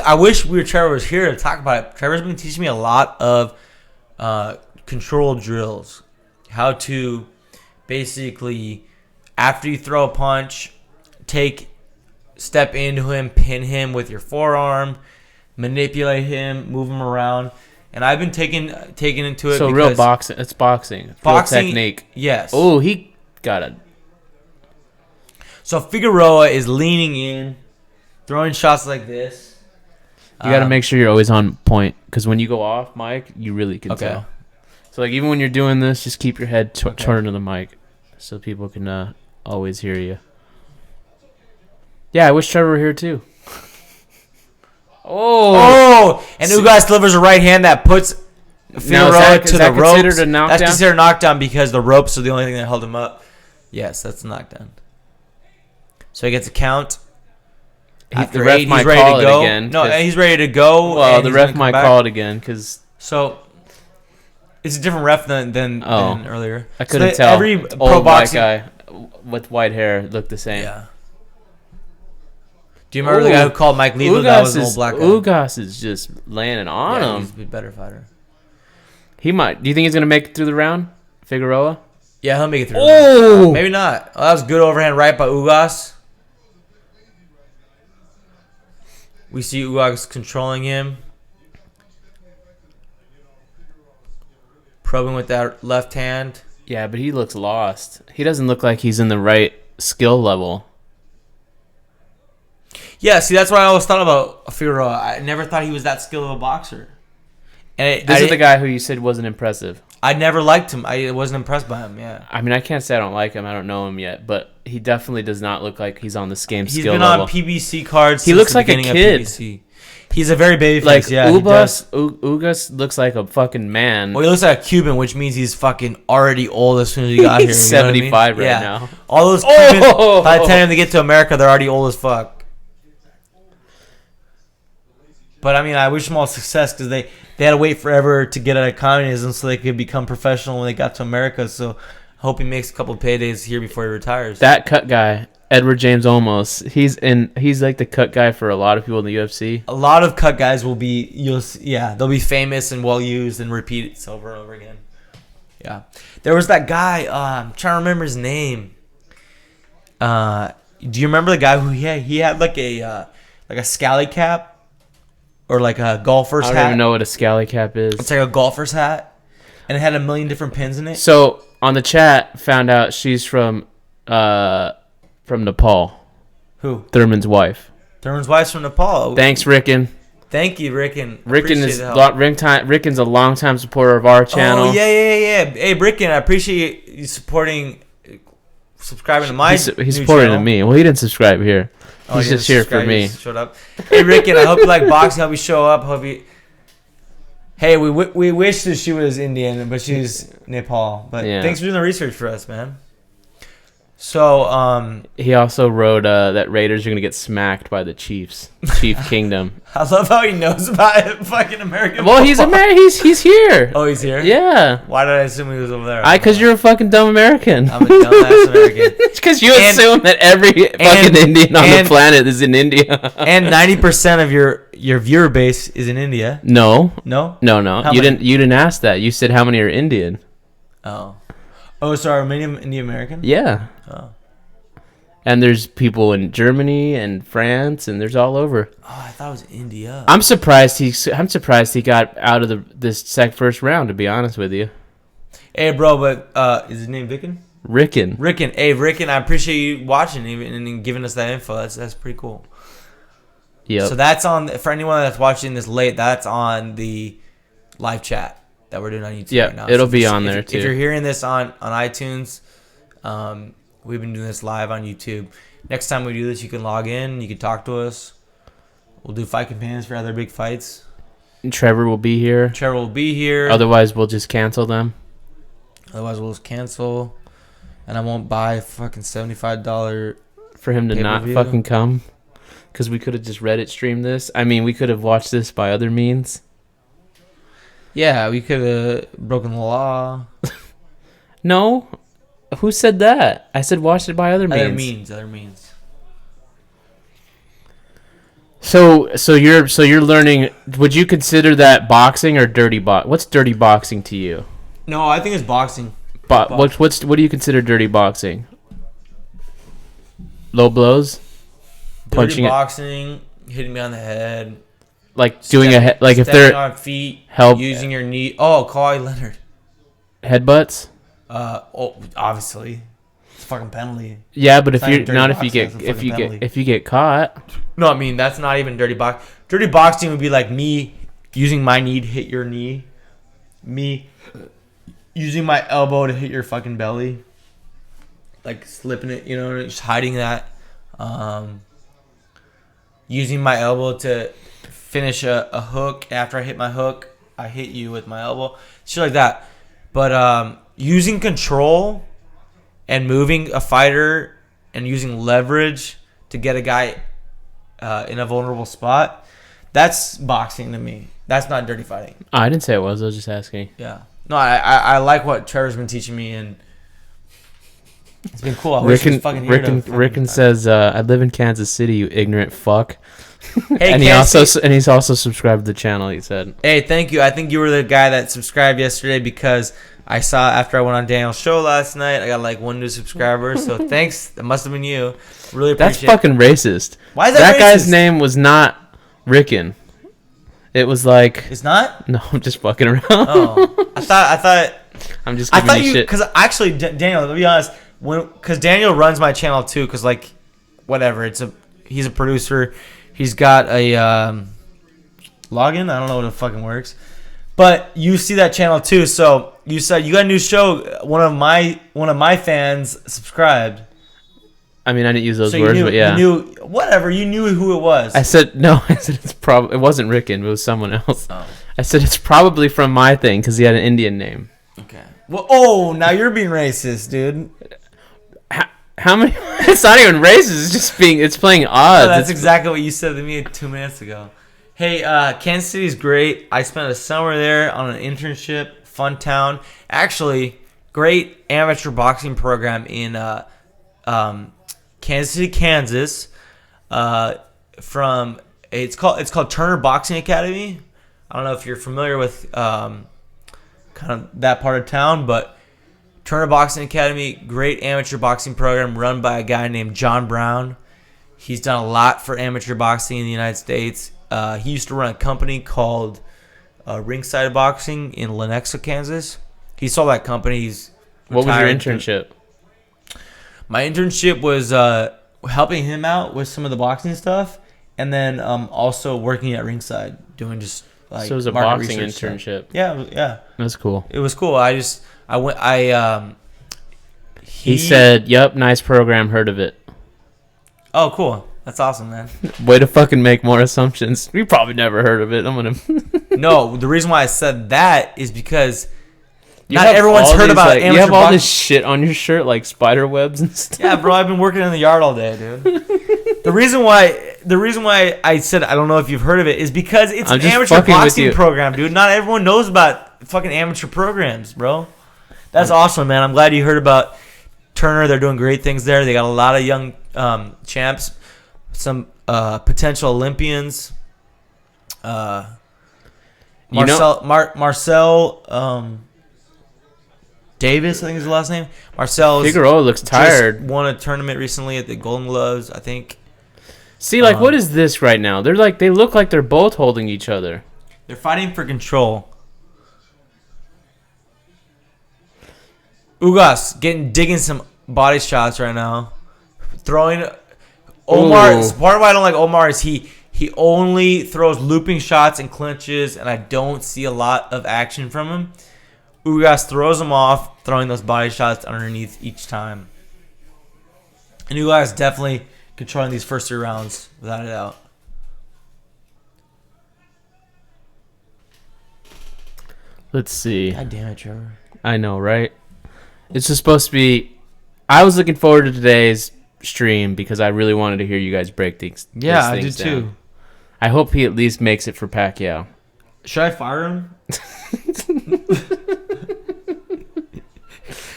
I wish Trevor was here to talk about it. Trevor's been teaching me a lot of control drills. How to basically, after you throw a punch, step into him, pin him with your forearm, manipulate him, move him around. And I've been taking into it. So real boxing. It's boxing. Real Boxing technique. Yes. Oh, he got it. So Figueroa is leaning in, throwing shots like this. You got to make sure you're always on point because when you go off mic, you really can Okay. tell. So like even when you're doing this, just keep your head turned to the mic so people can always hear you. Yeah, I wish Trevor were here too. Oh, and Ugas delivers a right hand that puts Figueroa is to that the ropes. considered a knockdown? That's considered a knockdown because the ropes are the only thing that held him up. Yes, that's a knockdown. So he gets a count. After the ref 8, might he's ready call to it go. again. No, 'cause- he's ready to go. Well, and the he's ref gonna come might back. call it again because So it's a different ref than earlier. I So couldn't tell. Every Old pro white boxing guy with white hair looked the same. Yeah. Do you remember the guy who called Mike Lethal? That was an old black guy. Ugas is just landing on Yeah, him. he's a better fighter. He might. Do you think he's gonna make it through the round, Figueroa? Yeah, he'll make it through. Oh, Maybe not. Oh, that was a good overhand right by Ugas. We see Ugas controlling him. Probing with that left hand. yeah, but he looks lost. He doesn't look like he's in the right skill level. Yeah, see, that's what I always thought about Figueroa. I never thought he was that skilled of a boxer. And This is the guy who you said wasn't impressive. I never liked him. I wasn't impressed by him, yeah. I mean, I can't say I don't like him. I don't know him yet, but he definitely does not look like he's on the same He's skill been level. on PBC cards He since looks the like a beginning of kid. PBC. He's a very baby Like face, yeah. He does. Ugas looks like a fucking man. Well, he looks like a Cuban, which means he's fucking already old as soon as he got here. He's you know what I mean? 75 right Yeah. now. All those Cubans, Oh! by the time they get to America, they're already old as fuck. But, I mean, I wish them all success because they had to wait forever to get out of communism so they could become professional when they got to America. So I hope he makes a couple of paydays here before he retires. That cut guy, Edward James Olmos, he's like the cut guy for a lot of people in the UFC. A lot of cut guys will be, they'll be famous and well used and repeat it over and over again. Yeah. There was that guy, I'm trying to remember his name. Do you remember the guy who he had like a scally cap? Or like a golfer's I don't hat. even know what a scally cap is. It's like a golfer's hat, and it had a million different pins in it. So on the chat, found out she's from Nepal. Who? Thurman's wife. Thurman's wife's from Nepal. Thanks, Rickon. Thank you, Rickon. Rickon Appreciate is the help. Rickon's a longtime supporter of our channel. Oh yeah. Hey, Rickon, I appreciate you supporting subscribing to my He's new supporting channel. me. Well, he didn't subscribe here. Oh, He's he just here for subscribed, me. he just showed up. Hey, Ricky, I hope you like boxing. Hope you show up. Hope you. Hey, we wish that she was Indian, but she's Nepal. But Yeah. thanks for doing the research for us, man. So, He also wrote that Raiders are gonna get smacked by the Chiefs, Chief Kingdom. I love how he knows about fucking American. Well, he's football. he's here. Oh, he's here. Yeah. Why did I assume he was over there? Because you're a fucking dumb American. I'm a dumbass American. It's because you And- assume that every fucking Indian on the planet is in India. And 90% of your viewer base is in India. No. No. You How many? didn't ask that. You said how many are Indian. Oh, so are many Indian American? Yeah. Oh. And there's people in Germany and France, and there's all over. Oh, I thought it was India. I'm surprised he got out of this first round. To be honest with you, Hey, bro, but is his name Vicken? Ricken. Ricken. Hey, Ricken, I appreciate you watching and giving us that info. That's pretty cool. Yep. So that's on for anyone that's watching this late. That's on the live chat that we're doing on YouTube right now. It'll So be on there too. If you're hearing this on iTunes, we've been doing this live on YouTube. Next time we do this, you can log in. You can talk to us. We'll do fight companions for other big fights. Trevor will be here. Trevor will be here. Otherwise, we'll just cancel them. Otherwise, we'll just cancel. And I won't buy a fucking $75. For him to not Pay-per-view. fucking come. Because we could have just Reddit streamed this. I mean, we could have watched this by other means. Yeah, we could have broken the law. No. Who said that? I said watch it by other means. Other means. So you're learning. Would you consider that boxing or dirty box? What's dirty boxing to you? No, I think it's boxing. What do you consider dirty boxing? Low blows, Dirty punching it, boxing, hitting me on the head. like doing like if stepping they're on feet, help using your knee. Oh, Kawhi Leonard. headbutts. Obviously, it's a fucking penalty. Yeah, but if It's you're dirty not if you boxing, get it's a fucking penalty. if you get caught. No, I mean that's not even dirty box. Dirty boxing would be like me using my knee to hit your knee, me using my elbow to hit your fucking belly, like slipping it, just hiding that. Using my elbow to finish a hook. After I hit my hook, I hit you with my elbow, shit like that. But using control and moving a fighter and using leverage to get a guy in a vulnerable spot, that's boxing to me. That's not dirty fighting. I didn't say it was. I was just asking. Yeah. No, I like what Trevor's been teaching me, and it's been cool. I wish he was fucking here to fucking- Ricken says, "I live in Kansas City, you ignorant fuck." Hey, and Kansas- he's also subscribed to the channel. He said, Hey, thank you. I think you were the guy that subscribed yesterday because I saw after I went on Daniel's show last night, I got like 1 new subscriber. So thanks. That must have been you. Really "That's appreciate it. fucking racist." Why is that guy's racist? name was not Ricken. It was like, It's not? no, I'm just fucking around. Oh. I thought I'm just giving you shit. because actually Daniel, to be honest, because Daniel runs my channel too, because like whatever, he's a producer, he's got a login. I don't know what it fucking works, but you see that channel too. So you said you got a new show. One of my fans subscribed. I mean, I didn't use those So words, you knew, but yeah. you knew who it was. I said no. I said it wasn't Ricken. It was someone else. Oh. I said it's probably from my thing because he had an Indian name. Okay. Well, now you're being racist, dude. How many? It's not even racist. It's just it's playing odds. No, that's It's- exactly what you said to me 2 minutes ago. Hey, Kansas City's great. I spent a summer there on an internship. Fun town. Actually, great amateur boxing program in Kansas City, Kansas. It's called Turner Boxing Academy. I don't know if you're familiar with kind of that part of town, but Turner Boxing Academy, great amateur boxing program run by a guy named John Brown. He's done a lot for amateur boxing in the United States. He used to run a company called Ringside Boxing in Lenexa, Kansas. He sold that company. He's What was your retired. internship? My internship was helping him out with some of the boxing stuff, and then also working at Ringside doing just like So it was a market boxing research stuff. internship. Yeah. That's cool. It was cool. I He said, "Yep, nice program. Heard of it." Oh, cool. That's awesome, man. Way to fucking make more assumptions. We probably never heard of it. I'm gonna. No, the reason why I said that is because You not have everyone's all heard these, about like, amateur You have all boxing. this shit on your shirt, like spider webs and stuff. Yeah, bro, I've been working in the yard all day, dude. The reason why I said I don't know if you've heard of it is because it's I'm an just amateur fucking with boxing you. program, dude. Not everyone knows about fucking amateur programs, bro. That's awesome, man. I'm glad you heard about Turner. They're doing great things there. They got a lot of young champs, some potential Olympians. Marcel Davis, I think is the last name. Marcel Figueroa looks tired. Just won a tournament recently at the Golden Gloves, I think. See, like, what is this right now? They look like they're both holding each other. They're fighting for control. Ugas digging some body shots right now. Throwing Omar. Ooh. Part of why I don't like Omar is he only throws looping shots and clinches, and I don't see a lot of action from him. Ugas throws him off, throwing those body shots underneath each time. And Ugas definitely controlling these first 3 rounds, without a doubt. Let's see. God damn it, Trevor. I know, right? It's just supposed to be. I was looking forward to today's stream because I really wanted to hear you guys break these. Yeah, I these do things too. down. I hope he at least makes it for Pacquiao. Should I fire him?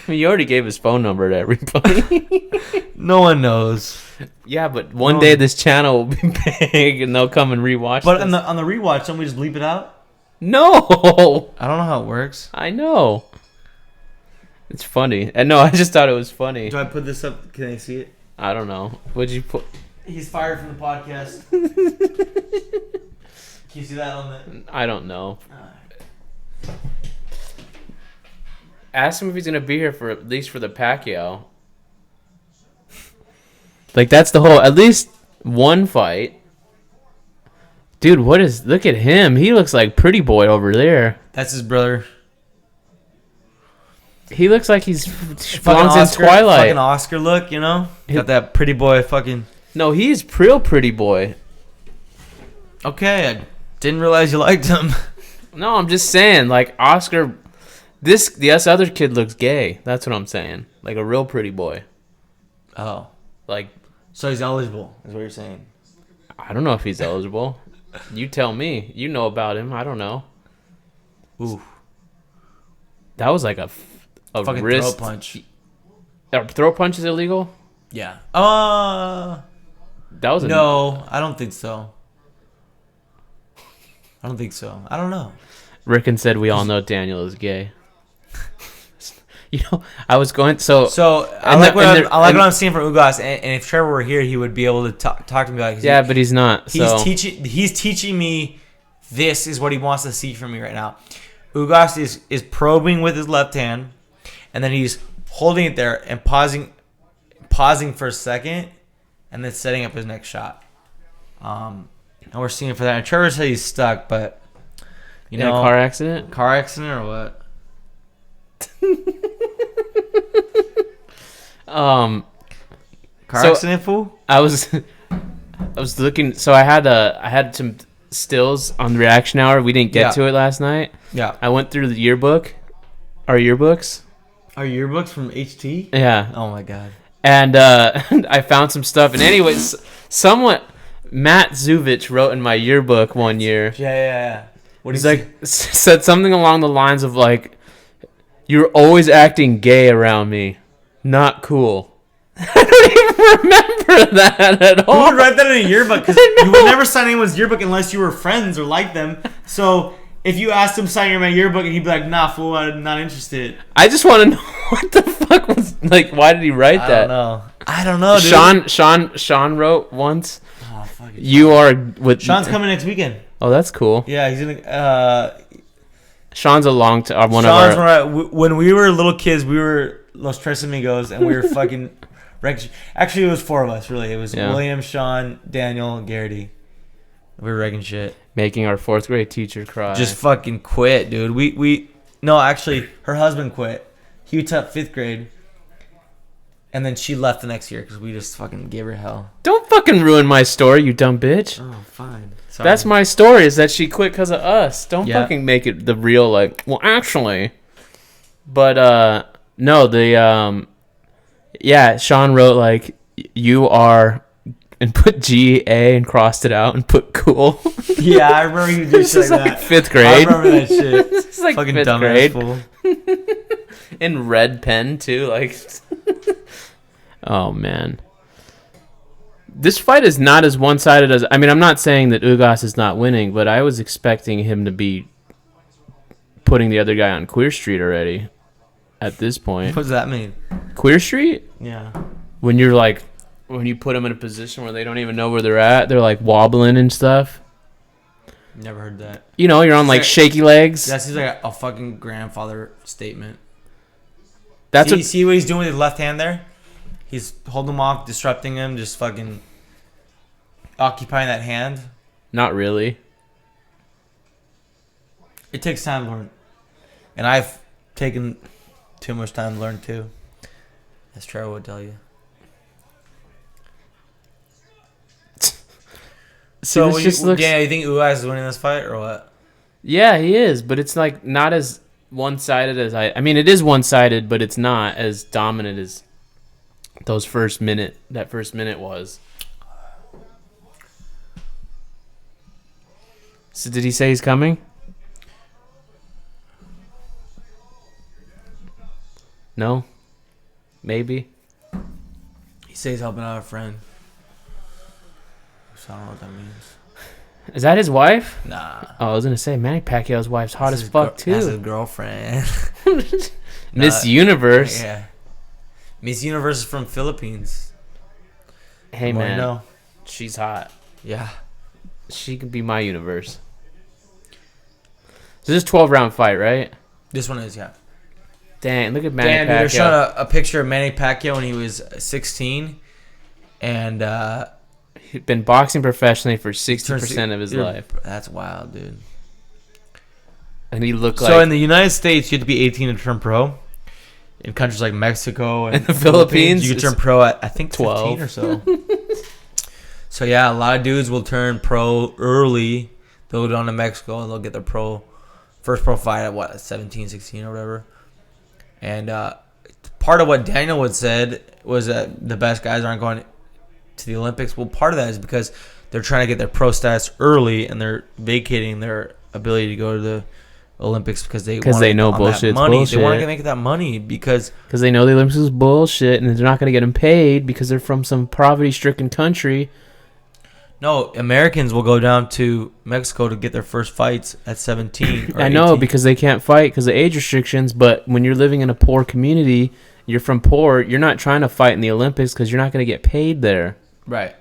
I mean, you already gave his phone number to everybody. No one knows. Yeah, but one day this channel will be big and they'll come and rewatch. But this. on the rewatch, don't we just bleep it out? No, I don't know how it works. I know. It's funny. And no, I just thought it was funny. Do I put this up? Can I see it? I don't know. What'd you put? He's fired from the podcast. Can you see that on the? I don't know. Ask him if he's gonna be here for at least for the Pacquiao. Like that's the whole. At least one fight. Dude, look at him. He looks like pretty boy over there. That's his brother. He looks like he's belongs Oscar, in Twilight. Fucking Oscar look, you know? Got that pretty boy fucking. No, he's real pretty boy. Okay, I didn't realize you liked him. No, I'm just saying, like Oscar. This other kid looks gay. That's what I'm saying. Like a real pretty boy. Oh. Like, So he's eligible, is what you're saying. I don't know if he's eligible. You tell me. You know about him. I don't know. Ooh. That was like a Fucking wrist throw punch. Throw punch is illegal. Yeah. That was No, I don't think so. I don't think so. I don't know. Rickon said we all know Daniel is gay. You know, I was going so. I like what I'm seeing from Ugas, and if Trevor were here, he would be able to talk to me about it. Yeah, but he's not. He's teaching me. This is what he wants to see from me right now. Ugas is probing with his left hand, and then he's holding it there and pausing for a second, and then setting up his next shot. And we're seeing for that. And Trevor said he's stuck, but you know, car accident. Car accident or what? Car accident, fool. I was looking. So I had some stills on the reaction hour. We didn't get to it last night. Yeah. I went through the yearbook, our yearbooks. Our yearbooks from HT. Yeah. Oh my god. And I found some stuff. And anyways, Matt Zuvich wrote in my yearbook one year. Yeah. What He's like said something along the lines of like, "You're always acting gay around me. Not cool." I don't even remember that at all. Who would write that in a yearbook? Because you would never sign anyone's yearbook unless you were friends or liked them. So if you asked him to sign my yearbook, and he'd be like, "Nah, fool, I'm not interested." I just want to know what the fuck was like. Why did he write that? I don't know, dude. Sean wrote once. Oh, fuck it. You are with Sean's coming next weekend. Oh, that's cool. Yeah, he's gonna. Sean's a long time. When we were little kids, we were Los Tres Amigos, and we were fucking. Actually, it was 4 of us. Really, it was William, Sean, Daniel, and Garrity. We were wrecking shit. Making our 4th grade teacher cry. Just fucking quit, dude. No, actually, her husband quit. He taught 5th grade, And then she left the next year because we just fucking gave her hell. Don't fucking ruin my story, you dumb bitch. Oh, fine. Sorry. That's my story, is that she quit because of us. Don't Yeah. fucking make it the real, like, well, actually. But, no, yeah, Sean wrote, like, you are, and put G-A and crossed it out and put cool. Yeah, I remember you did This shit is like like that. 5th grade. I remember that shit. This is like Fucking 5th dumbass grade. fool. In red pen, too, like... Oh, man. This fight is not as one-sided as... I mean, I'm not saying that Ugas is not winning, but I was expecting him to be putting the other guy on Queer Street already at this point. What does that mean? Queer Street? Yeah. When you're like... When you put them in a position where they don't even know where they're at, they're like wobbling and stuff. Never heard that. You know, you're on like shaky legs. That seems like a fucking grandfather statement. That's see, what... see what he's doing with his left hand there? He's holding him off, disrupting him, just fucking occupying that hand. Not really. It takes time to learn. And I've taken too much time to learn too. As Trevor would tell you. So, this just looks... yeah, you think Ugas is winning this fight or what? Yeah, he is, but it's like not as one-sided as I mean, it is one-sided, but it's not as dominant as that first minute was. So did he say he's coming? No? Maybe? He says he's helping out a friend. So I don't know what that means. Is that his wife? Nah. Oh, I was going to say, Manny Pacquiao's wife's hot as fuck, That's his too. girlfriend. Miss Universe. Yeah. Miss Universe is from Philippines. Hey, The more you man. know. She's hot. Yeah. She could be my universe. So this is a 12-round fight, right? This one is, yeah. Dang, look at Manny Damn, dude, they're Pacquiao. showing a picture of Manny Pacquiao when he was 16. And, He'd been boxing professionally for 60% of his dude, life. That's wild, dude. And he looked So like... in the United States, you have to be 18 to turn pro. In countries like Mexico and In the Philippines, you can turn pro at, I think, 12 15 or so. So, yeah, a lot of dudes will turn pro early. They'll go down to Mexico and they'll get their first pro fight at, what, 17, 16 or whatever. And part of what Daniel would said was that the best guys aren't going to the Olympics. Well, part of that is because they're trying to get their pro status early and they're vacating their ability to go to the Olympics because they know on that bullshit's money. bullshit. They want to make that money because they know the Olympics is bullshit and they're not going to get them paid because they're from some poverty-stricken country. no, Americans will go down to Mexico to get their first fights at 17 or I know 18. because they can't fight because of age restrictions, but when you're living in a poor community, you're from poor, you're not trying to fight in the Olympics because you're not going to get paid there. Right.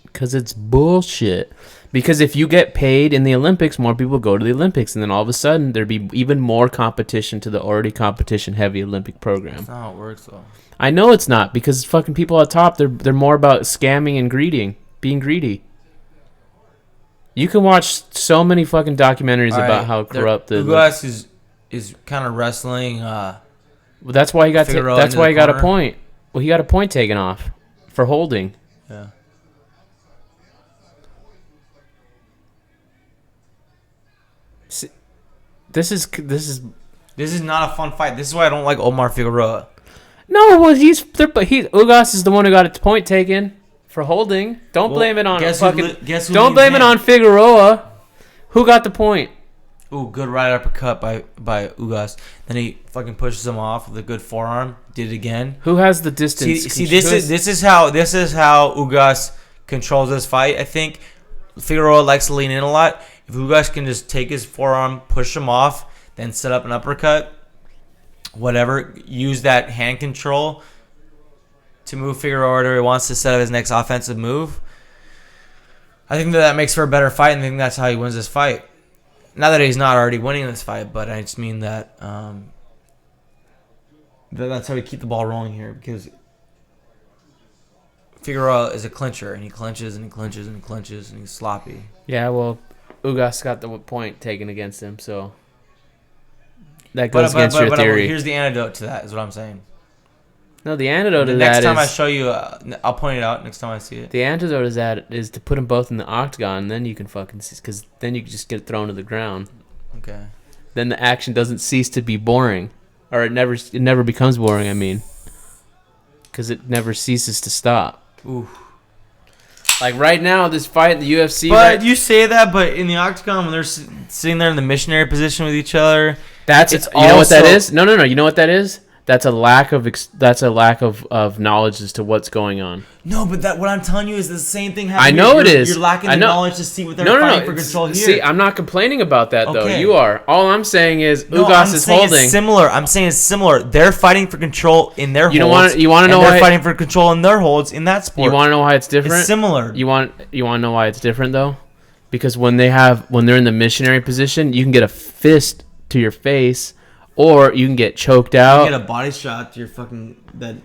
Because it's bullshit. Because if you get paid in the Olympics, more people go to the Olympics, and then all of a sudden there'd be even more competition to the already competition-heavy Olympic program. That's not how it works, though. I know it's not because fucking people at top they're more about scamming and being greedy. You can watch so many fucking documentaries All about right, how corrupt the. Ugas is kind of wrestling. Well, that's why he got. Figueroa That's into why the he got a corner. point. Well, he got a point taken off for holding. Yeah. This is. This is not a fun fight. This is why I don't like Omar Figueroa. No, well, Ugas is the one who got a point taken for holding. Don't Well, blame it on guess who Don't leads blame it in? on Figueroa. Who got the point? Ooh, good right uppercut by Ugas. Then he fucking pushes him off with a good forearm. Did it again. Who has the distance? See, this is how Ugas controls this fight. I think Figueroa likes to lean in a lot. If Ugas can just take his forearm, push him off, then set up an uppercut, whatever, use that hand control to move Figueroa where he wants to set up his next offensive move. I think that makes for a better fight, and I think that's how he wins this fight. Not that he's not already winning this fight, but I just mean that that's how we keep the ball rolling here, because Figueroa is a clincher, and he clinches and he clinches and he clinches, and he's sloppy. Yeah, well, Ugas got the point taken against him, so that goes against your theory. Here's the antidote to that, is what I'm saying. No, the antidote The to next that time I is show you, I'll point it out next time I see it. the antidote is to put them both in the octagon. And then you can fucking because then you can just get thrown to the ground. Okay. Then the action doesn't cease to be boring, or it never becomes boring. I mean, because it never ceases to stop. Ooh. Like right now, this fight in the UFC. But you say that, but in the octagon when they're sitting there in the missionary position with each other, That's it's you know what that also- is? No. You know what that is? That's a lack of knowledge as to what's going on. no. But that what I'm telling you is the same thing. I happening know here. it is. You're lacking I the know. knowledge to see what they're No. fighting for it's- control here. See, I'm not complaining about that though. Okay. You are. All I'm saying is No, Ugas I'm is saying holding. It's similar. I'm saying it's similar. They're fighting for control in their You don't holds. wanna- you wanna know and they're why- fighting for control in their holds in that sport. You want to know why it's different? It's similar. You want to know why it's different though? Because when they're in the missionary position, you can get a fist to your face, or you can get choked out. You get a body shot to your fucking that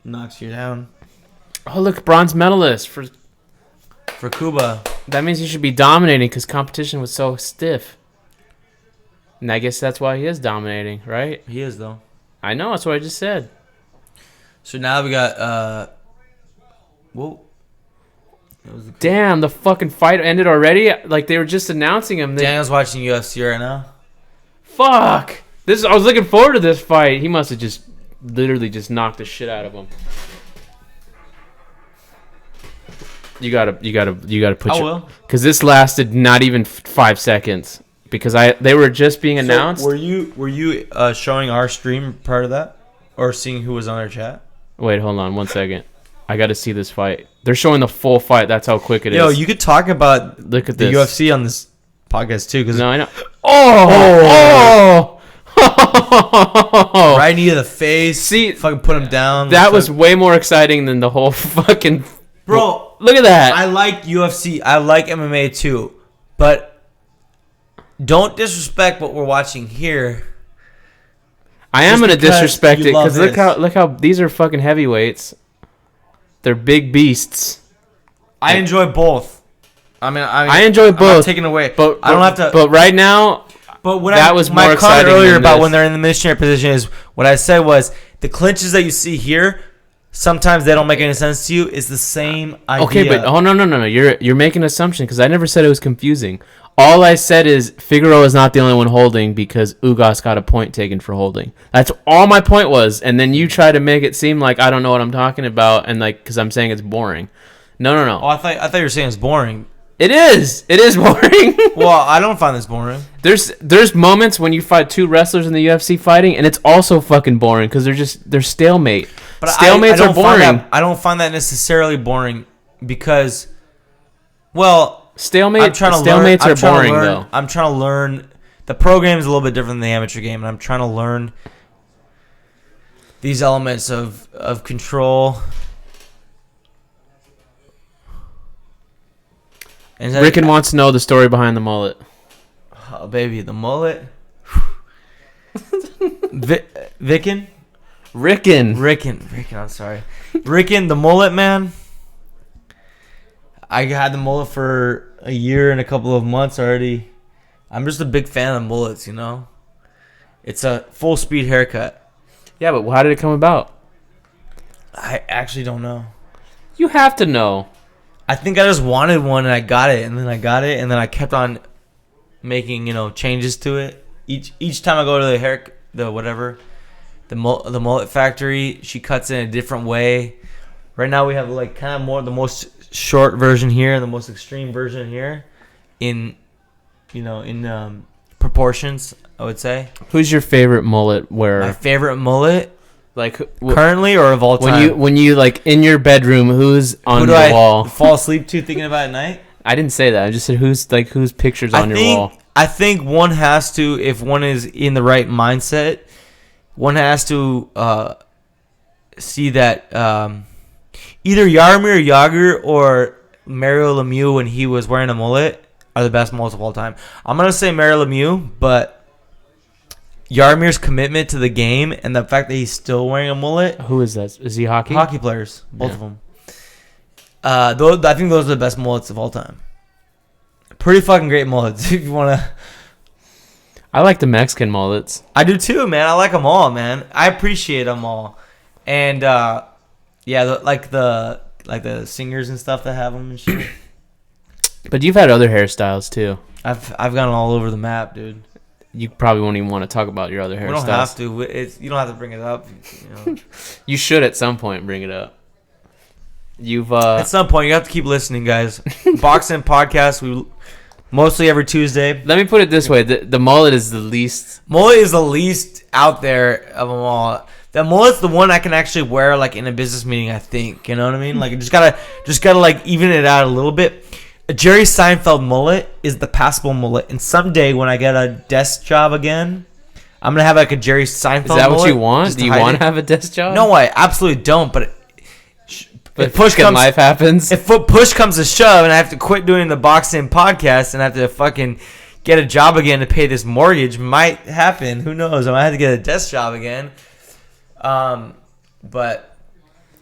knocks you down. Oh look, bronze medalist for. For Cuba, That means he should be dominating because competition was so stiff. And I guess that's why he is dominating, right? he is though. I know, that's what I just said. So now we got whoa. That was Damn, the fucking fight ended already? Like they were just announcing him. Daniel's watching UFC right now. Fuck! I was looking forward to this fight. He must have just literally just knocked the shit out of him. You gotta put I your. will. Because this lasted not even 5 seconds. Because they were just being announced. So were you showing our stream part of that, or seeing who was on our chat? Wait, hold on 1 second. I gotta see this fight. They're showing the full fight. That's how quick it is. Yo, you could talk about Look at the this. UFC on this podcast too, because No, I know. Oh! right knee to the face. See, fucking put him down. that was way more exciting than the whole fucking. bro. Look at that. I like UFC. I like MMA too, but don't disrespect what we're watching here. I am just gonna because disrespect you it because love look how these are fucking heavyweights. They're big beasts. I enjoy both. I enjoy I'm not both. taking away, But I don't have to. But right now, But what that was my more comment exciting earlier than about this. when they're in the missionary position is what I said was the clinches that you see here. Sometimes they don't make any sense to you. It's the same idea. okay, but no. You're making an assumption because I never said it was confusing. All I said is Figueroa is not the only one holding because Ugas got a point taken for holding. That's all my point was. And then you try to make it seem like I don't know what I'm talking about and like because I'm saying it's boring. No. Oh, I thought you were saying it's boring. It is. It is boring. Well, I don't find this boring. There's moments when you fight two wrestlers in the UFC fighting, and it's also fucking boring because they're stalemate. But Stalemates are boring. I don't find that necessarily boring because, well, Stalemates are boring though. I'm trying to learn. The program is a little bit different than the amateur game, and I'm trying to learn these elements of control. And Rickon wants to know the story behind the mullet. oh, baby, the mullet. Rickon, I'm sorry. Rickon, the mullet man. I had the mullet for a year and a couple of months already. I'm just a big fan of mullets, you know? It's a full speed haircut. Yeah, but how did it come about? I actually don't know. You have to know. I think I just wanted one and I got it, and then I kept on making, changes to it. Each time I go to the mullet factory, she cuts it in a different way. Right now we have like kind of more the most short version here and the most extreme version here in proportions, I would say. Who's your favorite mullet wearer? My favorite mullet Like currently or of all time? when you like in your bedroom, who's on Who do your I wall? fall asleep to thinking about at night? I didn't say that. I just said who's pictures on your wall. I think one has to, if one is in the right mindset, one has to see that either Jaromir Jagr or Mario Lemieux, when he was wearing a mullet, are the best mullets of all time. I'm going to say Mario Lemieux, but Yaromir's commitment to the game and the fact that he's still wearing a mullet. Who is that? Is he hockey? Hockey players, both Yeah. of them. I think those are the best mullets of all time. Pretty fucking great mullets if you want to. I like the Mexican mullets. I do too, man. I like them all, man. I appreciate them all. And like the singers and stuff that have them and shit. But you've had other hairstyles too. I've gone all over the map, dude. You probably won't even want to talk about your other hairstyles. We don't have to. You don't have to bring it up. You know. You should at some point bring it up. You've At some point, you have to keep listening, guys. Boxing podcast. We mostly every Tuesday. Let me put it this way: the mullet is the least. Mullet is the least out there of them all. The mullet's the one I can actually wear like in a business meeting. I think, you know what I mean. Like, just gotta like even it out a little bit. A Jerry Seinfeld mullet is the passable mullet, and someday when I get a desk job again, I'm gonna have like a Jerry Seinfeld. Is that mullet what you want? Do you want to have a desk job? No, I absolutely don't. But if push comes, life happens. If push comes to shove, and I have to quit doing the boxing podcast, and I have to fucking get a job again to pay this mortgage, might happen. Who knows? I might have to get a desk job again. But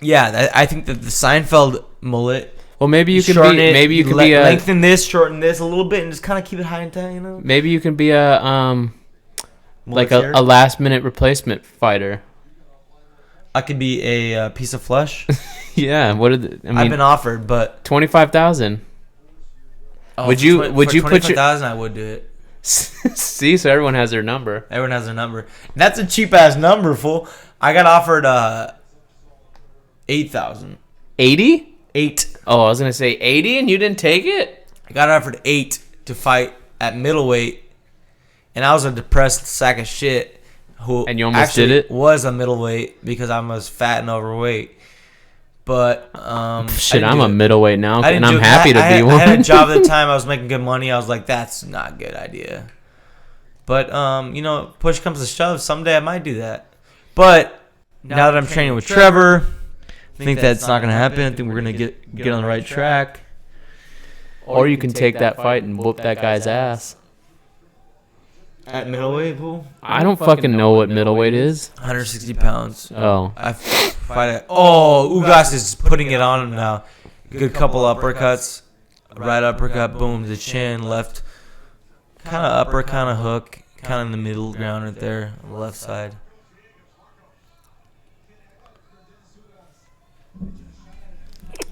yeah, I think that the Seinfeld mullet. Well, maybe you can be. Maybe you can be a lengthen this, shorten this a little bit, and just kind of keep it high and tight. You know. Maybe you can be a like a last minute replacement fighter. I could be a piece of flesh. Yeah. What did I've been offered, but 25,000. Oh, would you put your 25,000? I would do it. See, so everyone has their number. Everyone has their number. That's a cheap ass number, fool. I got offered 8,000. 80? 8. Oh, I was gonna say 80, and you didn't take it. I got offered 8 to fight at middleweight, and I was a depressed sack of shit. Who and you almost did it? Was a middleweight because I was fat and overweight. But shit, I'm a middleweight now, and I'm happy to be one. I had a job at the time. I was making good money. I was like, that's not a good idea. But you know, push comes to shove. Someday I might do that. But now that I'm training with Trevor, I think that's not gonna happen. I think we're gonna get on the right track. Or you can take that fight and whoop that guy's ass. At middleweight, fool? I don't fucking know what middleweight is. 160 pounds. Oh. I fight it. Oh, Ugas is putting it on him now. Good couple uppercuts. Right uppercut, boom, to the chin, left. Kind of upper, kind of hook. Kind of in the middle ground right there on the left side.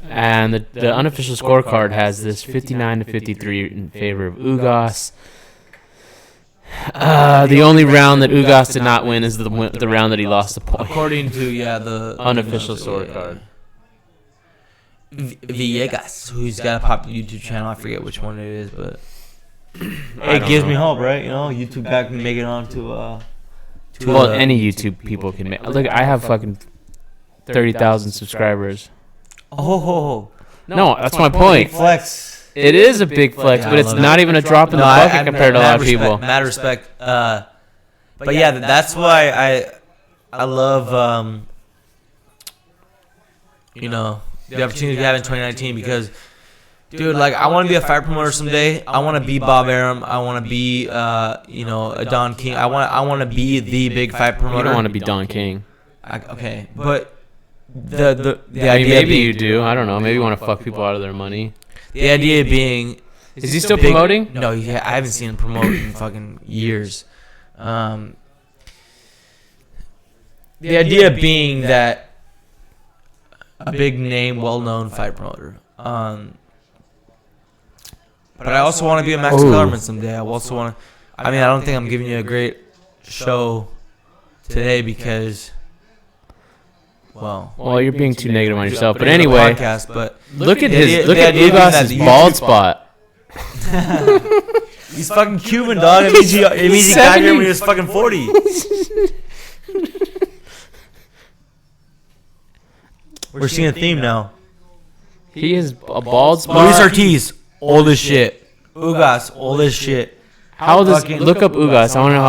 And the unofficial scorecard has this 59 to 53 in favor of Ugas. The only round that Ugas did not win is the round that he lost the point. According to the unofficial scorecard. Villegas, who's got a popular YouTube channel. I forget which one it is, but it gives me hope, right? You know, YouTube guy can make it on to any YouTube people can make. Look, I have fucking 30,000 subscribers. Oh, no, that's my point. Big flex. It is a big flex, but it's not even a drop in the bucket compared to a lot of people. Mad respect. But yeah, that's why I love you know, the opportunity we have in 2019 because, dude, like I want to be a fight promoter someday. I want to be Bob Arum. I want to be you know, a Don King. I want to be the big fight promoter. You don't want to be Don King. Okay, but the I idea mean, maybe being, you do. I don't know. Maybe you want to fuck people out of their money. The idea being, is he still promoting? No, I haven't seen him promote in fucking years. The idea being that a big name, well-known fight promoter. But I also want to be a Max Kellerman someday. I also want to. I mean, I don't think I'm giving you a great show today because. Well, you're being too negative on yourself. But anyway, podcast, but look at Ugas' bald spot. He's fucking Cuban, dog. It means he got here when he was fucking 40. We're seeing a theme now. He is a bald spot. Luis Ortiz, old as shit. Ugas, old as shit. How old is? Look up Ugas. I want to know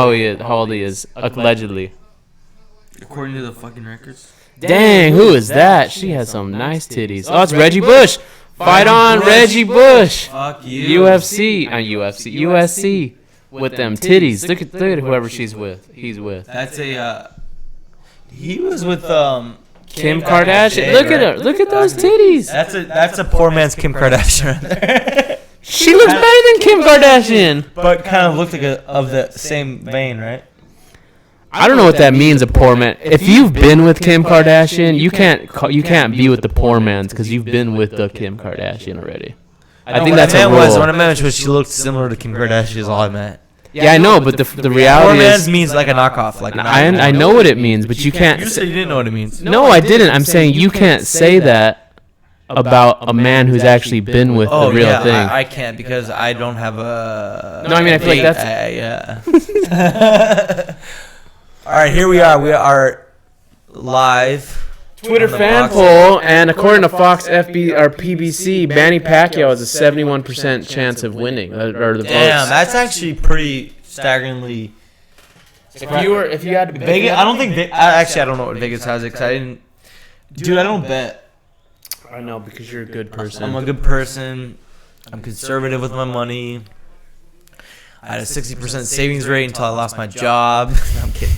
how old he is. Allegedly. According to the fucking records. Dang, who is that? She has some nice titties. Oh, it's Reggie Bush. Fight on, Reggie Bush. Fuck you. USC with them titties. Look at whoever she's with. He's with. That's a. He was with Kim Kardashian. Look at her. Look at those titties. That's a poor man's Kim Kardashian. Right there. She looks better than Kim Kardashian. But kind of looked like of the same vein, right? I don't know what that means, a poor man. If you've been with Kim Kardashian, you can't be with the poor man's because you've been with the Kim Kardashian already. I think that's a rule. What I meant was she looked similar to Kim Kardashian is all I meant. Yeah, I know, but the Poor reality man's is, means like a knockoff. Like I know what it means, but you can't. You said you didn't know what it means. No, I didn't. I'm saying you can't say that about a man who's actually been with the real thing. I can't because I don't have a. No, I mean, I feel like that's. Yeah. All right, here we are. We are live. Twitter fan poll, and according to Fox PBC, Manny Pacquiao has a 71% chance of winning, or the votes. Damn, that's actually pretty staggeringly. If you had to Vegas, I don't think. I don't know what Vegas has it. 'Cause I didn't. Dude, I don't bet. I know, because you're a good person. I'm a good person. I'm conservative with my money. I had a 60% savings rate until I lost my job. No, I'm kidding.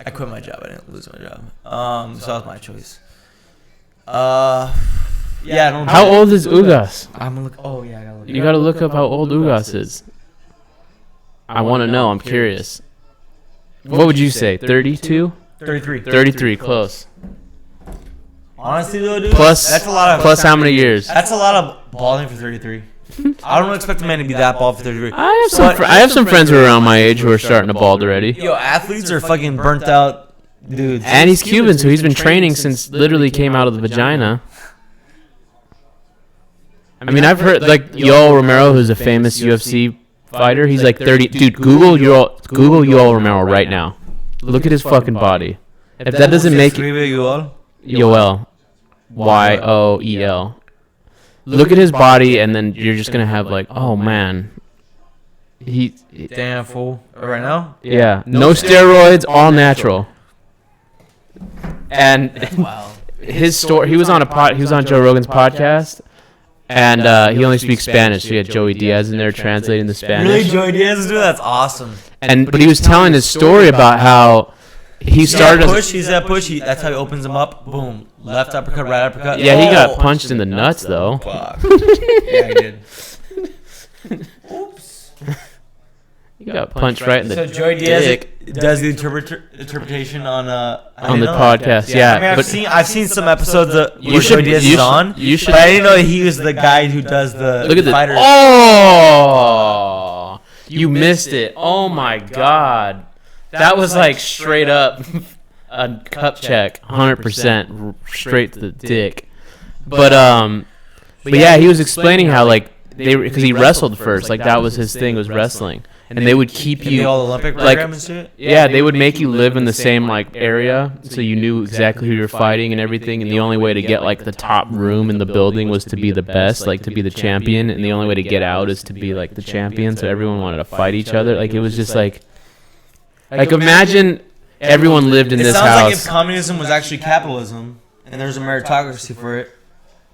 I quit my job. I didn't lose my job. So that was my choice. Yeah. I don't. How old is Ugas? I'm gonna look. Oh yeah, I gotta look. You gotta look up how old Ugas is. I want to know. I'm curious. What would you say? 32? 33. 33, close. Honestly, though, dude, Plus, that's a lot of. plus how many years? That's a lot of balling for 33. I don't expect a man to be that bald for 33. I have some friends who are around my age who are starting to bald already. Yo, athletes are fucking burnt out dudes. And he's Cuban, so he's been training since literally came out of the vagina. I mean, I've heard like Yoel Romero, who's a famous UFC fighter. He's like 30. Dude, Google Yoel Romero right now. Look at his fucking body. If that doesn't make it, Yoel, Yoel. Look at his body, and then you're just gonna have like, oh man, he damn fool. Right now? Yeah, no steroids, all natural. And Wow. his story, he was on Joe Rogan's podcast, and he only speaks Spanish. So he had Joey Diaz in there translating the Spanish. Really, Joey Diaz is doing that's awesome. But he was telling his story about how he started. He's that push. That's how he opens him up. Boom. Left uppercut, right uppercut. Yeah, he got punched in the nuts though. Fuck. Yeah, he did. Oops. He got punched right in the So Joey Diaz does the interpretation on the podcast. Yeah, I mean, I've seen some episodes where Joey Diaz is on. You should. But I didn't know he was the guy who does the Look at fighters. Oh, you missed it. Oh my god, that was like straight up a cup check, 100% straight to the dick. But yeah, he was explaining how like because he wrestled first, like that was his thing, was wrestling. And they would keep you the all Olympic like program and shit? Yeah, they would make you live in the same like area, so you knew exactly who you're fighting and everything. And the only way to get like the top room in the building was to be the best, like to be the champion. And the only way to get out is to be like the champion. So everyone wanted to fight each other. Like it was just like imagine everyone lived in this house. It sounds like if communism was actually capitalism and there's a meritocracy for it,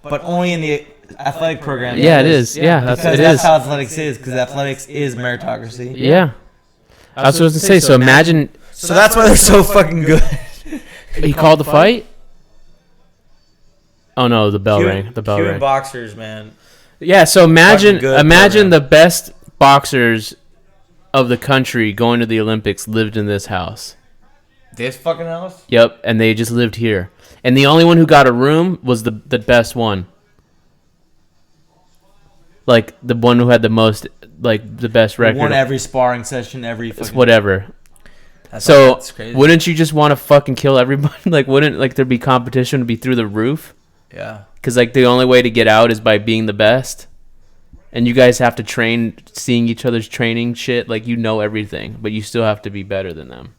but only in the athletic program. Yeah, it is. Yeah, that's how athletics is, because athletics is meritocracy. Yeah. That's what I was going to say. So imagine. So that's why they're so fucking good. He called the fight? Oh, no, the bell rang. The bell Cuban rang. boxers, man. Yeah, so imagine program. the best boxers of the country going to the Olympics lived in this house. This fucking house? Yep, and they just lived here. And the only one who got a room was the best one. Like the one who had the most, like the best record. Won every sparring session, every fucking whatever. That's crazy. Wouldn't you just want to fucking kill everybody? Like, wouldn't like there be competition to be through the roof? Yeah. Because like the only way to get out is by being the best, and you guys have to train, seeing each other's training shit. Like you know everything, but you still have to be better than them.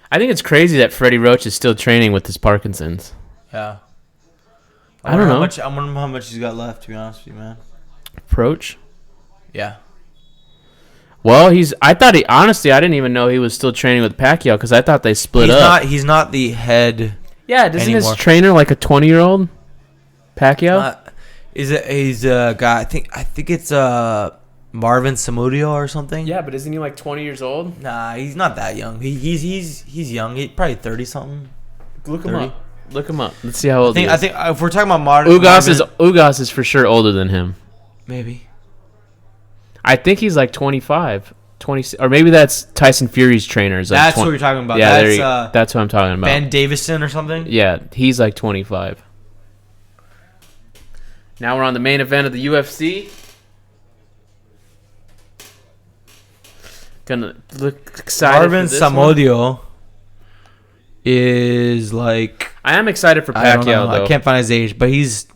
I think it's crazy that Freddie Roach is still training with his Parkinson's. Yeah. I don't know. I wonder how much he's got left, to be honest with you, man. Approach? Yeah. Well, I didn't even know he was still training with Pacquiao because I thought they split up. He's not the head. Yeah, doesn't anymore. His trainer like a 20-year-old? Pacquiao? He's a guy. I think it's Marvin Samudio or something. Yeah, but isn't he like 20 years old? Nah, he's not that young. He's young. He's probably 30 something. Look him up. Look him up. Let's see how old he is. I think if we're talking about modern, Ugas is for sure older than him. Maybe. I think he's like 25. 20, or maybe that's Tyson Fury's trainer. Is like That's what you're talking about. Yeah, That's that's what I'm talking about. Ben Davison or something. Yeah, he's like 25. Now we're on the main event of the UFC. Gonna look excited Marvin for this one. Samudio is like I am excited for I don't Pacquiao know. though. I can't find his age, but he's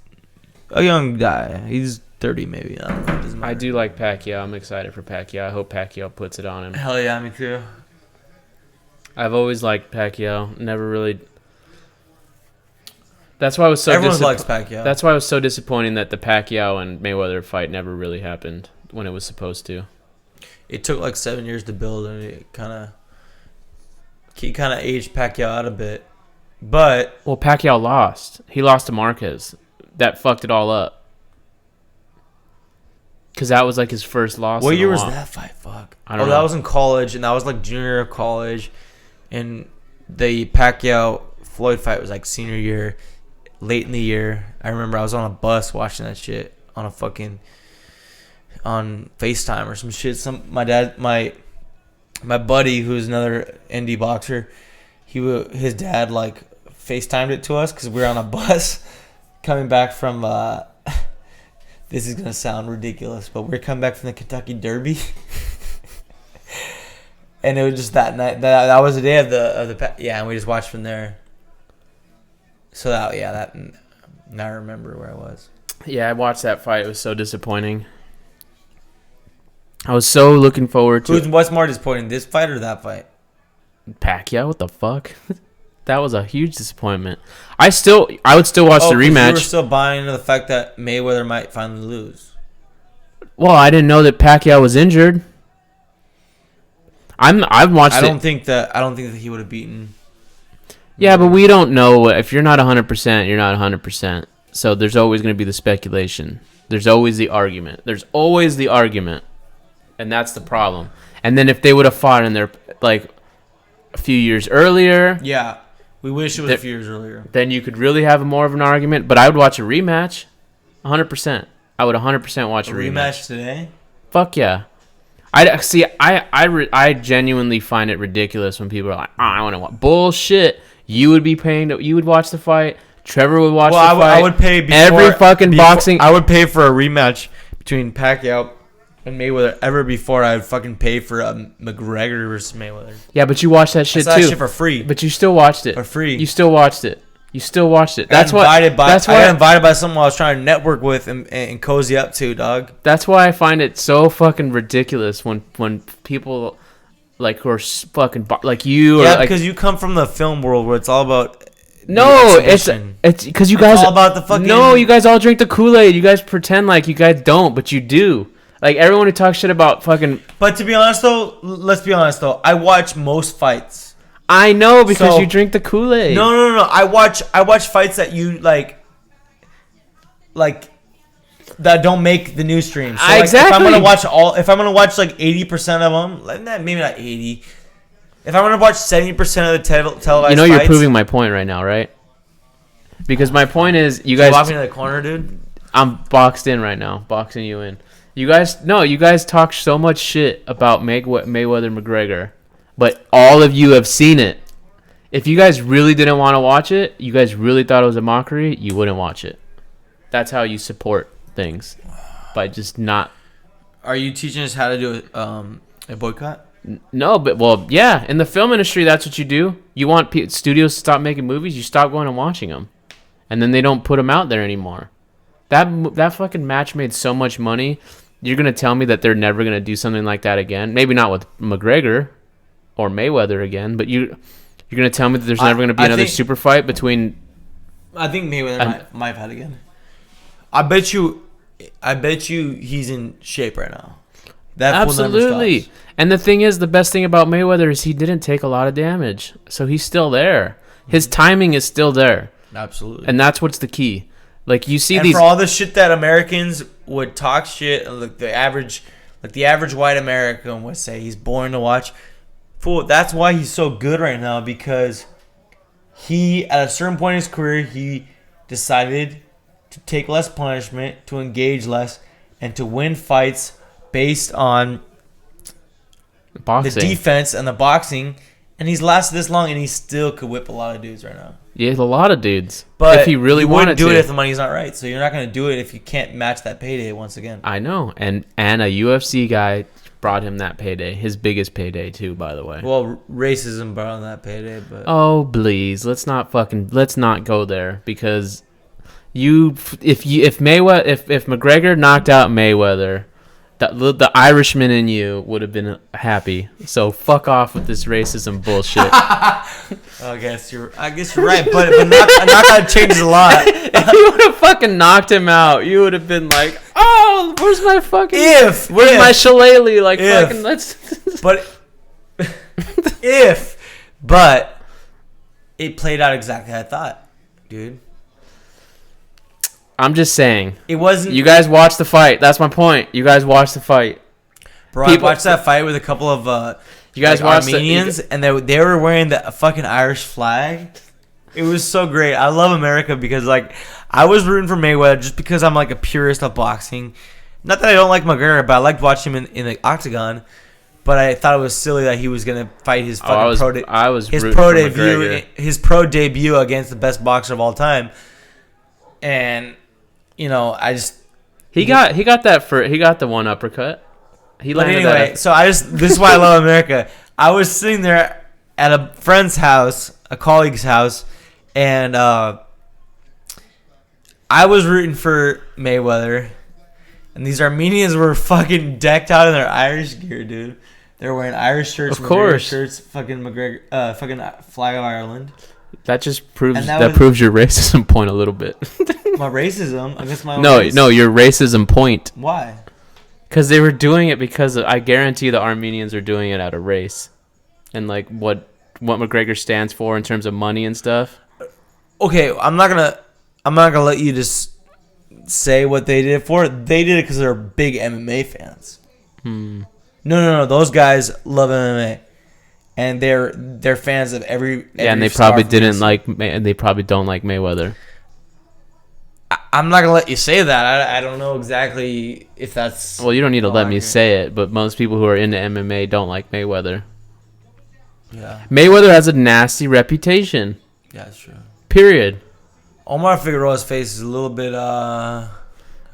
a young guy. He's 30 maybe. I don't know. It doesn't I matter. do like Pacquiao. I'm excited for Pacquiao. I hope Pacquiao puts it on him. Hell yeah, me too. I've always liked Pacquiao. Never really. That's why I was so. Everyone likes Pacquiao. That's why it was so disappointing that the Pacquiao and Mayweather fight never really happened when it was supposed to. It took like 7 years to build, and it kind of aged Pacquiao out a bit. But Well, Pacquiao lost. He lost to Marquez. That fucked it all up. Because that was like his first loss. what in a year was while. that fight? Fuck. I don't That know. was in college, and that was like junior year of college, and the Pacquiao Floyd fight was like senior year, late in the year. I remember I was on a bus watching that shit on FaceTime or some shit. My buddy, who's another indie boxer, his dad like FaceTimed it to us because we were on a bus coming back from. This is gonna sound ridiculous, but we're coming back from the Kentucky Derby, and it was just that night. That was the day of the and we just watched from there. So now I remember where I was. Yeah, I watched that fight. It was so disappointing. I was so looking forward to What's more disappointing, this fight or that fight? Pacquiao. What the fuck? That was a huge disappointment. I would still watch the 'Cause rematch. You were still buying into the fact that Mayweather might finally lose. Well, I didn't know that Pacquiao was injured. I've watched I it. don't think that he would have beaten. Yeah, but we don't know. If you're not 100%, you're not 100%. So there's always going to be the speculation. There's always the argument. And that's the problem. And then if they would have fought in their, like, a few years earlier, Yeah, we wish it was a few years earlier. then you could really have more of an argument. But I would watch a rematch, 100%. I would 100% watch a rematch. Today? Fuck yeah. I genuinely find it ridiculous when people are like, I want to watch. Bullshit. You would be paying you would watch the fight. Trevor would watch the fight. I would pay boxing. I would pay for a rematch between Pacquiao and Mayweather ever before I would fucking pay for McGregor versus Mayweather. Yeah, but you watched that shit I saw too. that shit for free. But you still watched it For free. You still watched it. I got invited by someone I was trying to network with and cozy up to, dog. That's why I find it so fucking ridiculous when people like who are fucking like you. Yeah, or like, because you come from the film world where it's all about. no, the exhibition. it's because you guys all about the fucking. No, you guys all drink the Kool-Aid. You guys pretend like you guys don't, but you do. Like everyone who talks shit about fucking. But to be honest, though, let's be honest, though, I watch most fights. I know because So- you drink the Kool-Aid. No. I watch fights that you like that don't make the news stream. So, like, Exactly. if I'm gonna watch like 80% of them, like, maybe not 80. If I'm gonna watch 70% of the televised, You know you're fights, proving my point right now, right? Because my point is, you Walk guys. me to the corner, dude. I'm boxed in right now, boxing you in. You guys talk so much shit about Mayweather McGregor, but all of you have seen it. If you guys really didn't want to watch it, you guys really thought it was a mockery, you wouldn't watch it. That's how you support things, by just not. Are you teaching us how to do a boycott? No, but well, yeah. In the film industry, that's what you do. You want studios to stop making movies, you stop going and watching them, and then they don't put them out there anymore. That fucking match made so much money. You're gonna tell me that they're never gonna do something like that again? Maybe not with McGregor or Mayweather again, but you're gonna tell me that there's never gonna be another super fight between. I think Mayweather might have had again. I bet you he's in shape right now. That fool never Absolutely. stops. And the thing is, the best thing about Mayweather is he didn't take a lot of damage, so he's still there. His timing is still there, Absolutely. and that's what's the key. Like you see And these. for all the shit that Americans would talk shit, like the average white American would say he's boring to watch. Fool, that's why he's so good right now, because he, at a certain point in his career, he decided to take less punishment, to engage less, and to win fights based on boxing. the defense and the boxing, and he's lasted this long, and he still could whip a lot of dudes right now. Yeah, a lot of dudes. But if he really you wanted wouldn't do to. it if the money's not right. So you're not going to do it if you can't match that payday once again. I know, and a UFC guy brought him that payday, his biggest payday too, by the way. Well, racism brought him that payday, but Oh please, let's not go there, because if McGregor knocked out Mayweather, the Irishman in you would have been happy. So fuck off with this racism bullshit. I guess you're right, but a knockout changes a lot. If you would have fucking knocked him out, you would have been like, oh, where's my fucking my shillelagh? Like fucking let's. But but it played out exactly how I thought, dude. I'm just saying. It wasn't. You guys watched the fight. That's my point. You guys watched the fight. Bro, I watched that fight with a couple of you guys watched Armenians, and they were wearing the fucking Irish flag. It was so great. I love America because like I was rooting for Mayweather just because I'm like a purist of boxing. Not that I don't like McGregor, but I liked watching him in the octagon. But I thought it was silly that he was gonna fight his fucking his pro debut against the best boxer of all time. And he got the one uppercut. But anyway, this is why I love America. I was sitting there at a friend's house, a colleague's house, and I was rooting for Mayweather, and these Armenians were fucking decked out in their Irish gear, dude. They were wearing Irish shirts, of course, shirts, fucking McGregor, fucking flag of Ireland. That just proves proves your racism point a little bit. My racism against my own no, race? No, your racism point. Why? Because they were doing it because I guarantee the Armenians are doing it out of race, and like what McGregor stands for in terms of money and stuff. Okay, I'm not gonna let you just say what they did it for. They did it because they're big MMA fans. No. Those guys love MMA, and they're fans of every and they probably didn't like, and they probably don't like Mayweather. I'm not gonna let you say that. I don't know exactly if that's. Well, you don't need to let me say it, but most people who are into MMA don't like Mayweather. Yeah. Mayweather has a nasty reputation. Yeah, that's true. Period. Omar Figueroa's face is a little bit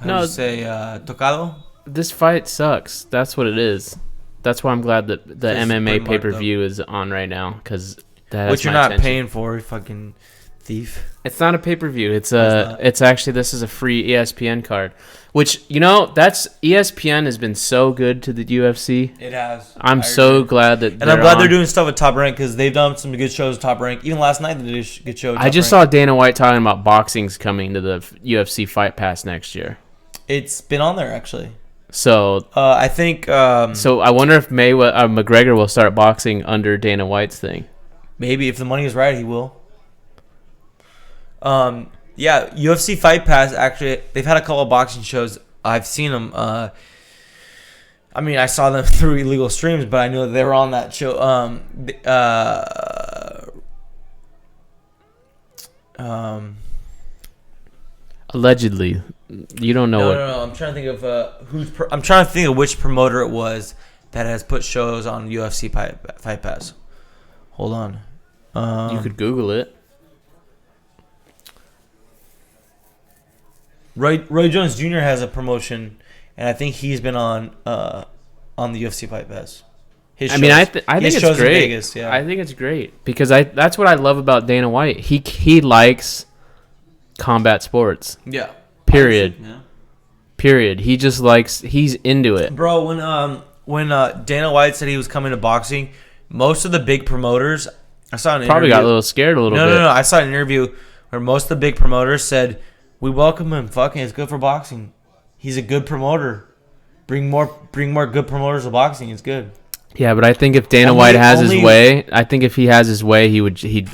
tocado. This fight sucks. That's what it is. That's why I'm glad that the MMA pay-per-view is on right now, because which you're not paying for, you fucking thief. It's not a pay-per-view. It's actually, this is a free ESPN card, which, that's ESPN has been so good to the UFC. It has. I'm so glad that, and I'm glad they're doing stuff with Top Rank, because they've done some good shows with Top Rank. Even last night they did a good show with Top I just saw Dana White talking about boxing's coming to the UFC Fight Pass next year. It's been on there actually. So I think. So I wonder if McGregor will start boxing under Dana White's thing. Maybe if the money is right, he will. Yeah, UFC Fight Pass, actually, they've had a couple of boxing shows. I've seen them. I saw them through illegal streams, but I knew that they were on that show. Allegedly, you don't know. No. I'm trying to think of I'm trying to think of which promoter it was that has put shows on UFC Fight Pass. Hold on. You could Google it. Roy Jones Jr. has a promotion, and I think he's been on the UFC Fight Pass. I think it's great. Vegas, yeah. I think it's great because that's what I love about Dana White. He likes combat sports. Yeah. Period. Yeah. Period. He's into it. Bro, when Dana White said he was coming to boxing, most of the big promoters, I saw an probably interview. got a little scared a little bit. No. I saw an interview where most of the big promoters said, "We welcome him. Fucking, it's good for boxing. He's a good promoter. Bring more good promoters to boxing. It's good." Yeah, but I think if Dana White has his way, he'd.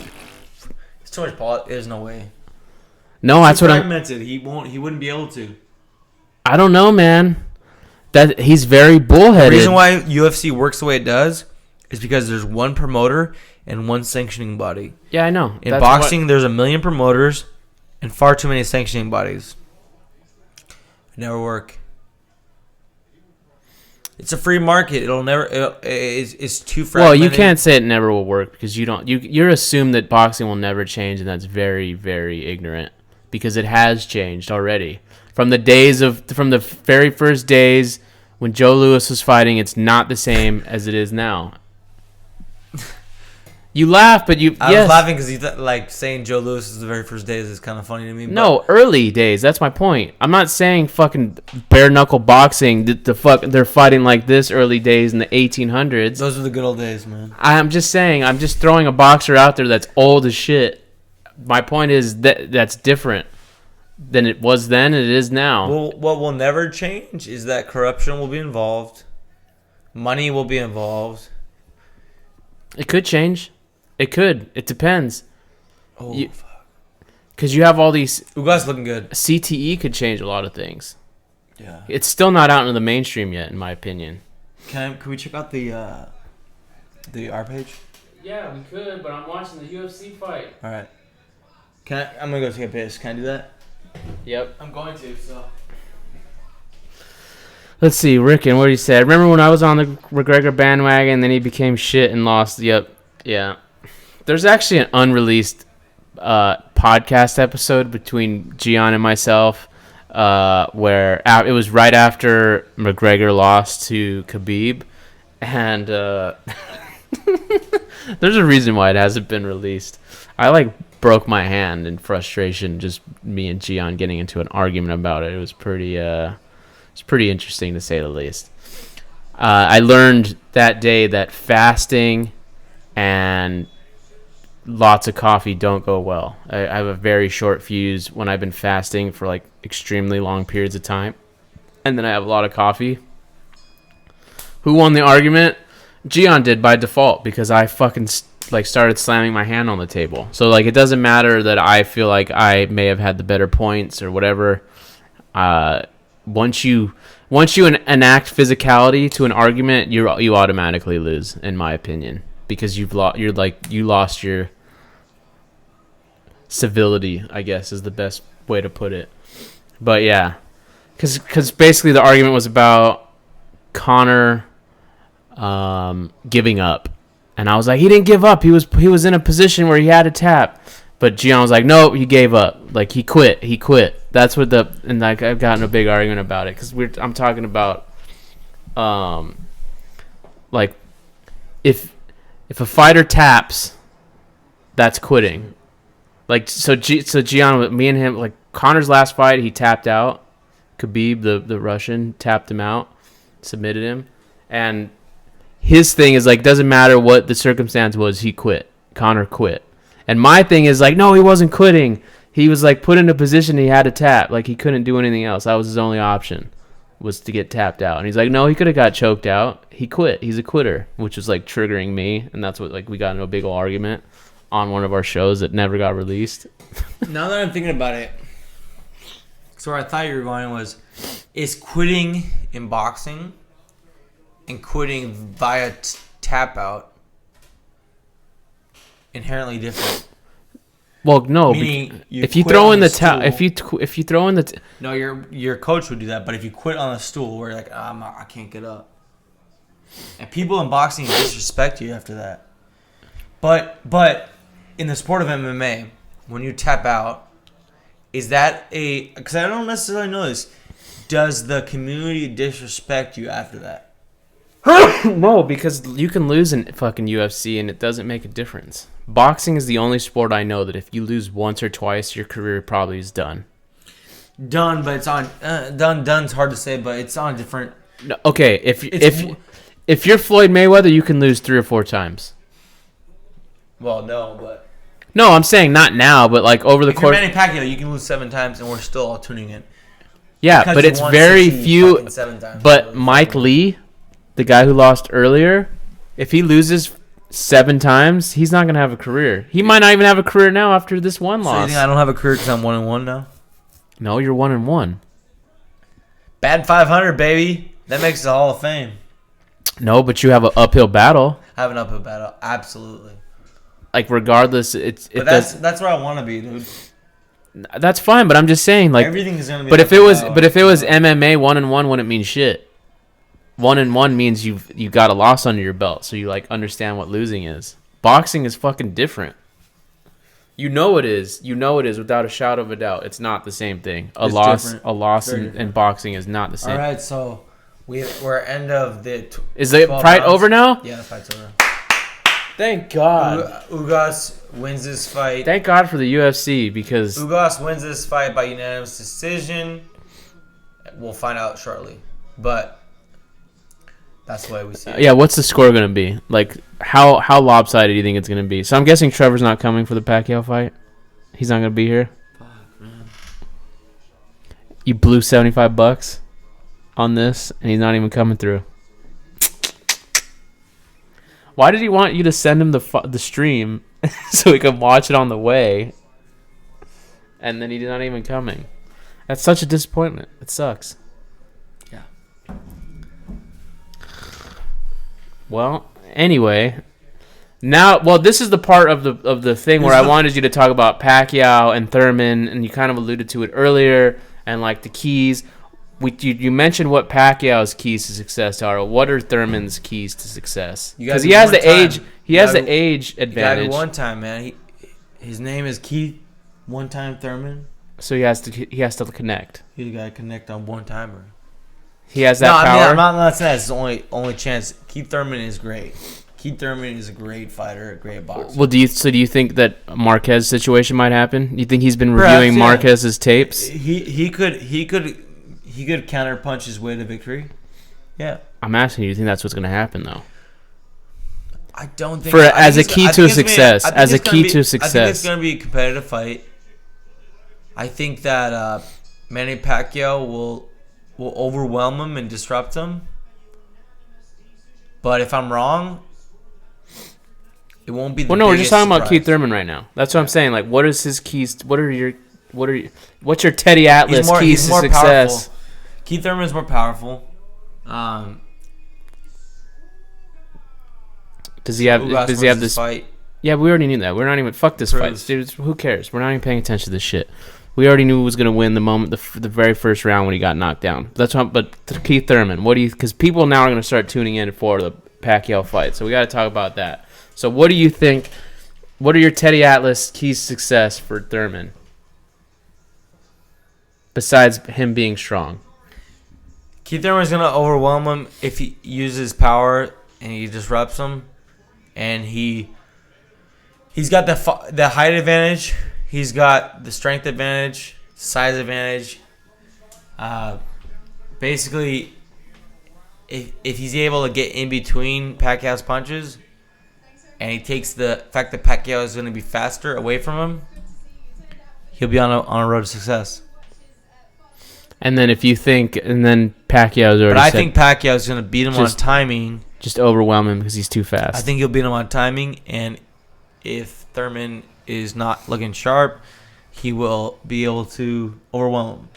It's too much politics. There's no way. No, that's what I'm. Fragmented. He wouldn't be able to. I don't know, man. That he's very bullheaded. The reason why UFC works the way it does is because there's one promoter and one sanctioning body. Yeah, I know. In boxing, there's a million promoters and far too many sanctioning bodies. It never work. It's a free market. It'll never. It's too Well, fragmented. you can't say it never will work because you're assumed that boxing will never change, and that's very, very ignorant because it has changed already. From the very first days when Joe Louis was fighting, it's not the same as it is now. You laugh, but I was laughing because you like saying Joe Louis is the very first days is kind of funny to me. No, early days. That's my point. I'm not saying fucking bare knuckle boxing. They're fighting like this early days in the 1800s. Those are the good old days, man. I'm just saying. I'm just throwing a boxer out there that's old as shit. My point is that's different than it was then and it is now. Well, what will never change is that corruption will be involved. Money will be involved. It could change. It could. It depends. Oh, fuck. Because you have all these. Ugas looking good. CTE could change a lot of things. Yeah. It's still not out into the mainstream yet, in my opinion. Can we check out the R page? Yeah, we could, but I'm watching the UFC fight. All right. I'm gonna go take a piss. Can I do that? Yep. I'm going to. So. Let's see, Ricken, what did he say? I remember when I was on the McGregor bandwagon, then he became shit and lost. Yep. Yeah. There's actually an unreleased podcast episode between Gian and myself where it was right after McGregor lost to Khabib. And there's a reason why it hasn't been released. I broke my hand in frustration, just me and Gian getting into an argument about it. It was pretty interesting to say the least. I learned that day that fasting and lots of coffee don't go well. I have a very short fuse when I've been fasting for extremely long periods of time, and then I have a lot of coffee. Who won the argument? Gian did by default because I fucking started slamming my hand on the table. So it doesn't matter that I feel like I may have had the better points or whatever. Once you enact physicality to an argument, you automatically lose, in my opinion, because you lost your civility, I guess is the best way to put it. But yeah, because basically the argument was about Conor giving up, and I was like, he didn't give up. He was in a position where he had to tap, but Gian was like, no, he gave up. He quit. That's what I've gotten a big argument about it because I'm talking about if a fighter taps, that's quitting. So Gian, me and him, Conor's last fight, he tapped out. Khabib, the Russian, tapped him out, submitted him, and his thing is doesn't matter what the circumstance was, he quit. Conor quit, and my thing is no, he wasn't quitting. He was put in a position he had to tap, he couldn't do anything else. That was his only option, was to get tapped out. And he's like, no, he could have got choked out. He quit. He's a quitter, which was triggering me, and that's what we got into a big old argument on one of our shows that never got released. Now that I'm thinking about it, so where I thought you were going is quitting in boxing and quitting via tap out inherently different? Well, no. If you throw in the towel, if you throw in the no, your coach would do that. But if you quit on a stool, where you're I can't get up, and people in boxing disrespect you after that. But in the sport of MMA, when you tap out, is that because I don't necessarily know this, does the community disrespect you after that? No, because you can lose in fucking UFC and it doesn't make a difference. Boxing is the only sport I know that if you lose once or twice, your career probably is done. Done, but it's on done's hard to say, but it's on a different. No, okay, if you're Floyd Mayweather, you can lose 3 or 4 times. Well, no, but. No, I'm saying not now, but over the course. If you're Manny Pacquaio, you can lose 7 times, and we're still all tuning in. Yeah, but it's very few. 7 times. But Mike Lee, the guy who lost earlier, if he loses 7 times, he's not gonna have a career. He might not even have a career now after this one loss. So you think I don't have a career because I'm 1-1 now? No, you're 1-1. Bad 500, baby. That makes the Hall of Fame. No, but you have an uphill battle. I have an uphill battle, absolutely. Regardless, that's where I want to be, dude. That's fine, but I'm just saying, everything is gonna be. But if it was MMA 1-1, wouldn't mean shit. 1-1 means you got a loss under your belt, so you like understand what losing is. Boxing is fucking different. You know it is. You know it is without a shadow of a doubt. It's not the same thing. A It's loss different. a loss Very in different. boxing is not the same. All right, so we're end of the. Is the 12 fight rounds. over now? Yeah, the fight's over. Thank God. Ugas wins this fight. Thank God for the UFC because Ugas wins this fight by unanimous decision. We'll find out shortly, but that's the way we see it. yeah, what's the score gonna be? Like how lopsided do you think it's gonna be? So I'm guessing Trevor's not coming for the Pacquiao fight. He's not gonna be here. Fuck, man. You blew $75 on this, and he's not even coming through. Why did he want you to send him the stream so he could watch it on the way, and then he's not even coming? That's such a disappointment. It sucks. Yeah. Well, anyway, now, this is the part of the thing where I wanted you to talk about Pacquiao and Thurman, and you kind of alluded to it earlier, and like the keys. You mentioned what Pacquiao's keys to success are. What are Thurman's keys to success? Because he has the age. He has the age advantage. You gotta be one time, man. His name is Keith One Time Thurman. So he has to connect. You gotta connect on one timer. He has that power. I mean, I'm not saying that's his only chance. Keith Thurman is great. Keith Thurman is a great fighter, a great boxer. Well, do you think that Marquez's situation might happen? You think he's been Perhaps, reviewing yeah. Marquez's tapes? He could counterpunch his way to victory. Yeah. I'm asking you. Do you think that's what's going to happen though? I don't think As a key to success. I think it's success. going to be a competitive fight. I think that Manny Pacquiao will overwhelm him and disrupt him. But if I'm wrong, it won't be the Well, no, we're just biggest talking about surprise. Keith Thurman right now. That's what I'm saying. Like, what is his keys? What's your Teddy Atlas keys to success? Powerful. Keith Thurman is more powerful. Does he have Ugas wins this fight? Yeah, we already knew that. We're not even fuck this fight. Proves. Dude, who cares? We're not even paying attention to this shit. We already knew who was going to win the moment the very first round when he got knocked down. But Keith Thurman, because people now are going to start tuning in for the Pacquiao fight. So we got to talk about that. So what do you think? What are your Teddy Atlas keys to success for Thurman? Besides him being strong. Keith Thurman's going to overwhelm him if he uses power and he disrupts him. And he's got the height advantage. He's got the strength advantage, size advantage. Basically, if he's able to get in between Pacquiao's punches, and he takes the fact that Pacquiao is going to be faster away from him, he'll be on a road to success. And then then Pacquiao's already But I said, think Pacquiao's going to beat him on timing. just overwhelm him because he's too fast. I think he'll beat him on timing, and if Thurman is not looking sharp, he will be able to overwhelm him.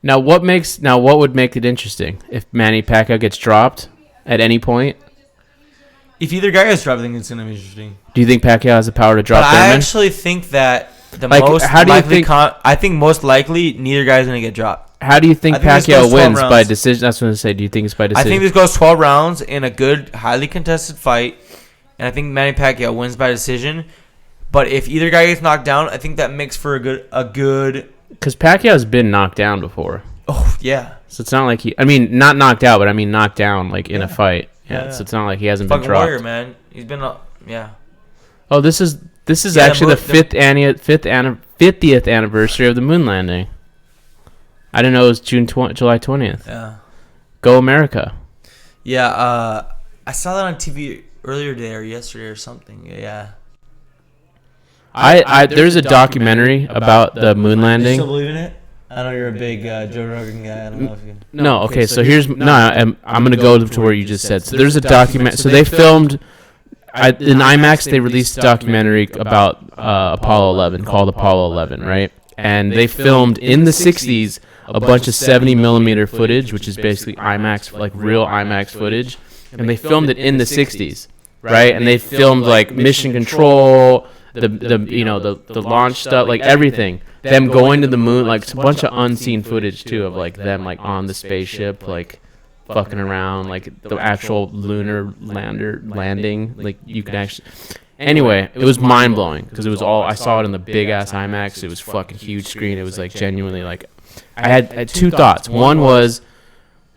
Now, what would make it interesting if Manny Pacquiao gets dropped at any point? If either guy gets dropped, I think it's going to be interesting. Do you think Pacquiao has the power to drop But Thurman? I actually think that I think most likely neither guy's going to get dropped. How do you think I think this Pacquiao goes 12 wins by rounds. decision? That's what I say. Do you think it's by I decision? think this goes 12 rounds in a good, highly contested fight, and I think Manny Pacquiao wins by decision. But if either guy gets knocked down, I think that makes for a good. Because Pacquiao's been knocked down before, Oh yeah, so it's not like not knocked out, but I mean knocked down like in a fight. Yeah, Yeah. so it's not like he hasn't been fucking dropped. warrior, man. He's been yeah. Oh, this is Yeah, actually the 50th anniversary of the moon landing. I didn't know it was July 20th. Yeah. Go America. Yeah, I saw that on TV earlier today or yesterday or something. Yeah. There's a documentary about the moon You landing. still believe in it? I know you're a big Joe Rogan guy. I don't know if you. No, okay, so here's I'm going to go to where you just said. So there's a document. So they filmed in IMAX. They released a documentary about Apollo 11 called Apollo 11, right? And they filmed in the 60s a bunch of 70 millimeter footage, which is basically IMAX, like real IMAX footage. And they filmed it in the 60s, right? And they filmed like mission control, the launch stuff, like everything. Them going to the moon, like it's a bunch of unseen footage too of like them like on the spaceship, like fucking around, like the actual lunar landing. Like you could actually. Anyway, it was mind blowing because it was all. I saw it in the big ass IMAX. It was fucking huge screen. It was like genuinely like. I had two thoughts. One was,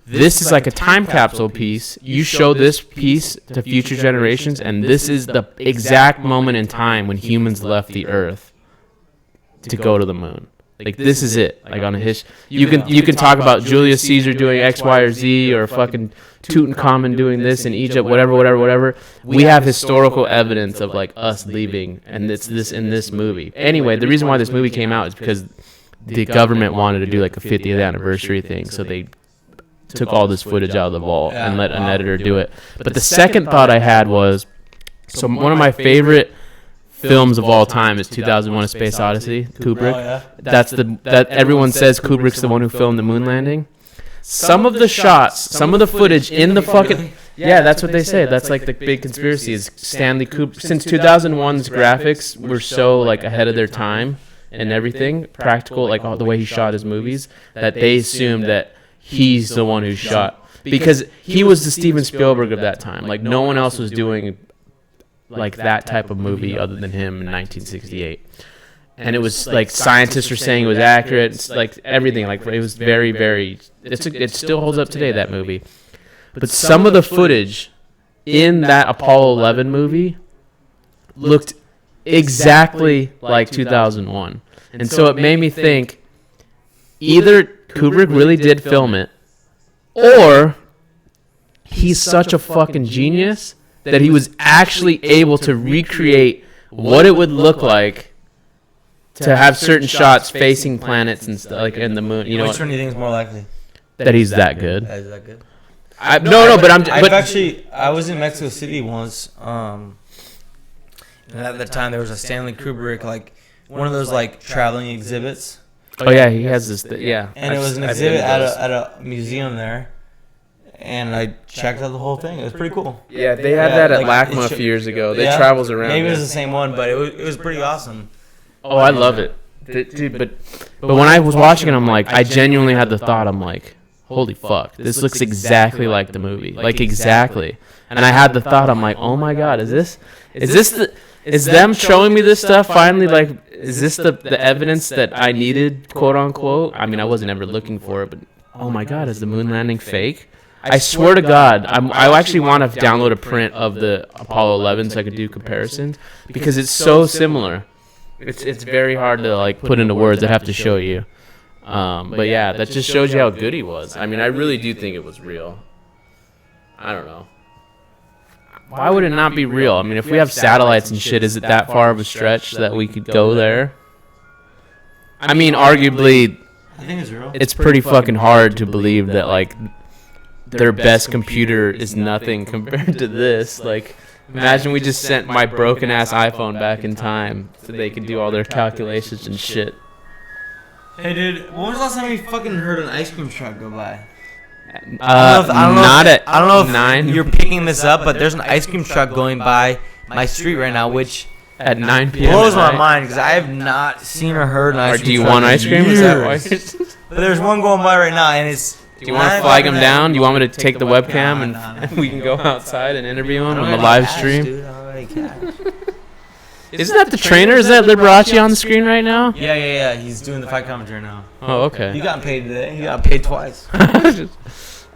this is like a time capsule piece. You show this piece to future generations, and this is the exact moment in time when humans left the Earth to go to the moon. Like this is it. Like on a you can talk about Julius Caesar doing X, Y, or Z, or fucking Tutankhamun doing this in Egypt, whatever. We have historical evidence of like us leaving, and it's this in this movie. Anyway, the reason why this movie came out is because the government wanted to do like a 50th anniversary thing, so they took all this footage out of the vault and let an editor do it. But the second thought I had was, so one of my favorite films of all time is 2001: A Space Odyssey, Kubrick. Oh, yeah. That everyone says Kubrick's the one who filmed the moon landing. Some of the shots, some of the footage in the fucking that's what they say. That's like the big conspiracy is Stanley Kubrick. Since 2001's graphics were so like ahead of their time and everything, practical, like all the way he shot his movies, that they assumed that he's the one who shot, because he was the Steven Spielberg of that time. Like no one else was doing like that type of movie other than him in 1968. And it was like scientists were saying it was accurate. It's like everything. Like it was very, very. It still holds up today, that movie. But some of the footage in that Apollo 11 movie looked exactly like 2001, and so it made me think either Kubrick really did film it, or he's such a fucking genius that he was actually able to recreate what it would look like to have certain shots facing planets and stuff, like in the moon. You know, Which one do you think is more likely? that he's that good. Is that good? I I was in Mexico City once. And at the time, there was a Stanley Kubrick, like one of those like traveling exhibits. Oh yeah, he has this. Yeah, And it was an exhibit at a museum there. And I checked out the whole thing. It was pretty cool. Yeah, they had that at like, LACMA a few years ago. They Yeah, travels around. Maybe it was yeah. the same one, but it was pretty awesome. Oh, I love it, dude. But when I was watching it, I'm like, I genuinely had the thought. I'm like, holy fuck, this looks exactly like the movie, like exactly. And I had the thought. I'm like, oh my god, is them showing me this stuff finally? Like, is this the evidence that I needed, quote unquote? I mean, I wasn't ever looking for it, but oh my god, is the moon landing fake? I swear to God, I actually want to download a print of the Apollo 11 so I could do comparisons, because it's so similar. It's very hard to like put into words. I have to show you. But yeah, that just shows you how good he was. I mean, I really do think it was real. I don't know. Why would it not be real? I mean, if we have satellites and shit, is it that far of a stretch that we could go there? I mean, arguably, I think it's real. it's pretty fucking hard to believe that like their best computer is nothing compared to this. Like, imagine we just sent my broken ass iPhone back in time so they could do all their calculations and shit. Hey, dude, when was the last time you fucking heard an ice cream truck go by? I don't know if 9. you're picking this up, but there's an ice cream truck going by my street right now, which at 9 p.m. blows at my night. mind because I have not seen or heard an ice Or cream do you truck want in ice cream? Is that years. why? But there's one going by right now, and it's. Do you want to flag him down? Do you want me to take the webcam Nah. and we can go outside and interview him I don't on the have live cash, stream? dude. I don't have any cash. Isn't that the trainer? Is that Liberace on the screen right now? Yeah. He's doing the fight commentary now. Oh, He okay. got paid today. He got paid twice.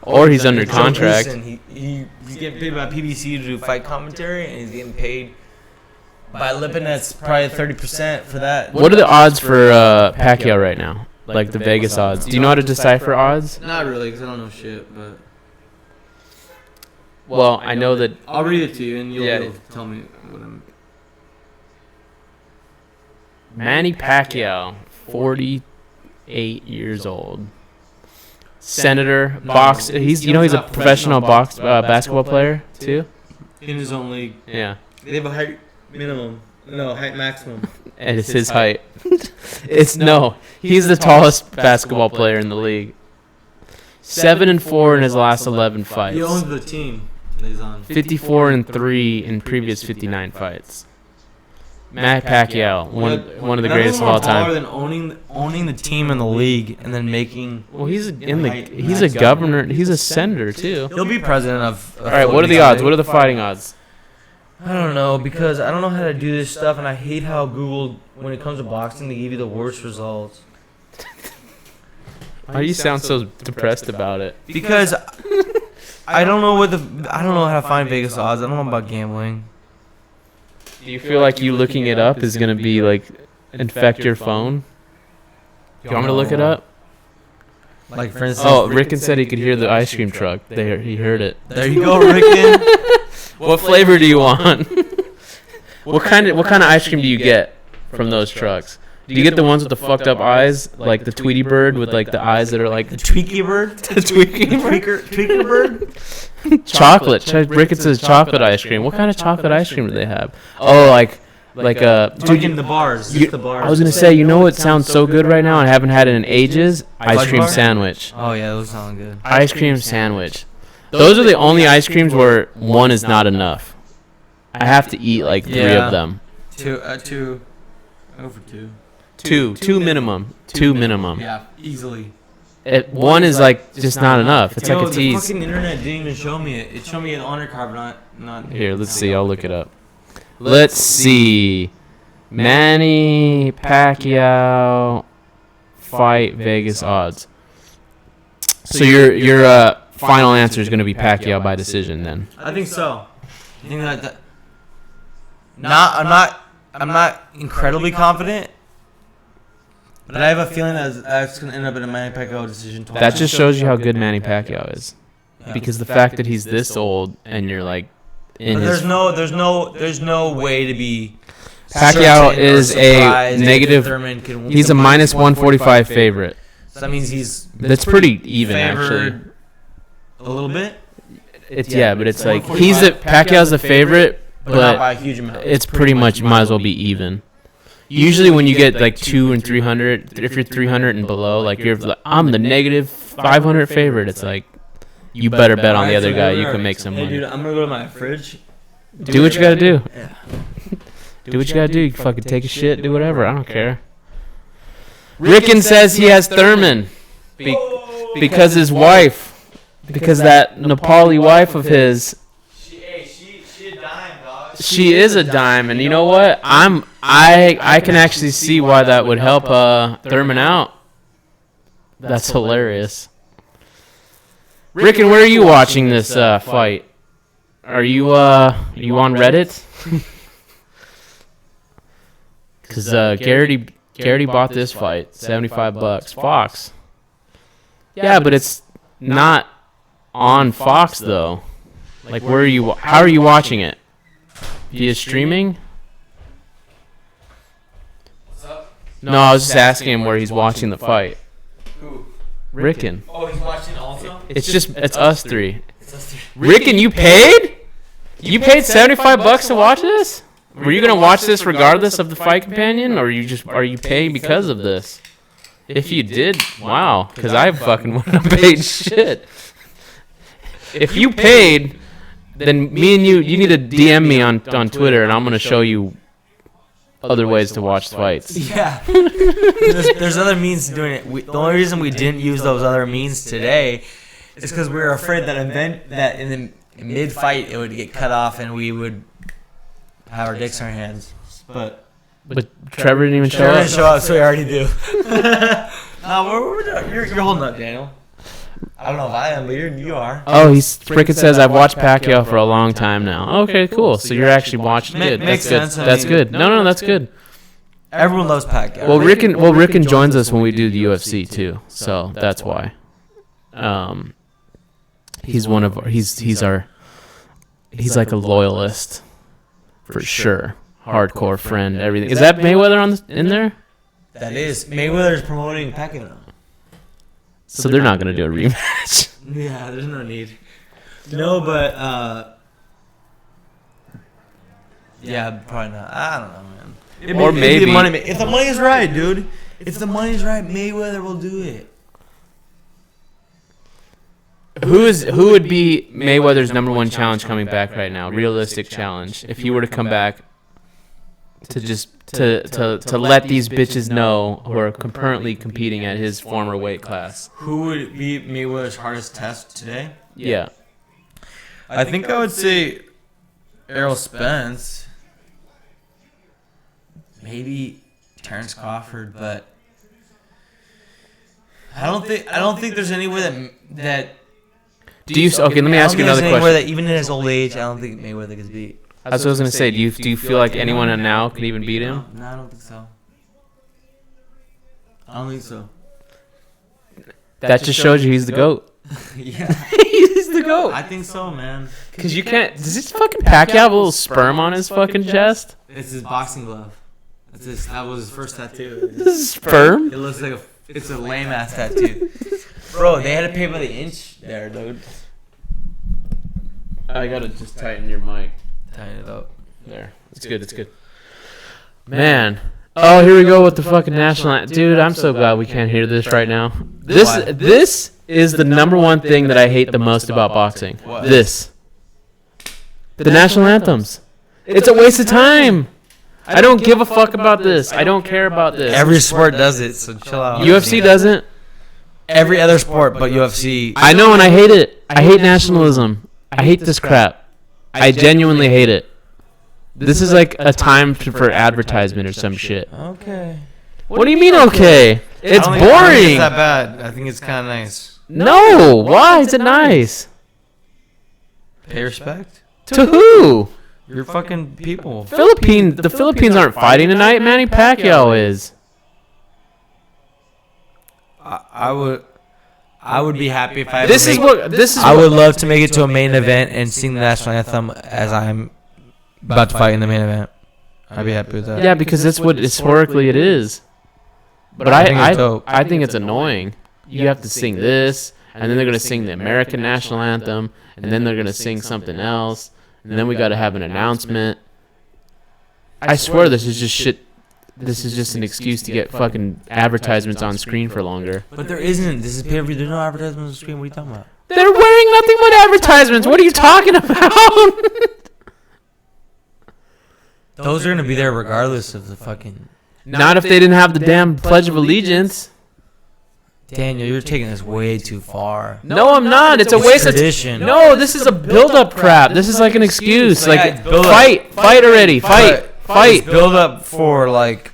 Or he's under Joe contract. Pearson, he's getting paid by PBC to do fight commentary, and he's getting paid by Lipin. That's probably 30% for that. What are the odds for Pacquiao right now? Like the Vegas odds. Do you know how to decipher odds? Not really, because I don't know shit, but Well, I know that. I'll read it to you, and you'll Yeah. be able to tell me what I'm. Manny Pacquiao, 48 years old. Senator, box. He's he's a professional basketball player too. In his own league. Yeah, They have a height minimum. No, height maximum. and it's his height. He's the tallest basketball player in the league. 7-4 in his last 11 fights. He owns the team that he's on. 54-3 in previous 59 fights. Matt Pacquiao, one of the greatest of all Taller time. than owning the team in the league and then making. Well, he's a governor. He's a senator too. He'll be president of. All right, what are the odds? What are the fighting odds? I don't know because I don't know how to do this stuff, and I hate how Google, when it comes to boxing, they give you the worst results. Why do you sound so depressed about it? Because I don't know I don't know how to find Vegas odds. I don't know about gambling. Do you feel like you looking it up is gonna be like infect your phone? You want me to look it up? Like for instance. Oh, Rickon said he could hear the ice cream truck. He heard it. There you go, Rickon. What flavor do you want? What kind of ice cream do you get from those trucks? Do you get the ones with the fucked up eyes, like the Tweety bird with like the eyes that are like The Tweaky bird. the Tweaker bird. chocolate? Rickon says chocolate ice cream. What kind of chocolate ice cream do they have? Oh, Dude, in the bars. Just the bars. I was gonna say, you know what sounds so good right now? I haven't had it in ages. Ice Fudge cream bar? sandwich. Oh yeah, those sound good. Ice cream sandwich. Those are the only ice creams where one is not enough. I have to eat like 3 Yeah. of them. Two. Over two. Two minimum. Two minimum. Yeah, easily. One is like just not enough. It's like a The tease. fucking internet didn't even show me it. It showed me an honor card, but not. Here, let's see. I'll look it up. Let's see. Manny Pacquiao fight Vegas odds. So your final answer is going to be Pacquiao by decision then. I think so. I think that. I'm not incredibly confident, but I have a feeling that's gonna end up in a Manny Pacquiao decision. That just shows you how good Manny Pacquiao is. Because the fact that he's this old and you're like in But his there's no way to be. Pacquiao certain or is a surprised negative. if Thurman can win. He's a minus 145 favorite. So that means he's That's pretty even actually. favored a little bit, But it's like Pacquiao's the favorite, but not but by a huge amount. it's pretty much might as well be even. Usually when you get like 2 and 300, if you're 300 and below, like I'm the negative 500 favorite. It's like you better bet on the other guy. You can make some Hey, dude, money. I'm gonna go to my fridge. Do what you gotta do. Yeah. Do what you gotta do. You can fucking take a shit, do whatever. I don't care. Rickon says he has Thurman because his wife, because that Nepali wife of his, She a dime, dog. she is a dime, and you know what? I can actually see why that would help Thurman out. That's hilarious. Rickon, where are you watching this fight? Are you on Reddit? Because Garrity bought this fight, $75. Fox. Yeah, but it's not on Fox though. Like, where are you? How are you watching it? Via streaming? No, I was just asking him where he's watching the fight. Who? Rickon. Oh, he's watching also. It's us three. Rickon, you paid? You paid $75 to watch this? Were you gonna watch this regardless of the fight companion, or are you paying because of this? If you did, wow, because I fucking wouldn't have paid shit. If you paid, then me and you need to DM me on Twitter, and I'm gonna show you other ways to watch fights. Yeah. there's other means to doing it. The only reason we didn't use those other means today is because we were afraid that in the mid-fight it would get cut off and we would have our dicks in our hands. But Trevor didn't even show Trevor up. didn't show up, so we already do. No, you're holding up, Daniel. I don't know if I am, but you are. Oh, Rickon says I've watched Pacquiao for a long time now. Okay, cool. So you're actually watching. Good. Makes That's sense. good. I That's mean- good. No, that's good. Everyone loves Pacquiao. Well, Rickon joins us when we do the UFC too, so that's why. He's one of our, he's like a loyalist for sure, hardcore friend, everything. Is that Mayweather in there? That is. Mayweather's promoting Pacquiao. So they're not gonna do a rematch. Yeah, there's no need. No, but yeah, probably not. I don't know, man. Or maybe- if the money's right, dude. If the money's right, Mayweather will do it. Who would be Mayweather's #1 challenge coming back right now? Realistic challenge. If he were to come back to just to let these bitches know who are currently competing at his former weight class. Who would be Mayweather's hardest test today? Yeah. I think I would say Errol Spence. Maybe Terrence Crawford, but I don't think there's any way that Do you okay? Let me ask you another question. That even in his old age, I don't think Mayweather gets beat. That's what I was gonna say. Do you feel like anyone now could even beat him? No, I don't think so. I don't think so. That just shows you he's the GOAT. Yeah, He's the GOAT. I think so, man. Because you can't. Does this fucking Pacquiao have a little sperm on his fucking chest? It's his boxing glove. That was his first tattoo. This is sperm? It looks like it's a lame ass tattoo. Bro, they had to pay by the inch there, dude. I gotta just tighten your mic. Tighten it up. There. It's good. It's good. Man. Oh, here we go with the fucking national anthem. Dude, I'm so glad we can't hear this right now. This is the number one thing that I hate the most about boxing. What? This. The national anthems. It's a waste of time. I don't give a fuck about this. I don't care about this. Every sport does it, so chill out. UFC doesn't. Every other sport but UFC. I know, and I hate it. I hate nationalism. I hate this crap. I genuinely hate it. This is like a time for advertisement or some shit. Okay. What do you mean, okay? It's I don't think boring. it's that bad. I think it's kind of nice. No, why is it nice? Pay respect. To who? You're fucking people. The Philippines aren't fighting tonight. Manny Pacquiao is. I would be happy if I. I would love to make it to a main event and sing the national anthem as I'm about to fight in the main event. I'd be happy with that. Yeah, because that's what historically it is. But I think it's annoying. You have to sing this, and then they're gonna sing the American national anthem, and then they're gonna sing something else, and then we gotta have an announcement. I swear this is just shit. This is just an excuse to get fucking advertisements on screen for longer. But there isn't. This is pay-per-view. There's no advertisements on the screen. What are you talking about? They're wearing nothing but advertisements. What are you talking about? Those are gonna be there regardless of the fucking. Not if they didn't have the damn Pledge of Allegiance. Daniel, you're taking this way too far. No, I'm not. It's a waste of tradition. No, this is a build-up crap. This is like an excuse. Like, fight already, fight. Build up for like.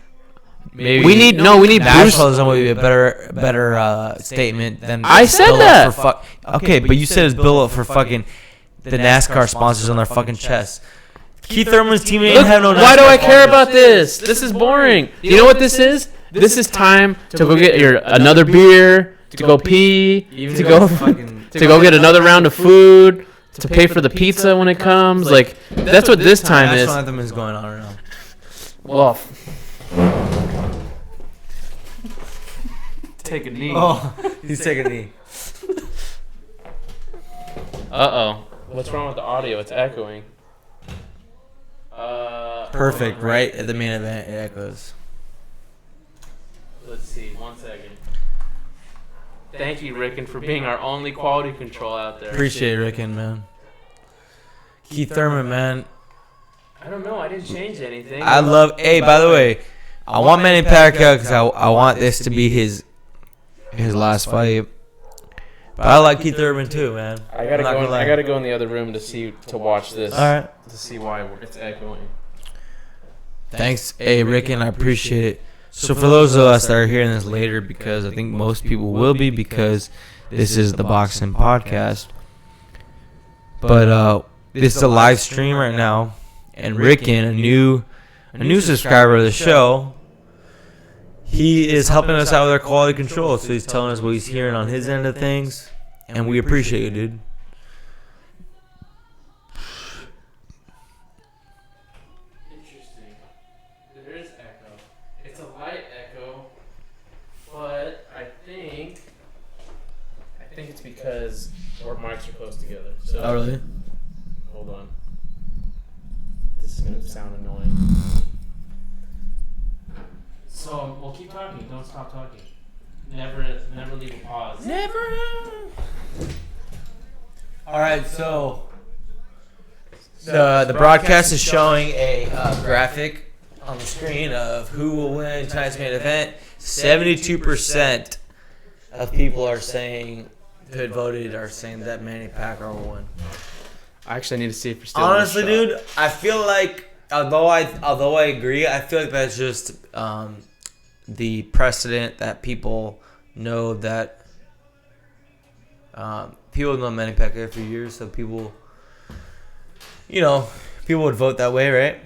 Maybe We need Bruce. nationalism would be a better statement than. I said build that. up for okay, but you said it's build up for fucking the NASCAR sponsors on their fucking chests. Keith Thurman's team ain't have no. Why do I NASCAR care sponsors. about this? This is boring. You know what this is? This is time to go get another beer, to go pee, to go get another round of food, to pay for the pizza when it comes. Like, that's what this time is. National anthem is going on right now. Well, take a knee. Oh, he's taking a knee. Uh-oh. What's wrong with the audio? It's echoing. Perfect, right at the main event, it echoes. Let's see. 1 second. Thank you, Rickon, for being our only quality control out there. Appreciate it, Rickon, man. Keith Thurman, man. I don't know. I didn't change anything. I love. Hey, by the way, I want Manny Pacquiao because I want this to be his last fight. But I like Keith Thurman too, man. I gotta go in the other room to watch this. All right. To see why it's echoing. Thanks, hey Rickon, I appreciate it. So for those of us that are hearing this later, because I think most people will be, because this is the boxing podcast. But this is a live stream right now, and Rickon, a new subscriber of the show, he is helping us out with our quality control. So he's telling us what he's hearing on his end of things, and we appreciate you, dude. Interesting. There is echo. It's a light echo, but I think it's because our mics are close together. So Oh, really? hold on. This is gonna sound annoying. So we'll keep talking. Don't stop talking. Never leave a pause. Never. All right, so the broadcast is showing a graphic on the screen of who will win tonight's main event. 72% of people are saying who had voted are saying that Manny Pacquiao will win. I actually need to see if you're still Honestly, on the shot. dude, I feel like although I agree, I feel like that's just the precedent that people know that people know Manny Pacquiao for years, so people would vote that way, right?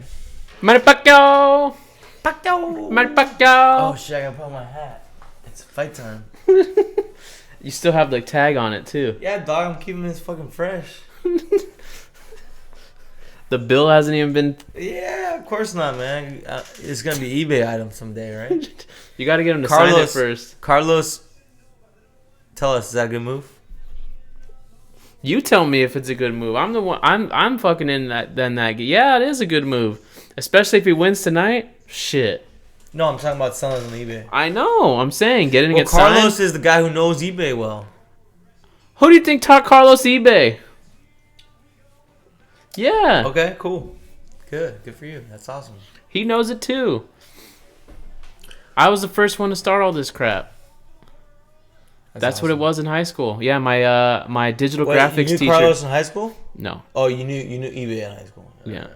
Manny Pacquiao! Pacquiao! Manny Pacquiao! Oh shit! I gotta put on my hat. It's fight time. You still have the tag on it too. Yeah, dog. I'm keeping this fucking fresh. The bill hasn't even been. Yeah, of course not, man. It's gonna be eBay item someday, right? You got to get him to sign it first. Carlos, tell us, is that a good move? You tell me if it's a good move. I'm the one. I'm fucking in that. Then that. Yeah, it is a good move, especially if he wins tonight. Shit. No, I'm talking about selling on eBay. I know. I'm saying getting it Carlos signed. is the guy who knows eBay well. Who do you think taught Carlos eBay? Yeah. Okay, cool. Good for you. That's awesome. He knows it too. I was the first one to start all this crap. That's awesome. what it was in high school. Yeah, my digital graphics you knew teacher. Carlos in high school? No. Oh, you knew eBay in high school. Yeah.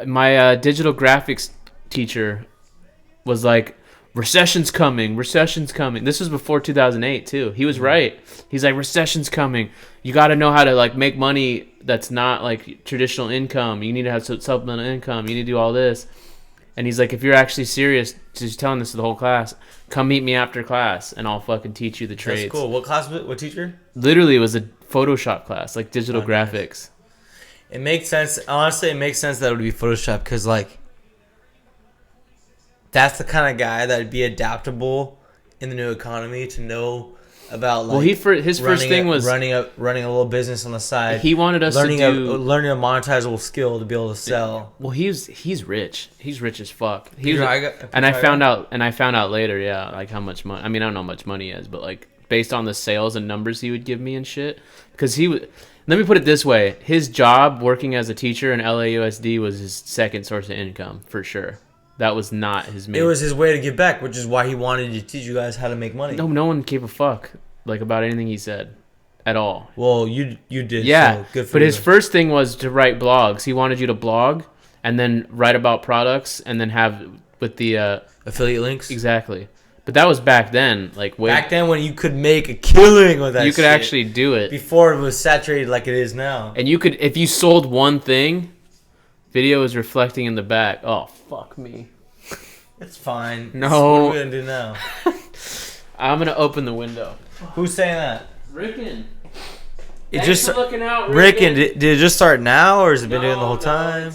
My digital graphics teacher was like, recession's coming. This was before 2008 too. He was right. He's like, recession's coming. You got to know how to like make money that's not like traditional income. You need to have supplemental income. You need to do all this. And he's like, if you're actually serious, just telling this to the whole class, come meet me after class and I'll fucking teach you the trades. That's cool. What class? What teacher? Literally, it was a Photoshop class, like digital graphics. Nice. It makes sense. Honestly, it makes sense that it would be Photoshop because, like, that's the kind of guy that would be adaptable in the new economy to know about, like, his first thing was running a little business on the side. He wanted us learning to do learning a monetizable skill to be able to sell. Well, he's rich. He's rich as fuck. I found out later, yeah, like how much money. I mean, I don't know how much money he has, but like based on the sales and numbers he would give me and shit, because he would. Let me put it this way: his job working as a teacher in LAUSD was his second source of income for sure. That was not his main. It was his way to give back, which is why he wanted to teach you guys how to make money. No one gave a fuck like about anything he said at all. Well, you did. Yeah, so good for but you. his first thing was to write blogs. He wanted you to blog and then write about products and then have with the affiliate links. Exactly. But that was back then, like back then when you could make a killing with that. You could actually do it before it was saturated like it is now. And you could, if you sold one thing, video is reflecting in the back. Oh fuck me. It's fine. No. What are we gonna do now? I'm gonna open the window. Who's saying that? Rickon. Thanks for looking out, Rickon. Did it just start now, or has it been doing the whole time?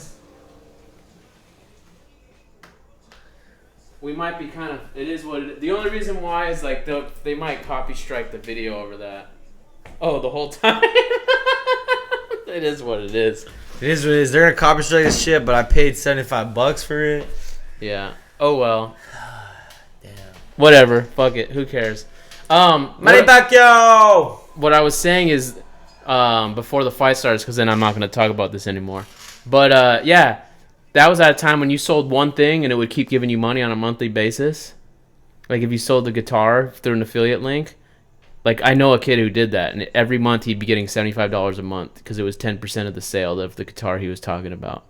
We might be kind of. It is what it is. The only reason why is like they might copy strike the video over that. Oh, the whole time. It is what it is. It is what it is. They're gonna copy strike this shit, but I paid $75 for it. Yeah. Oh well. Damn. Whatever. Fuck it. Who cares? Manny Pacquiao. What I was saying is, before the fight starts, because then I'm not gonna talk about this anymore. But yeah. That was at a time when you sold one thing and it would keep giving you money on a monthly basis. Like if you sold the guitar through an affiliate link. Like I know a kid who did that, and every month he'd be getting $75 a month because it was 10% of the sale of the guitar he was talking about.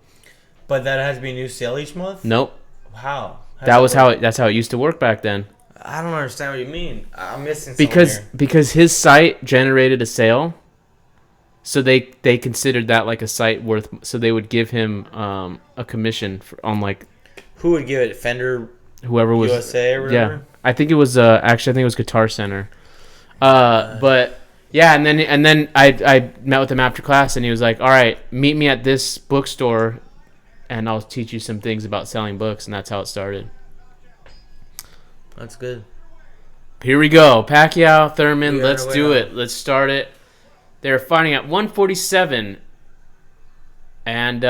But that has to be a new sale each month? Nope. How? That's how it used to work back then. I don't understand what you mean. I'm missing something here. Because his site generated a sale. So they considered that like a site worth. So they would give him a commission on like. Who would give it? Fender. Whoever was USA or whatever. Yeah, I think it was actually I think it was Guitar Center. But yeah, and then I met with him after class and he was like, all right, meet me at this bookstore, and I'll teach you some things about selling books, and that's how it started. That's good. Here we go, Pacquiao, Thurman. Let's do it. Let's start it. They're fighting at 147. And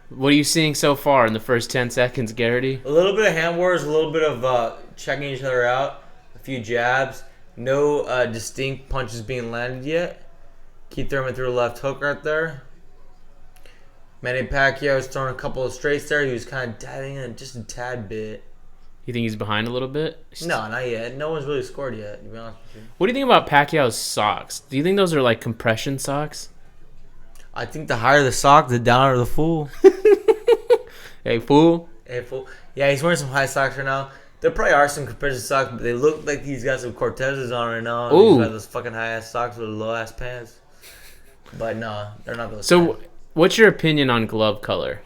what are you seeing so far in the first 10 seconds, Garrity? A little bit of hand wars, a little bit of checking each other out, a few jabs. No distinct punches being landed yet. Keith Thurman threw a left hook right there. Manny Pacquiao was throwing a couple of straights there. He was kind of dabbing it just a tad bit. You think he's behind a little bit? No, not yet. No one's really scored yet, to be honest with you. What do you think about Pacquiao's socks? Do you think those are like compression socks? I think the higher the sock, the downer the fool. Hey, fool. Hey, fool. Yeah, he's wearing some high socks right now. There probably are some compression socks, but they look like he's got some Cortezes on right now. Ooh. He's got those fucking high-ass socks with low-ass pants. But no, they're not those. So, pants. what's your opinion on glove color?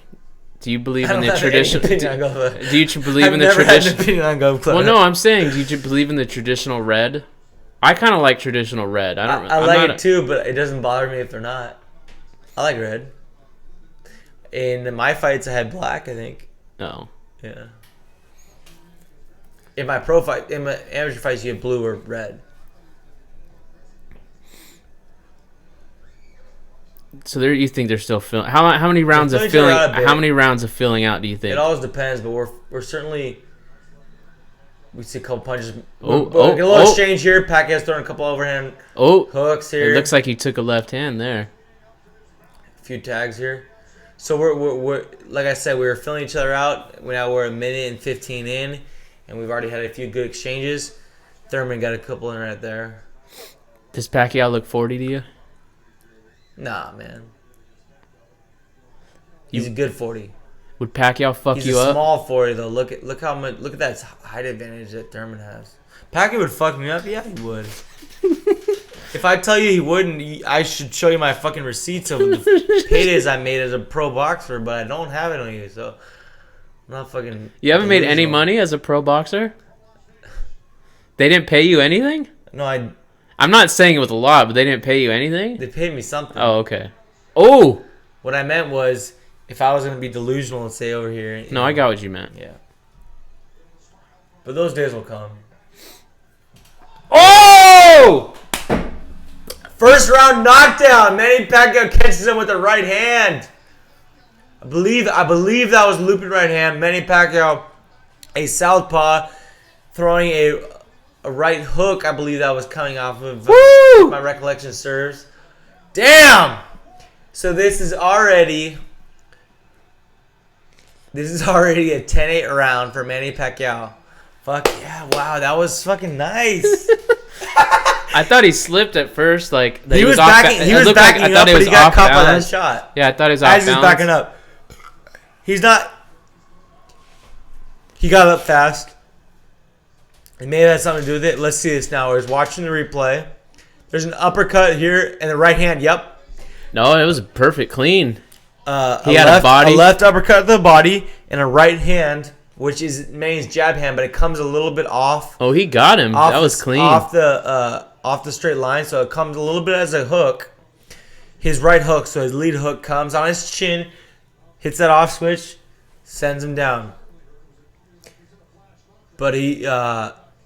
Do you believe I in don't the have any tradition? opinion on glove color. Do you believe I've in the never had an tradition? opinion on glove color. Well, no, I'm saying, do you believe in the traditional red? I kind of like traditional red. I I'm like not it too, but it doesn't bother me if they're not. I like red. In my fights, I had black, I think. No. Yeah. In my pro fight, in my amateur fights, you have blue or red. So there, you think they're still filling? How many rounds of filling filling? each other out a bit. How many rounds of filling out do you think? It always depends, but we're certainly. We see a couple punches. Oh, We'll oh, get a little oh. exchange here. Pacquiao's throwing a couple overhand Oh, hooks here. it looks like he took a left hand there. A few tags here. So we're like I said, we were filling each other out. Now we're a minute and 15 in, and we've already had a few good exchanges. Thurman got a couple in right there. Does Pacquiao look 40 to you? Nah, man. He's a good 40. Would Pacquiao fuck He's you a up? small 40 though. Look at that height advantage that Thurman has. Pacquiao would fuck me up. Yeah, he would. If I tell you he wouldn't, I should show you my fucking receipts of the paydays I made as a pro boxer, but I don't have it on you, so I'm not fucking. You haven't made any delusional. money as a pro boxer? They didn't pay you anything? No, I'm not saying it was a lot, but they didn't pay you anything? they paid me something. Oh, okay. Oh! What I meant was, if I was gonna be delusional and say over here. No, I got what you meant. Yeah. But those days will come. Oh! First round knockdown. Manny Pacquiao catches him with the right hand. I believe that was looping right hand. Manny Pacquiao, a southpaw, throwing a right hook. I believe that was coming off of. Woo! If my recollection serves. Damn. So this is already a 10-8 round for Manny Pacquiao. Fuck yeah! Wow, that was fucking nice. I thought he slipped at first, like He was backing up, but he got caught by that shot. Yeah, I thought he was off As he's balance. backing up, he's not. He got up fast. It may have had something to do with it. Let's see this now. We're watching the replay. There's an uppercut here and the right hand. Yep. No, it was perfect, clean. He had had a body. a left uppercut to the body and a right hand, which is Manny's jab hand, but it comes a little bit off. Oh, he got him. That was clean. Off the straight line, so it comes a little bit as a hook. His right hook, so his lead hook comes on his chin, hits that off switch, sends him down. But he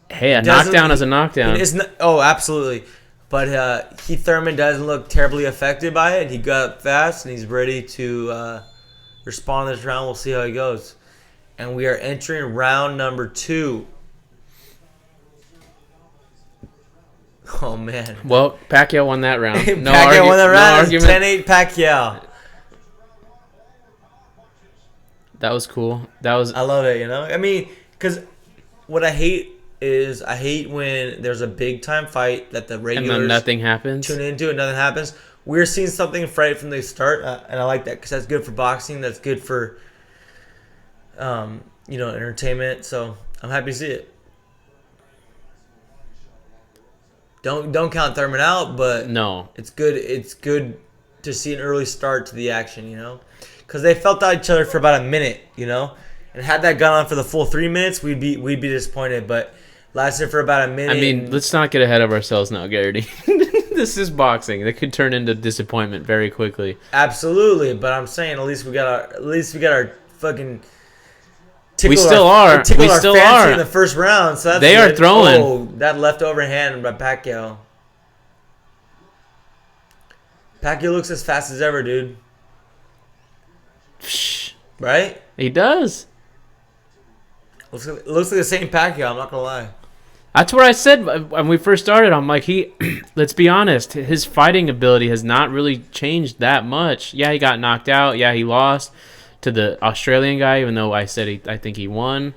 Hey, a knockdown is a knockdown. absolutely. But Thurman doesn't look terribly affected by it. He got up fast and he's ready to respond to this round. We'll see how he goes. And we are entering round number 2. Oh, man. Well, Pacquiao won that round. No Pacquiao won that no round. argument. It's 10-8 Pacquiao. That was cool. That was. I love it, you know? I mean, because what I hate is when there's a big-time fight that the And regulars then nothing happens. tune into and nothing happens. We're seeing something right from the start, and I like that because that's good for boxing. That's good for, entertainment. So I'm happy to see it. Don't count Thurman out, but No. it's good. It's good to see an early start to the action, you know, because they felt out each other for about a minute, you know, and had that gone on for the full 3 minutes, we'd be disappointed. But lasted for about a minute. I mean, let's not get ahead of ourselves now, Garrity. This is boxing. That could turn into disappointment very quickly. Absolutely, but I'm saying at least we got our fucking. We still are. Tickled We our still fancy are. in the first round. So that's They are good. throwing. Oh, that left overhand by Pacquiao. Pacquiao looks as fast as ever, dude. Psh, Right? he does. Looks like the same Pacquiao. I'm not gonna lie. That's what I said when we first started. I'm like, let's be honest, his fighting ability has not really changed that much. Yeah, he got knocked out. Yeah, he lost to the Australian guy, even though I think he won.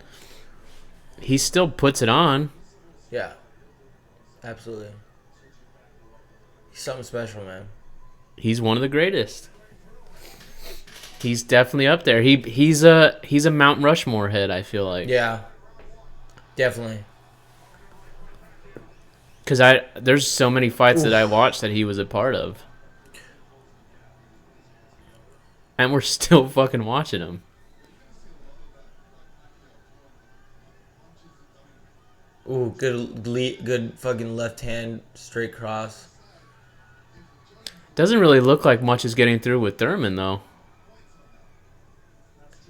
He still puts it on. Yeah. Absolutely. He's something special, man. He's one of the greatest. He's definitely up there. He's a Mount Rushmore head, I feel like. Yeah. Definitely. Because there's so many fights that I watched that he was a part of. And we're still fucking watching him. Ooh, good fucking left hand straight cross. Doesn't really look like much is getting through with Thurman, though.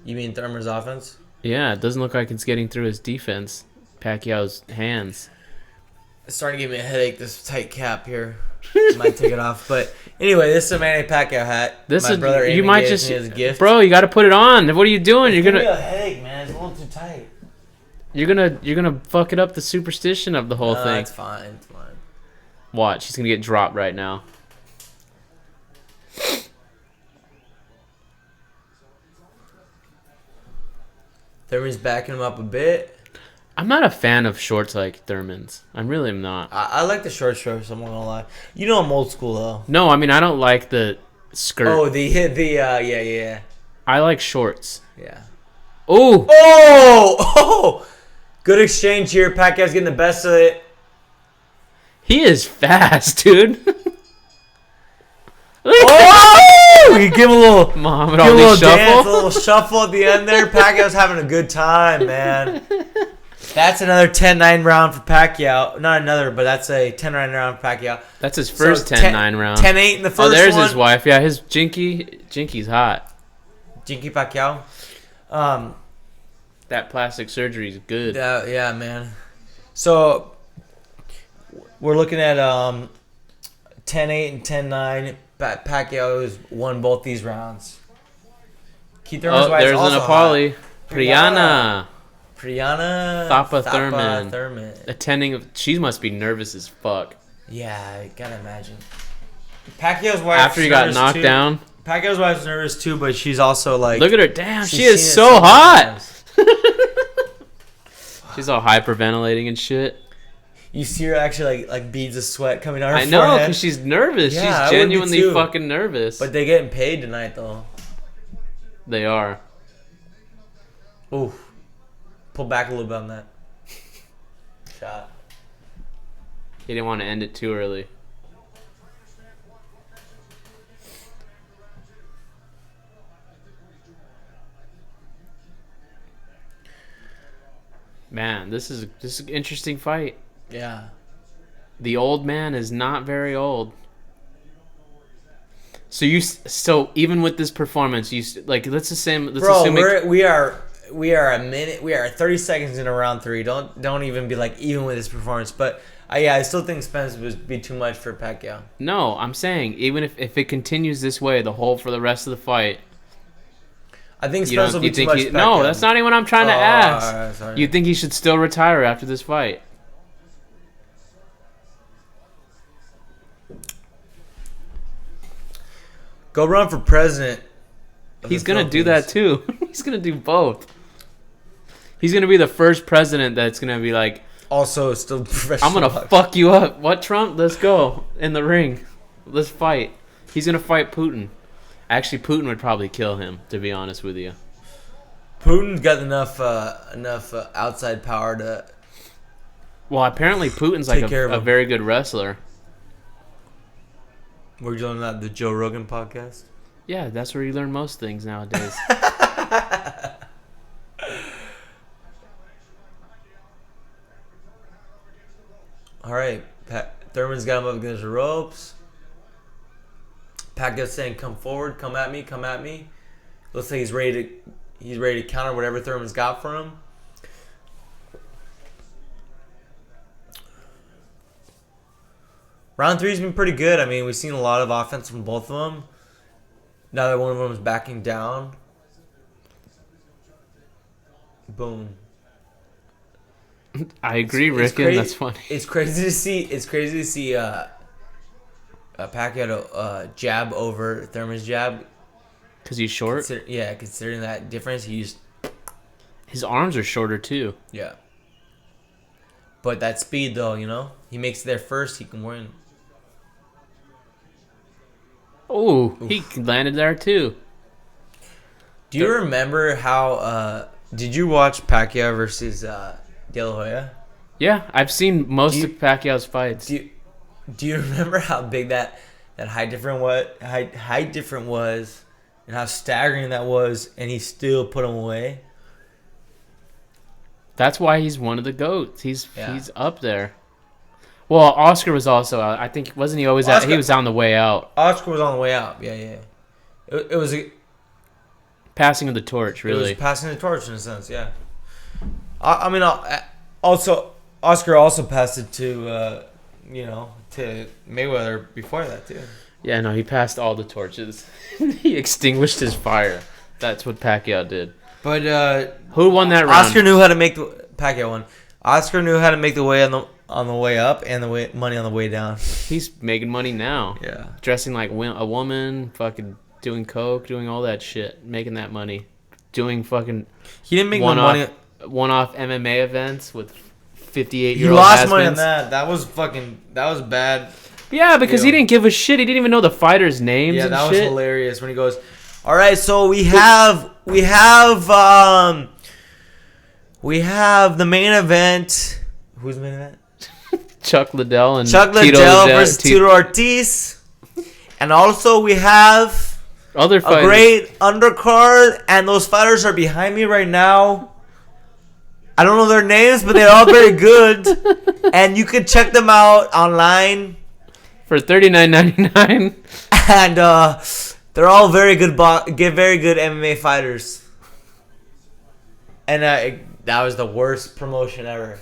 You mean Thurman's offense? Yeah, it doesn't look like it's getting through his defense. Pacquiao's hands. It's starting to give me a headache, this tight cap here. Might take it off. But anyway, this is a Manny Pacquiao hat. My brother you Amy might gave just, me as a gift. bro. You got to put it on. What are you doing? It's giving me a headache, man. It's a little too tight. You're gonna fuck it up the superstition of the whole thing. It's fine. It's fine. Watch, he's gonna get dropped right now. Thurman's backing him up a bit. I'm not a fan of shorts like Thurman's. I really am not. I like the short shorts, I'm not gonna lie. You know I'm old school though. No, I mean I don't like the skirt. Oh, yeah. I like shorts. Yeah. Ooh. Oh! Good exchange here. Pacquiao's getting the best of it. He is fast, dude. Oh! You give him a little, Muhammad give him a Ali little shuffle. dance, a little shuffle at the end there. Pacquiao's having a good time, man. That's another 10-9 round for Pacquiao. Not another, but that's a 10-9 round for Pacquiao. That's his first So 10-9 round. 10-8 in the first one. Oh, there's his wife. Yeah, his Jinky's hot. Jinky Pacquiao. That plastic surgery is good. Yeah, man. So we're looking at 10-8 and 10-9. Pacquiao has won both these rounds. Keith Thurman's wife is there's an also Apolli. hot. Priyana. Thapa Thurman. Attending. She must be nervous as fuck. Yeah, I gotta imagine. Pacquiao's wife. After he got knocked down. Pacquiao's wife's nervous too, but she's also like. Look at her. Damn, she's she is seen it so so many hot. times. She's all hyperventilating and shit. You see her actually like beads of sweat coming out her I know, forehead. because she's nervous. Yeah, I she's would be genuinely too. fucking nervous. But they're getting paid tonight though. They are. Ooh. Pull back a little bit on that. Shot. He didn't want to end it too early. Man, this is an interesting fight. Yeah. The old man is not very old. So even with this performance, let's assume we are 30 seconds into round 3. Don't even be like even with this performance, but I still think Spence would be too much for Pacquiao. No, I'm saying even if it continues this way for the rest of the fight. I think Spence will be too much. No, that's not even what I'm trying to ask. Right, sorry. You think he should still retire after this fight? Go run for president. He's gonna do that too. He's gonna do both. He's gonna be the first president that's gonna be like, also still professional. I'm gonna fuck you up. What, Trump? Let's go in the ring. Let's fight. He's gonna fight Putin. Actually, Putin would probably kill him, to be honest with you. Putin's got enough outside power to. Well, apparently Putin's like Take care of a him. very good wrestler. We're doing that the Joe Rogan podcast. Yeah, that's where you learn most things nowadays. All right, Thurman's got him up against the ropes. Pacquiao's saying, "Come forward, come at me, come at me." Looks like he's ready to counter whatever Thurman's got for him. Round 3's been pretty good. I mean, we've seen a lot of offense from both of them. Now that one of them is backing down. Boom. I agree, It's Rickon. crazy- That's funny. It's crazy to see. It's crazy to see Pacquiao jab over Thurman's jab. Because he's short. Considering that difference, he's His arms are shorter, too. yeah. But that speed, though, he makes it there first, he can win. Oh, he landed there, too. Do you remember how? Did you watch Pacquiao versus De La Hoya? Yeah, I've seen most Do you- of Pacquiao's fights. Do you remember how big that height difference was, and how staggering that was, and he still put him away? That's why he's one of the GOATs. He's Yeah. up there. Well, Oscar was also out. I think, wasn't he always out? He was on the way out. Oscar was on the way out. Yeah. It was Passing of the torch, It was really. passing the torch in a sense, yeah. I mean, also Oscar also passed it to to Mayweather before that too. Yeah, no, he passed all the torches. He extinguished his fire. That's what Pacquiao did. But Who won that round? Oscar knew how to make the Pacquiao one. Oscar knew how to make the way on the way up and the money on the way down. He's making money now. Yeah. Dressing like a woman, fucking doing coke, doing all that shit, making that money. Doing fucking He didn't make no money. one-off MMA events with He 58-year-old lost money on has-beens. that. That was bad. Yeah, because he Deal. didn't give a shit. He didn't even know the fighters' names Yeah, and that was shit. hilarious when he goes, "All right, so we have the main event. Who's the main event? Chuck Liddell and Chuck Tito Liddell versus Tito Ortiz. And also we have Other a fighters. great undercard, and those fighters are behind me right now. I don't know their names, but they're all very good. And you can check them out online. For $39.99. And they're all very good very good MMA fighters. And that was the worst promotion ever.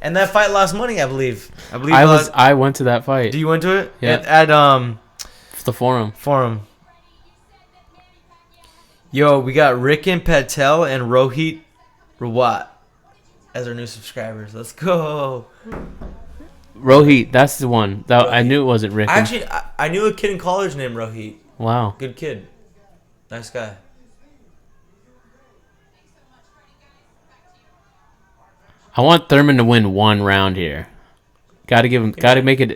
And that fight lost money, I believe. I went to that fight. Do you went to it? Yeah. At The forum. Forum. Yo, we got Rickon Patel and Rohit Rawat as our new subscribers. Let's go. Rohit, that's the one. That I Rohit. knew it wasn't Rick. Actually, I knew a kid in college named Rohit. Wow. Good kid. Nice guy. I want Thurman to win one round here. Got to give him. Got to make it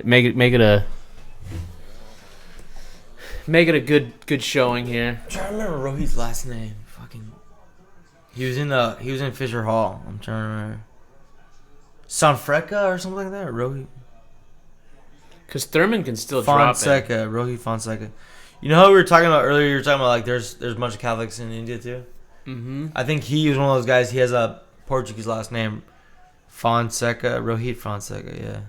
a good showing here. I'm trying to remember Rohit's last name. Fucking. He was in Fisher Hall. I'm trying to remember. Sanfrecca or something like that. Rohit. Because Thurman can still drop it. Fonseca. Rohit Fonseca. You know how we were talking about earlier? You were talking about like there's a bunch of Catholics in India too. Mm-hmm. I think he was one of those guys. He has a Portuguese last name. Fonseca. Rohit Fonseca. Yeah.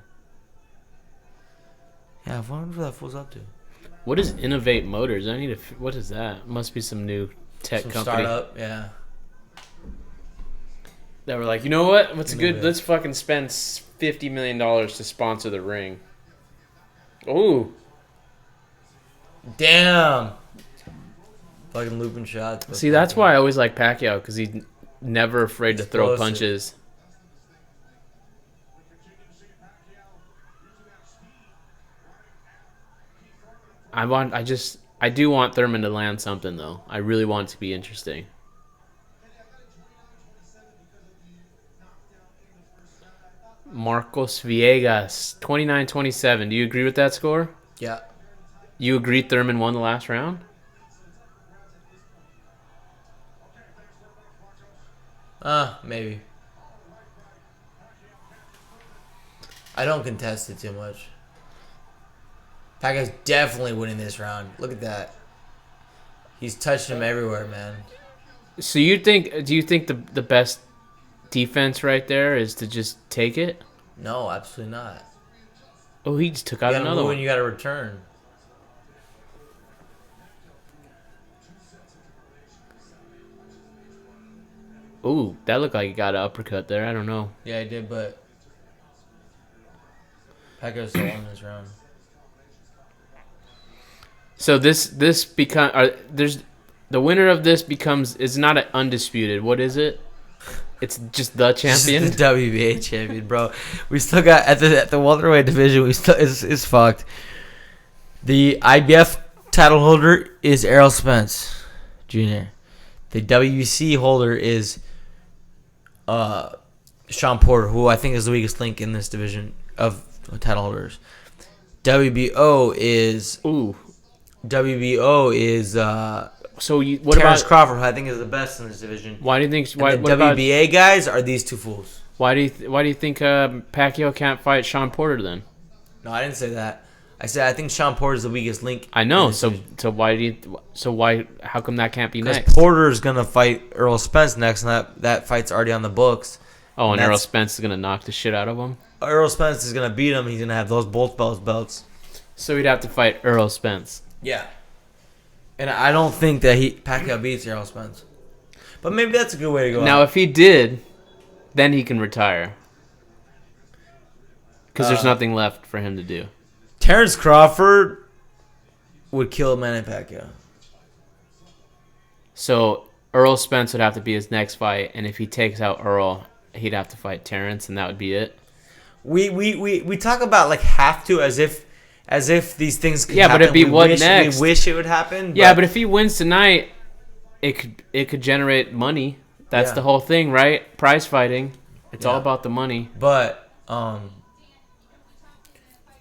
Yeah. I wonder what that fool's up to. What is Innovate Motors? I need to. What is that? Must be some new tech Some company startup. Yeah. that were like, you know what? What's good? Innovate. Let's fucking spend $50 million to sponsor the ring. Ooh. Damn. Fucking looping shots. See, that's why I always like Pacquiao, because he's never afraid to throw Explosive. punches. I do want Thurman to land something, though. I really want it to be interesting. Marcos Villegas, 29-27. Do you agree with that score? Yeah. You agree Thurman won the last round? Maybe. I don't contest it too much. Pacquiao's definitely winning this round. Look at that. He's touched him everywhere, man. So do you think the best defense right there is to just take it? No, absolutely not. Oh, he just took You out gotta another move one. and you gotta return. Ooh, that looked like he got an uppercut there. I don't know. Yeah, he did, but Pacquiao's still won this round. So there's the winner of this is not undisputed. What is it? It's just the champion. Just the WBA champion, bro. We still got at the welterweight division. We still is fucked. The IBF title holder is Errol Spence Jr. The WBC holder is Sean Porter, who I think is the weakest link in this division of title holders. WBO is So what Terrence about Crawford, who I think is the best in this division. why do you think? Why, And what the about WBA guys are these two fools. why do you think Pacquiao can't fight Sean Porter then? No, I didn't say that. I said I think Sean Porter is the weakest link. I know. in this division. How come that can't be Because next? Porter's gonna fight Earl Spence next, and that fight's already on the books. Oh, and that's- Errol Spence is gonna knock the shit out of him. Earl Spence is gonna beat him. He's gonna have those both belts. So he'd have to fight Errol Spence. Yeah. And I don't think that Pacquiao beats Earl Spence. But maybe that's a good way to go. Now, if he did, then he can retire. Because there's nothing left for him to do. Terrence Crawford would kill Manny Pacquiao. So Earl Spence would have to be his next fight, and if he takes out Earl, he'd have to fight Terrence, and that would be it. We talk about like have to as if these things could Yeah, happen. but it'd be what wish, next? We wish it would happen. Yeah, but if he wins tonight, it could generate money. That's Yeah. the whole thing, right? Prize fighting. It's all Yeah. about the money. But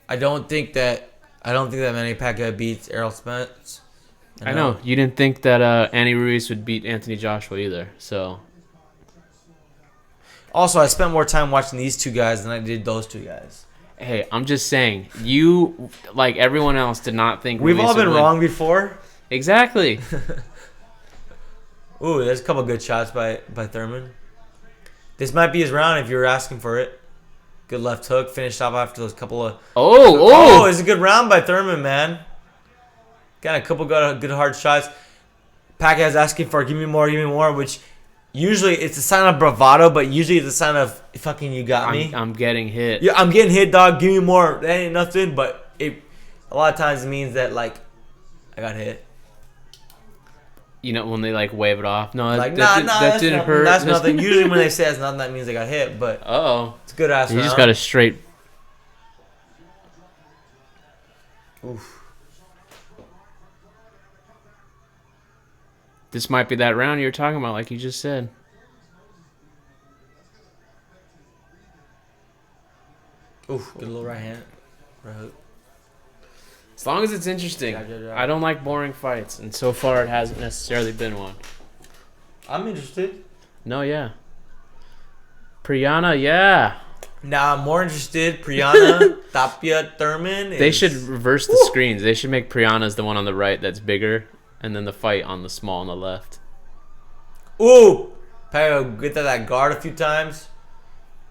I don't think that Manny Pacquiao beats Errol Spence. I know. You didn't think that Andy Ruiz would beat Anthony Joshua either. So Also, I spent more time watching these two guys than I did those two guys. hey, I'm just saying, you, like everyone else, did not think We've Ruiz all would been win. wrong before. Exactly. Ooh, there's a couple good shots by Thurman. This might be his round if you were asking for it. Good left hook, finished off after those couple of... Oh, it's a good round by Thurman, man. Got a couple good hard shots. Pacquiao's asking for give me more, which usually it's a sign of bravado, but usually it's a sign of fucking you got me. I'm getting hit. Yeah, I'm getting hit, dog. Give me more. That ain't nothing, but a lot of times it means that like I got hit. You know, when they like wave it off. No, Like that that's didn't nothing. hurt. That's nothing. Usually when they say it's nothing, that means I got hit. But Uh-oh. it's a good ass. You just round. got a straight. Oof. This might be that round you were talking about, like you just said. Oof. Good little right hand. Right hook. As long as it's interesting. Yeah. I don't like boring fights, and so far it hasn't necessarily been one. I'm interested. No, yeah. Priyana, yeah. Now I'm more interested. Priyana, Tapia, Thurman. They should reverse the screens. They should make Priyana's the one on the right that's bigger, and then the fight on the small on the left. Ooh. Pacquiao get that guard a few times.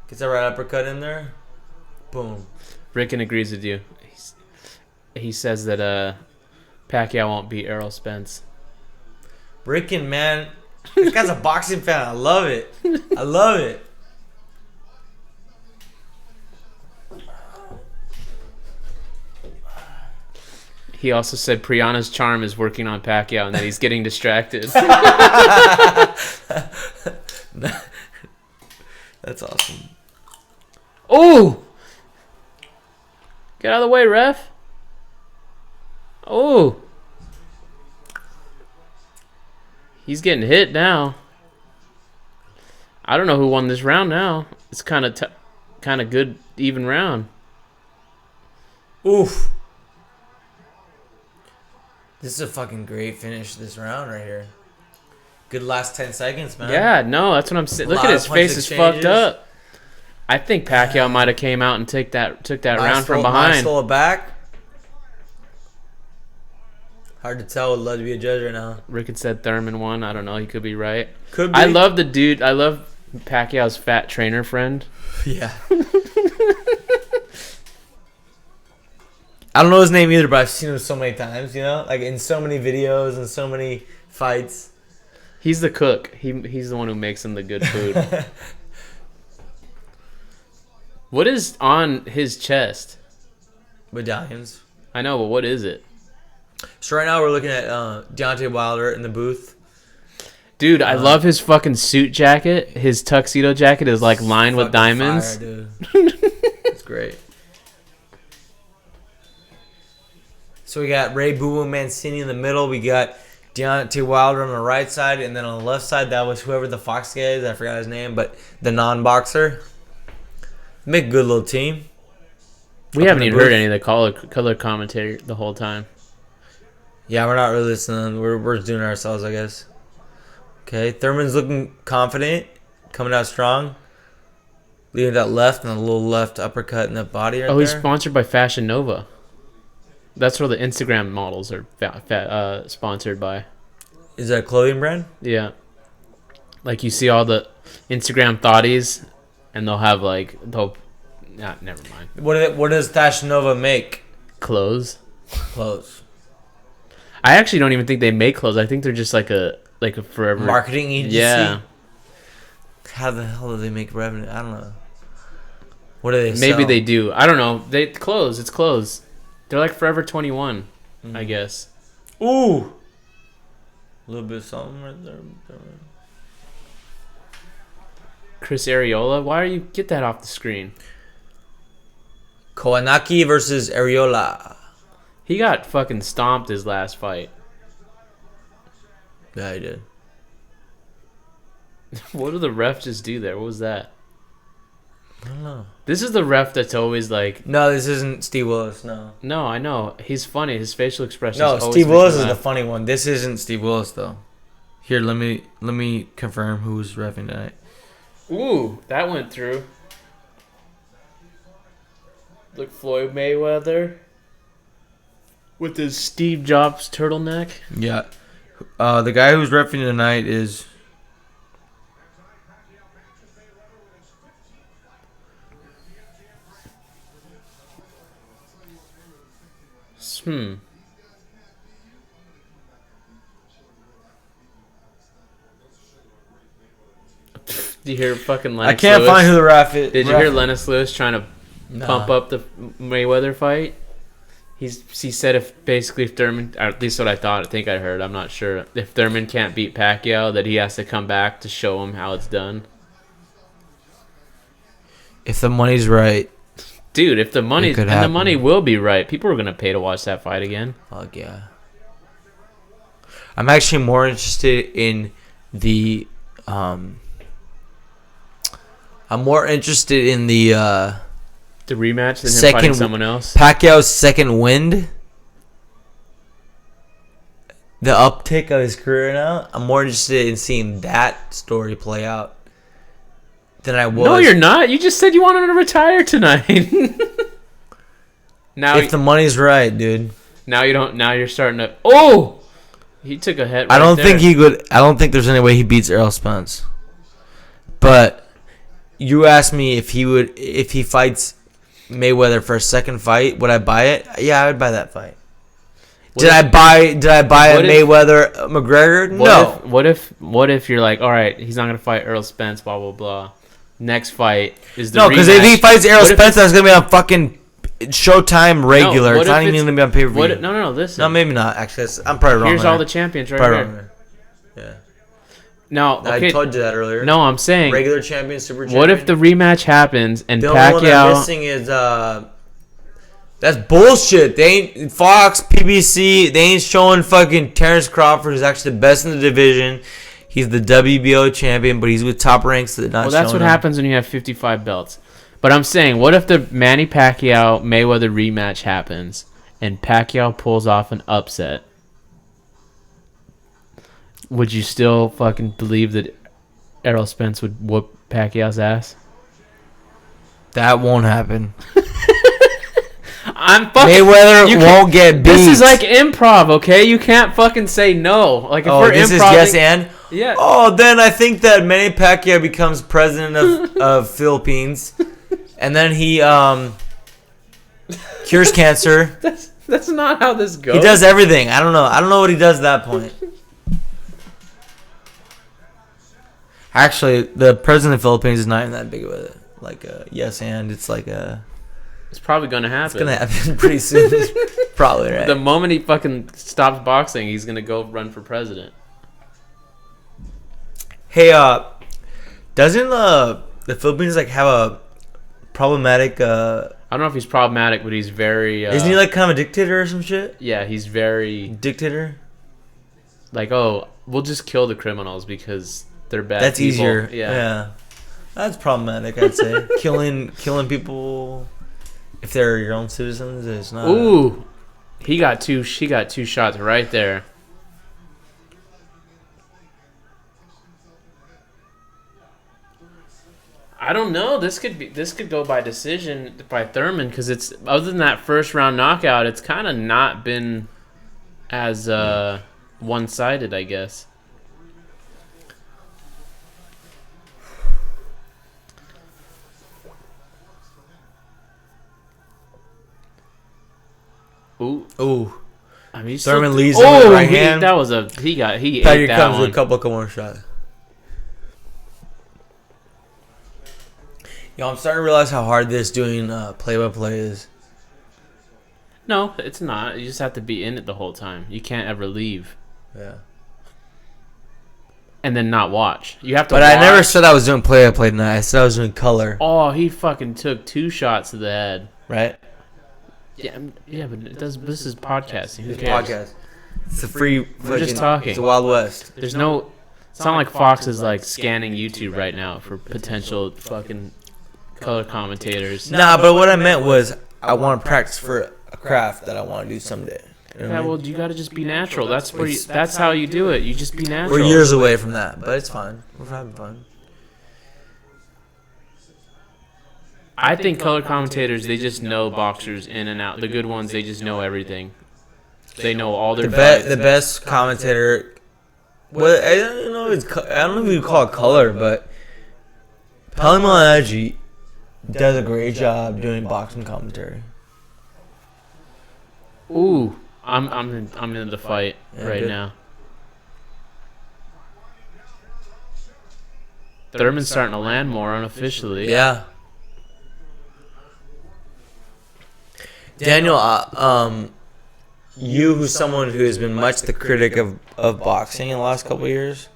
Gets that right uppercut in there. Boom. Rickon agrees with you. He says that Pacquiao won't beat Errol Spence. Rickon, man. This guy's a boxing fan. I love it. I love it. He also said Priyana's charm is working on Pacquiao and that he's getting distracted. That's awesome. Oh! Get out of the way, ref. Oh. He's getting hit now. I don't know who won this round now. It's kind of good, even round. Oof. This is a fucking great finish to this round right here. Good last 10 seconds, man. Yeah, no, that's what I'm saying. Look lot at of his punch face is fucked exchanges. up. I think Pacquiao might have came out and took that round from Might behind. stole it back. Hard to tell. Would love to be a judge right now. Rickett said Thurman won. I don't know. He could be right. Could be. I love the dude. I love Pacquiao's fat trainer friend. Yeah. I don't know his name either, but I've seen him so many times, you know? Like in so many videos and so many fights. He's the cook. He's the one who makes him the good food. What is on his chest? Medallions. I know, but what is it? So right now we're looking at Deontay Wilder in the booth. Dude, I love his fucking suit jacket. His tuxedo jacket is like lined with Fucking diamonds. fire, dude. It's great. So we got Ray Boo Boo Mancini in the middle. We got Deontay Wilder on the right side, and then on the left side, that was whoever the Fox guy is. I forgot his name, but the non-boxer. Make a good little team. We haven't even heard any of the color commentary the whole time. Yeah, we're not really listening. We're just doing it ourselves, I guess. Okay, Thurman's looking confident, coming out strong. Leaving that left and a little left uppercut in the body right He's there. sponsored by Fashion Nova. That's where the Instagram models are sponsored by. Is that a clothing brand? Yeah. Like you see all the Instagram thotties, and they'll have like never mind. What does Fashion Nova make? Clothes. Clothes. I actually don't even think they make clothes. I think they're just like a forever Marketing agency? Yeah. How the hell do they make revenue? I don't know. What do they sell? Maybe they do. I don't know. It's clothes. They're like Forever 21, I guess. Ooh. A little bit of something right there. Chris Areola, why do you get that off the screen? Kowanaki versus Areola. He got fucking stomped his last fight. Yeah, he did. What did the ref just do there? What was that? I don't know. This is the ref that's always like... No, this isn't Steve Willis, no. No, I know. He's funny. His facial expressions No, always Steve make me Willis is the laugh. funny one. This isn't Steve Willis, though. Here, let me confirm who's reffing tonight. Ooh, that went through. Look, Floyd Mayweather with his Steve Jobs turtleneck. Yeah. The guy who's reffing tonight is... Hmm. Did you hear fucking Lennox I can't Lewis? find who the ref is. Did you hear Lennox Lewis trying to Nah. pump up the Mayweather fight? He said if Thurman, or at least what I think I heard, I'm not sure, if Thurman can't beat Pacquiao, that he has to come back to show him how it's done. If the money's right. Dude, if the money could the happen. money will be right, people are gonna pay to watch that fight again. Fuck yeah. I'm actually more interested in the I'm more interested in the The rematch than him Second- fighting someone else. Pacquiao's second wind. The uptick of his career now. I'm more interested in seeing that story play out than I was. No, you're not. You just said you wanted him to retire tonight. now, If the money's right, dude. now you don't. Now you're starting to. Oh, he took a hit. I right don't there. think he would. I don't think there's any way he beats Errol Spence. But you asked me if he fights Mayweather for a second fight, would I buy it? Yeah, I would buy that fight. Did I buy a Mayweather McGregor? No. What if you're like, all right, he's not gonna fight Errol Spence, blah blah blah. Next fight is the No, because if he rematch. fights Errol What if Spence, that's gonna be on fucking Showtime regular. what It's if not even it's- gonna be on pay per view. No, listen. No, maybe not. Actually, I'm probably wrong. Here's there. all the champions right Probably here. wrong there. Yeah. Now, okay. I told you that earlier. No, I'm saying. Regular champion, super champion. What if the rematch happens and The only one they're Pacquiao? missing is that's bullshit. They ain't Fox, PBC. They ain't showing fucking Terrence Crawford, who's actually the best in the division. He's the WBO champion, but he's with Top Ranks. That not Well, that's showing what him. happens when you have 55 belts. But I'm saying, what if the Manny Pacquiao Mayweather rematch happens and Pacquiao pulls off an upset? Would you still fucking believe that Errol Spence would whoop Pacquiao's ass? That won't happen. I'm fucking Mayweather you won't get beat. This is like improv, okay? You can't fucking say no. Like if Oh, we're this is improv, yes and. yeah. Oh, then I think that Manny Pacquiao becomes president of Philippines, and then he cures cancer. That's not how this goes. He does everything. I don't know. I don't know what he does at that point. Actually, the president of the Philippines is not even that big of a yes and. It's like a. It's probably gonna happen. It's gonna happen pretty soon. Probably right. The moment he fucking stops boxing, he's gonna go run for president. Hey, doesn't the Philippines like have a problematic? I don't know if he's problematic, but he's very. Isn't he like kind of a dictator or some shit? Yeah, he's very Dictator. like, oh, we'll just kill the criminals because they're bad. That's people. easier. Yeah. That's problematic. I'd say killing people if they're your own citizens is not. Ooh, she got two shots right there. I don't know. This could go by decision by Thurman because it's other than that first round knockout, it's kind of not been as one-sided, I guess. Ooh. I mean, Thurman leads him with right hand. That was he ate Pacquaio that comes one. with a couple more shots. Yo, I'm starting to realize how hard this doing play-by-play is. No, it's not. You just have to be in it the whole time. You can't ever leave Yeah. and then not watch. You have to. But watch. I never said I was doing play-by-play tonight. I said I was doing color. Oh, he fucking took 2 shots to the head. Right? Yeah, but it does. This is podcasting. Who It's cares? podcast. It's a free. We're just talking. It's the Wild West. There's no. It's not like Fox is like scanning YouTube right now for potential fucking color commentators. Nah, but what I meant was I want to practice for a craft that I want to do someday. You know what I Yeah, mean? well, you got to just be natural. That's where. That's how you do it. You just be natural. We're years away from that, but it's fine. We're having fun. I think color commentators, they just know boxers in and out. The good ones, they just know everything. They know all their fights. The best commentator. Well, I don't know. I don't know if you call it color, but Pacquaio does a great job doing boxing commentary. Ooh, I'm in the fight right good. now. Thurman's starting to land more unofficially. Yeah. Daniel, you who's someone who has been much the critic of boxing in the last couple of years,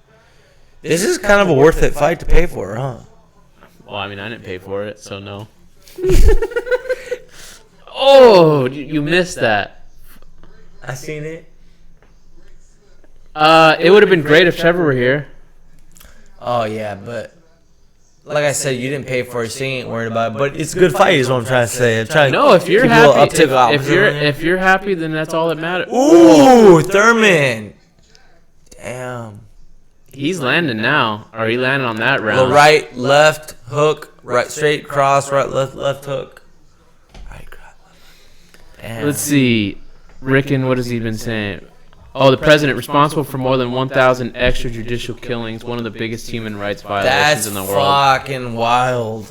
this is kind of a worth it fight to pay for, huh? Well, I mean, I didn't pay for it, so no. Oh, you missed that. I seen it. It would have been great if Trevor were here. Oh yeah, but like I said, you didn't pay for it, so you ain't worried about it. But it's a good fight, is what I'm trying to say. I'm trying No, if you're to give you a little happy, uptick opposite. if you're happy, then that's all that matters. Ooh, Thurman. Damn. He's landing now, or he landed on that round. Well, right, left, hook, right, straight, cross, right, left, hook. Right, cross. Damn. Let's see. Rickon, what has he been saying? Oh, the president responsible for more than 1,000 extrajudicial killings, one of the biggest human rights violations That's in the world. fucking wild.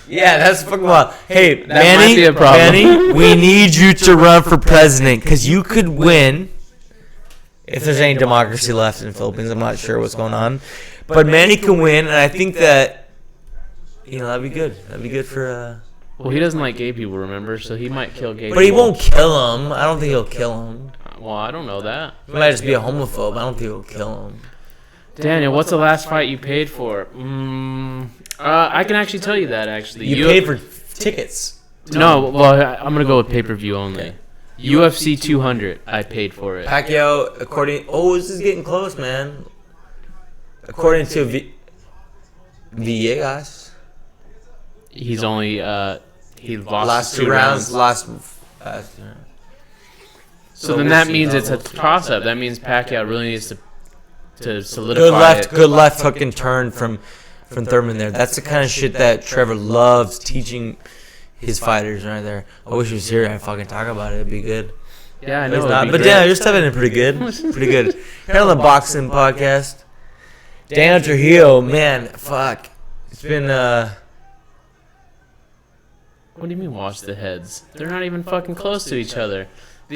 Yeah, that's fucking wild. Hey, might be a problem. Manny, we need you to run for president because you could win. If there's any democracy left in the Philippines, I'm not sure what's going on. But Manny can win, and I think that, that'd be good. That'd be good for... Well, he doesn't like gay people, remember? So he might kill gay people. But he won't kill him. I don't think he'll kill him. Well, I don't know that. He might just be a homophobe. I don't think he'll kill him. Daniel, what's the last fight you paid for? I can actually tell you that, actually. You paid for tickets. No, well, I'm going to go with pay-per-view only. Okay. UFC 200, I paid for it. Pacquiao, this is getting close, man. According to Villegas, He's only, he lost last two 2 rounds, rounds. So then we'll that see means how it's a those toss-up. That means Pacquiao really needs to solidify good left hook and turn from Thurman there. That's the kind of shit that Trevor loves teaching his fighters right there. I wish he was here. I'd fucking talk about it. It'd be good. Yeah, I know. He's it'd not. be But great. yeah, you're stepping in pretty good. Pretty good. Here on the boxing podcast, Daniel Trujillo, man, fuck. It's been What do you mean watch the heads? They're not even fucking close to each other. But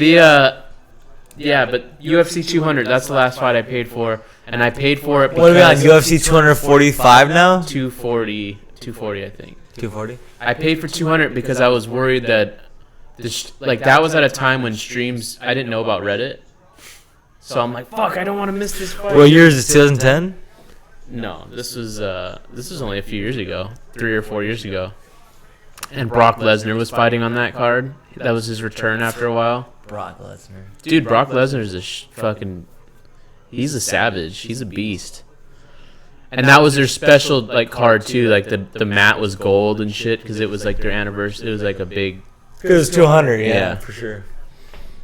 UFC 200, that's the last fight I paid for, and I paid for it because what are we on? UFC 245 now? 240, I think. 240. I paid for 200 because I was worried that that was at a time when streams, I didn't know about Reddit. So I'm like, fuck, I don't want to miss this fight. What year is it? 2010. No, this was only a few years ago, 3 or 4 years ago. And Brock Lesnar was fighting on that card. That was his return after a while. Brock Lesnar. Dude, Brock Lesnar is a fucking. He's a savage. He's a beast. And that was their special like card too. Like the mat was gold and shit because it was like their anniversary. It was like a big. It was 200. Yeah, Yeah. for sure.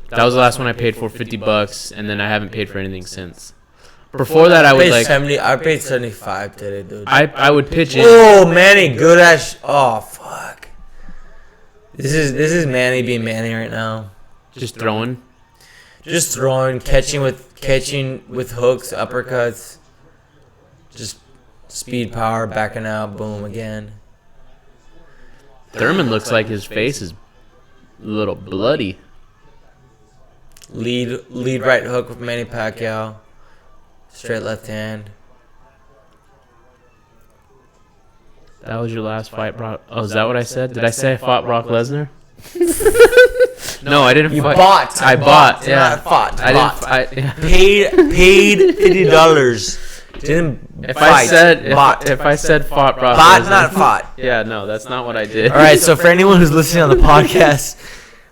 That was the last one I paid for, $50, and then I haven't paid for anything since. Before that, I would like. I paid 75 today, dude. I would pitch in. Oh, Manny, good ass. Oh, fuck. This is Manny being Manny right now. Just throwing. Just throwing, catching with hooks, uppercuts. Just speed, power, backing out, boom again. Thurman looks like his face is a little bloody. Lead right hook with Manny Pacquiao. Straight left hand. That was your last fight, Brock. Oh, is that what I said? Did I say I fought Brock Lesnar? No, I didn't fight. Bought. I bought. Yeah. Not fought. I Bought. didn't. Paid $50. Didn't If fight. I said Bought. if I said fought Brock Bought, Lesnar, not fought. Yeah, no, that's not what I did. All right, so for anyone who's listening on the podcast,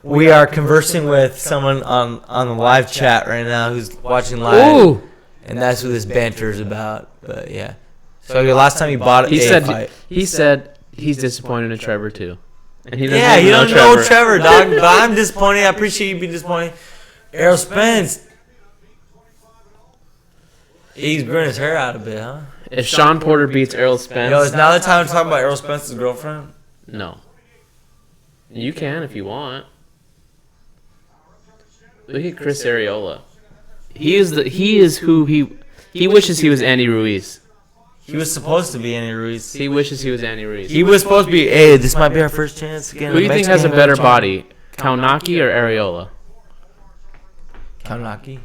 we are conversing with someone on the live chat right now who's watching live, Ooh. and that's what this banter is about. But yeah, so your last time you bought He a said fight. he's disappointed in Trevor too, and he doesn't Yeah, even you know don't know Trevor, dog. But I'm disappointed. I appreciate you being disappointed. Errol Spence, he's growing his hair out a bit, huh? If Sean Porter beats Errol Spence, Yo, is now the time to talk about Errol Spence's girlfriend? no. You can if you want. Look at Chris Areola. He is who he wishes he was Andy Ruiz. He was supposed to be Andy Ruiz. He wishes he was Andy Ruiz. He was supposed to be. Hey, this might be our first chance again. Who do you think has a better body, Kaunaki or Areola? Kaunaki.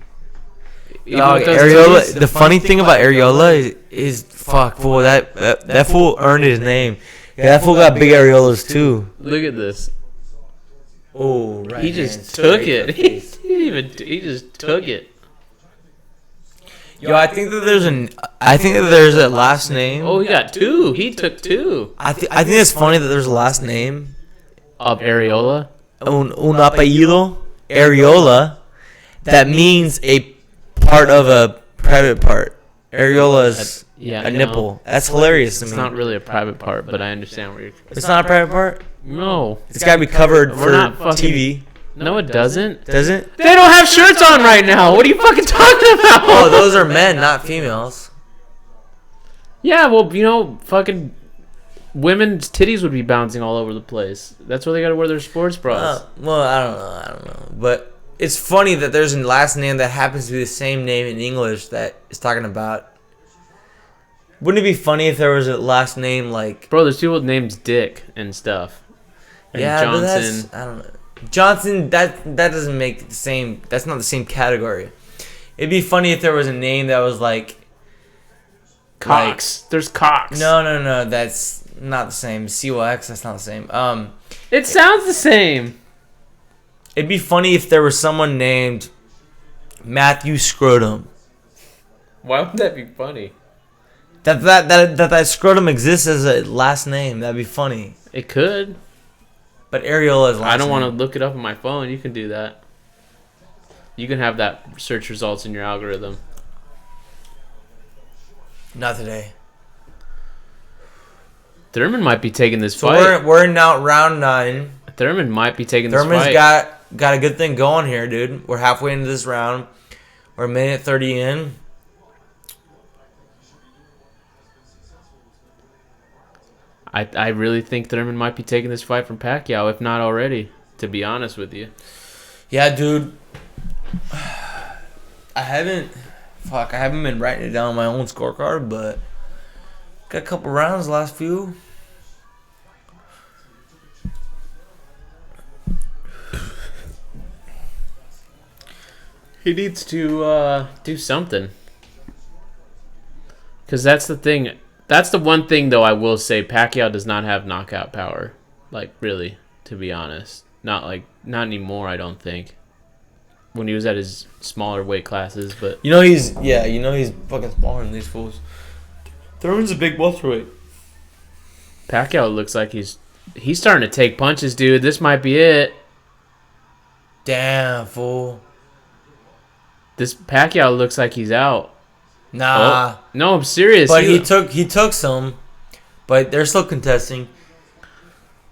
Even Dog, with those Areola. titties? The funny thing about Areola is fuck fool. That fool earned his name. Yeah, that fool got big areolas too. Look at this. Oh, right. He just took it. He just took it. Yo, I think that there's a last name. Oh, he got two. He took two. I think it's funny that there's a last name. Of Areola. Un apellido, Areola, that means a part of a private part. Areola is Yeah, a nipple. That's hilarious to me. It's not really a private part, but I understand where you're. It's not a private part. No. It's got to be covered We're for not fucking- TV. No, it doesn't. Does it? They don't have shirts on right now. What are you fucking talking about? Oh, those are men, not females. Yeah, well, fucking women's titties would be bouncing all over the place. That's why they gotta wear their sports bras. Well, I don't know. But it's funny that there's a last name that happens to be the same name in English that is talking about. Wouldn't it be funny if there was a last name like? Bro, there's people with names Dick and stuff. And Yeah, but Johnson. I don't know. Johnson, that doesn't make the same. That's not the same category. It'd be funny if there was a name that was like Cox. There's Cox. No. That's not the same. COX. That's not the same. It sounds the same. It'd be funny if there was someone named Matthew Scrotum. Why would that be funny? That Scrotum exists as a last name. That'd be funny. It could. But Areola is last I don't want to name. look it up on my phone. You can do that. You can have that search results in your algorithm. Not today. Thurman might be taking this So fight. we're now round 9. Thurman might be taking this Thurman's fight. got a good thing going here, dude. We're halfway into this round. We're a minute 30 in. I really think Thurman might be taking this fight from Pacquiao, if not already, to be honest with you. Yeah, dude. I haven't been writing it down on my own scorecard, but got a couple rounds last few. He needs to do something. Because that's the thing. That's the one thing, though, I will say. Pacquiao does not have knockout power. Like, really, to be honest. Not anymore, I don't think. when he was at his smaller weight classes, but he's fucking smaller than these fools. Thurman's a big welterweight. Pacquiao looks like he's starting to take punches, dude. This might be it. Damn, fool. This Pacquiao looks like he's out. Nah. Oh, no, I'm serious. But he took some, but they're still contesting.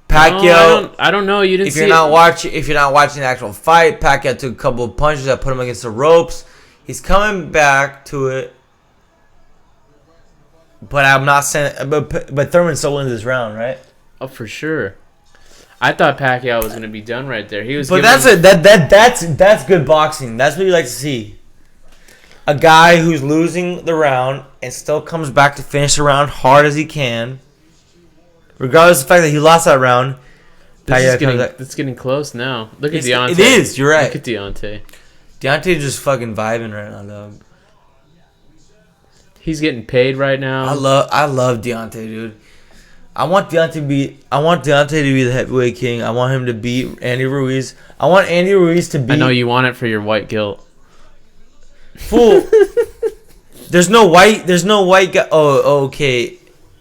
Pacquiao. No, I don't know. You didn't if see you're not watching the actual fight, Pacquiao took a couple of punches that put him against the ropes. He's coming back to it. But I'm not saying. But Thurman still wins this round, right? Oh, for sure. I thought Pacquiao was going to be done right there. He was. But that's good boxing. That's what you like to see. A guy who's losing the round and still comes back to finish the round hard as he can, regardless of the fact that he lost that round. It's getting close now. Look at Deontay. It is. You're right. Look at Deontay. Deontay's just fucking vibing right now, dog. He's getting paid right now. I love Deontay, dude. I want Deontay to be the heavyweight king. I want him to beat Andy Ruiz. I want Andy Ruiz to beat. I know you want it for your white guilt. Fool. There's no white guy. Oh, okay.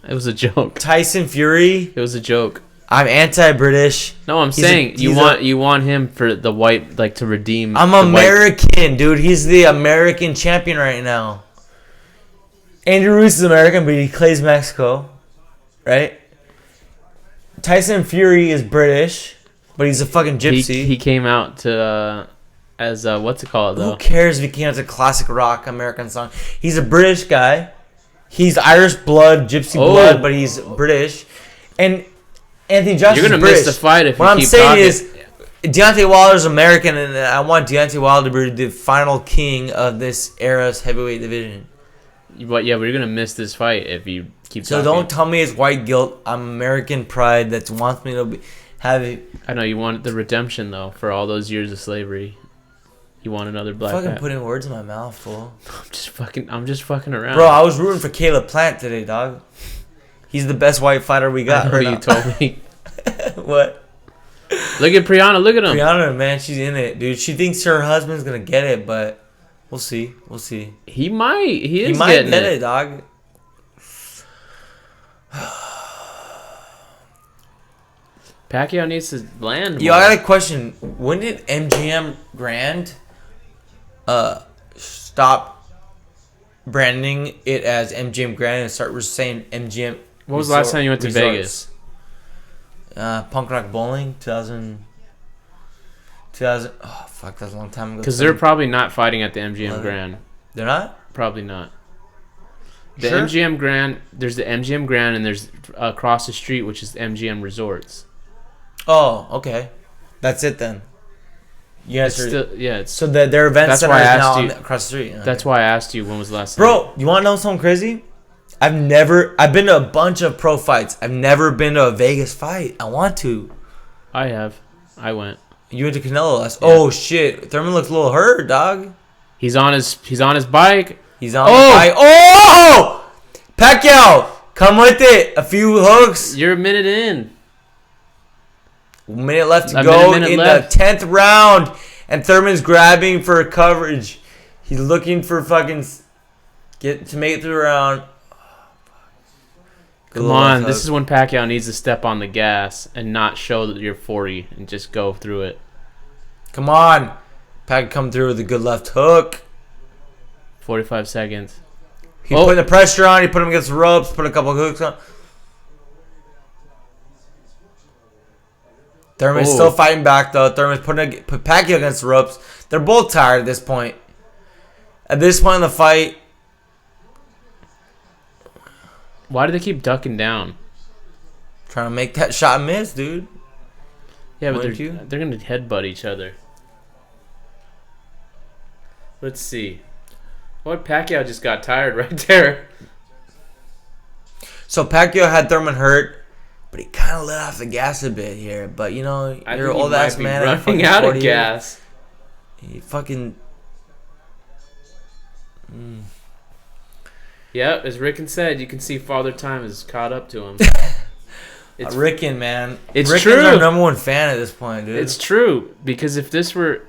It was a joke. Tyson Fury. It was a joke. I'm anti-British. No, I'm saying you want him for the white, like, to redeem. I'm American, dude. He's the American champion right now. Andy Ruiz is American, but he plays Mexico, right? Tyson Fury is British, but he's a fucking gypsy. He came out to as what's it called though? Who cares if he came out to a classic rock American song? He's a British guy. He's Irish blood, gypsy blood, but he's British. And Anthony Joshua. You're gonna miss the fight if what you keep I'm saying talking. is Deontay Wilder's American, and I want Deontay Wilder to be the final king of this era's heavyweight division. But yeah, we're gonna miss this fight if you keep. So talking. don't tell me it's white guilt. I'm American pride that wants me to have it. I know you want the redemption though for all those years of slavery. You want another black. Fucking hat. putting words in my mouth, fool. I'm just fucking around. Bro, I was rooting for Caleb Plant today, dog. He's the best white fighter we got. I know right you now. told me. What? Look at Brianna. Look at him. Brianna, man, she's in it, dude. She thinks her husband's gonna get it, but we'll see. We'll see. He might. He might getting get it, dog. Pacquiao needs to land. Yo, I got a question. When did MGM Grand stop branding it as MGM Grand and start saying MGM? What was the last time you went to Resorts? Vegas? Punk Rock Bowling, 2000. Oh fuck, that's a long time ago. Because they're probably not fighting at the MGM 11. Grand. They're not. Probably not. The Sure? MGM Grand. There's the MGM Grand, and there's across the street, which is MGM Resorts. Oh, okay. That's it then. It's still, yeah, it's. So their event That's center why I is asked now you- across the street. Okay. That's why I asked you when was the last time. Bro, you want to know something crazy? I've been to a bunch of pro fights. I've never been to a Vegas fight. I want to. I have. I went. You went to Canelo last. Yeah. Oh shit, Thurman looks a little hurt, dog. He's on his bike. He's on the fight. Oh, Pacquiao, come with it. A few hooks. You're a minute in. Minute left to A go minute in left. the 10th round, and Thurman's grabbing for coverage. He's looking for fucking to make it through the round. Come on, this is when Pacquiao needs to step on the gas and not show that you're 40 and just go through it. Come on, Pac come through with a good left hook. 45 seconds. He put the pressure on. He put him against the ropes. Put a couple of hooks on. Thurman's still fighting back though. Thurman's put Pacquiao against the ropes. They're both tired at this point. At this point in the fight, Why do they keep ducking down? trying to make that shot miss, dude. Yeah, but Wouldn't you? they're gonna headbutt each other. Let's see. What Pacquiao just got tired right there. So Pacquiao had Thurman hurt, but he kind of let off the gas a bit here. But you know, I you're think an he old ass might be man. at running fucking out 40 of years. gas. He fucking. Yep, as Rickon said, you can see Father Time has caught up to him. It's Rickon, man. It's Rickon's true. our number one fan at this point, dude. It's true, because if this were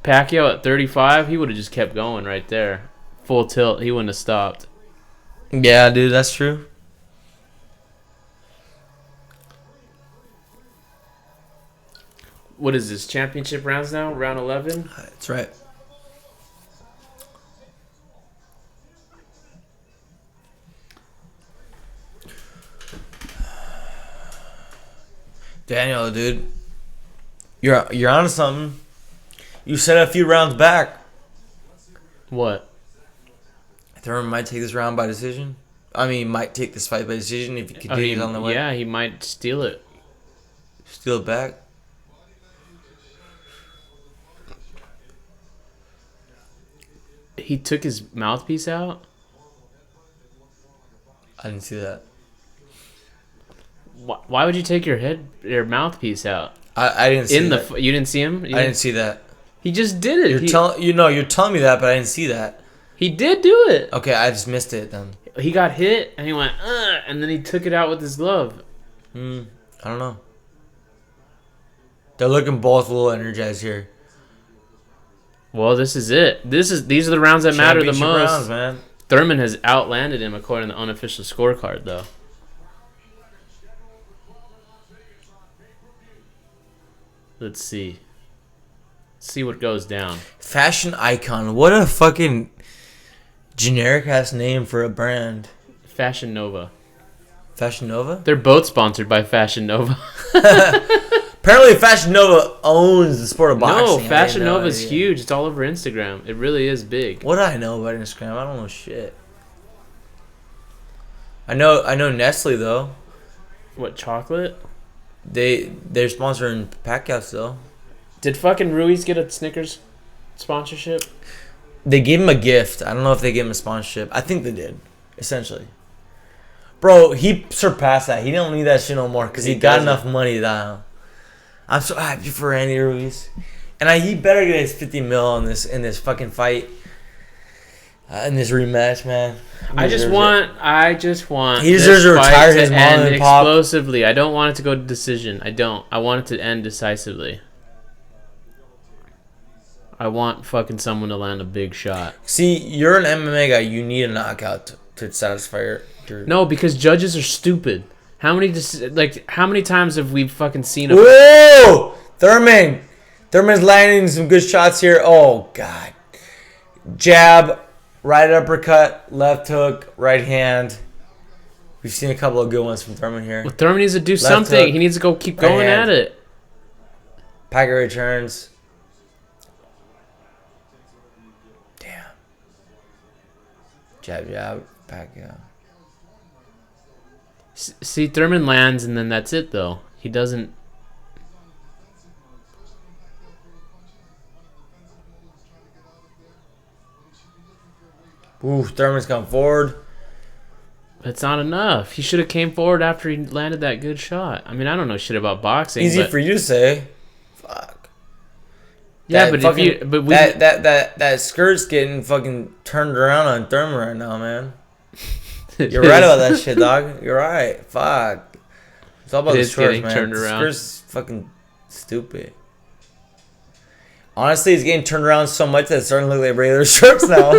Pacquiao at 35, he would have just kept going right there. Full tilt. He wouldn't have stopped. Yeah, dude, that's true. What is this? Championship rounds now? Round 11? That's right. Daniel, dude, you're onto something. You said a few rounds back. What? Thurman might take this round by decision. I mean, might take this fight by decision if he continues on the way. Yeah, he might steal it. Steal it back. He took his mouthpiece out? I didn't see that. Why would you take your mouthpiece out? I didn't see that. You didn't see him? I didn't see that. He just did it. You're telling me that, but I didn't see that. He did do it. Okay, I just missed it then. He got hit and he went, and then he took it out with his glove. I don't know. They're looking both a little energized here. Well, this is it. These are the rounds that matter the most. Rounds, man. Thurman has outlanded him according to the unofficial scorecard, though. Let's see. See what goes down. Fashion icon. What a fucking generic ass name for a brand. Fashion Nova. Fashion Nova? They're both sponsored by Fashion Nova. Apparently Fashion Nova owns the sport of boxing. No, Fashion Nova is huge. It's all over Instagram. It really is big. What do I know about Instagram? I don't know shit. I know Nestle though. What, chocolate? They're sponsoring Pacquiao still. Did fucking Ruiz get a Snickers sponsorship? They gave him a gift. I don't know if they gave him a sponsorship. I think they did, essentially. Bro, he surpassed that. He don't need that shit no more because he got enough money now. I'm so happy for Andy Ruiz, and he better get his 50 mil in this fucking fight, in this rematch, man. I just want. He deserves to retire his mom and pop explosively. I don't want it to go to decision. I don't. I want it to end decisively. I want fucking someone to land a big shot. See, you're an MMA guy. You need a knockout to satisfy your. No, because judges are stupid. How many times have we fucking seen a... Whoa! Thurman's landing some good shots here. Oh, God. Jab, right uppercut, left hook, right hand. We've seen a couple of good ones from Thurman here. Well, Thurman needs to do something. He needs to keep going at it. Pacquaio returns. Damn. Jab, Pacquaio. See, Thurman lands, and then that's it, though. He doesn't... Ooh, Thurman's come forward. It's not enough. He should have came forward after he landed that good shot. I mean, I don't know shit about boxing. Easy for you to say. Fuck. Yeah, that skirt's getting fucking turned around on Thurman right now, man. You're right about that shit, dog. You're right. Fuck. It's all about the skirts, man. Turned around. Skirt's fucking stupid. Honestly, it's getting turned around so much that it's starting to look like regular shirts now.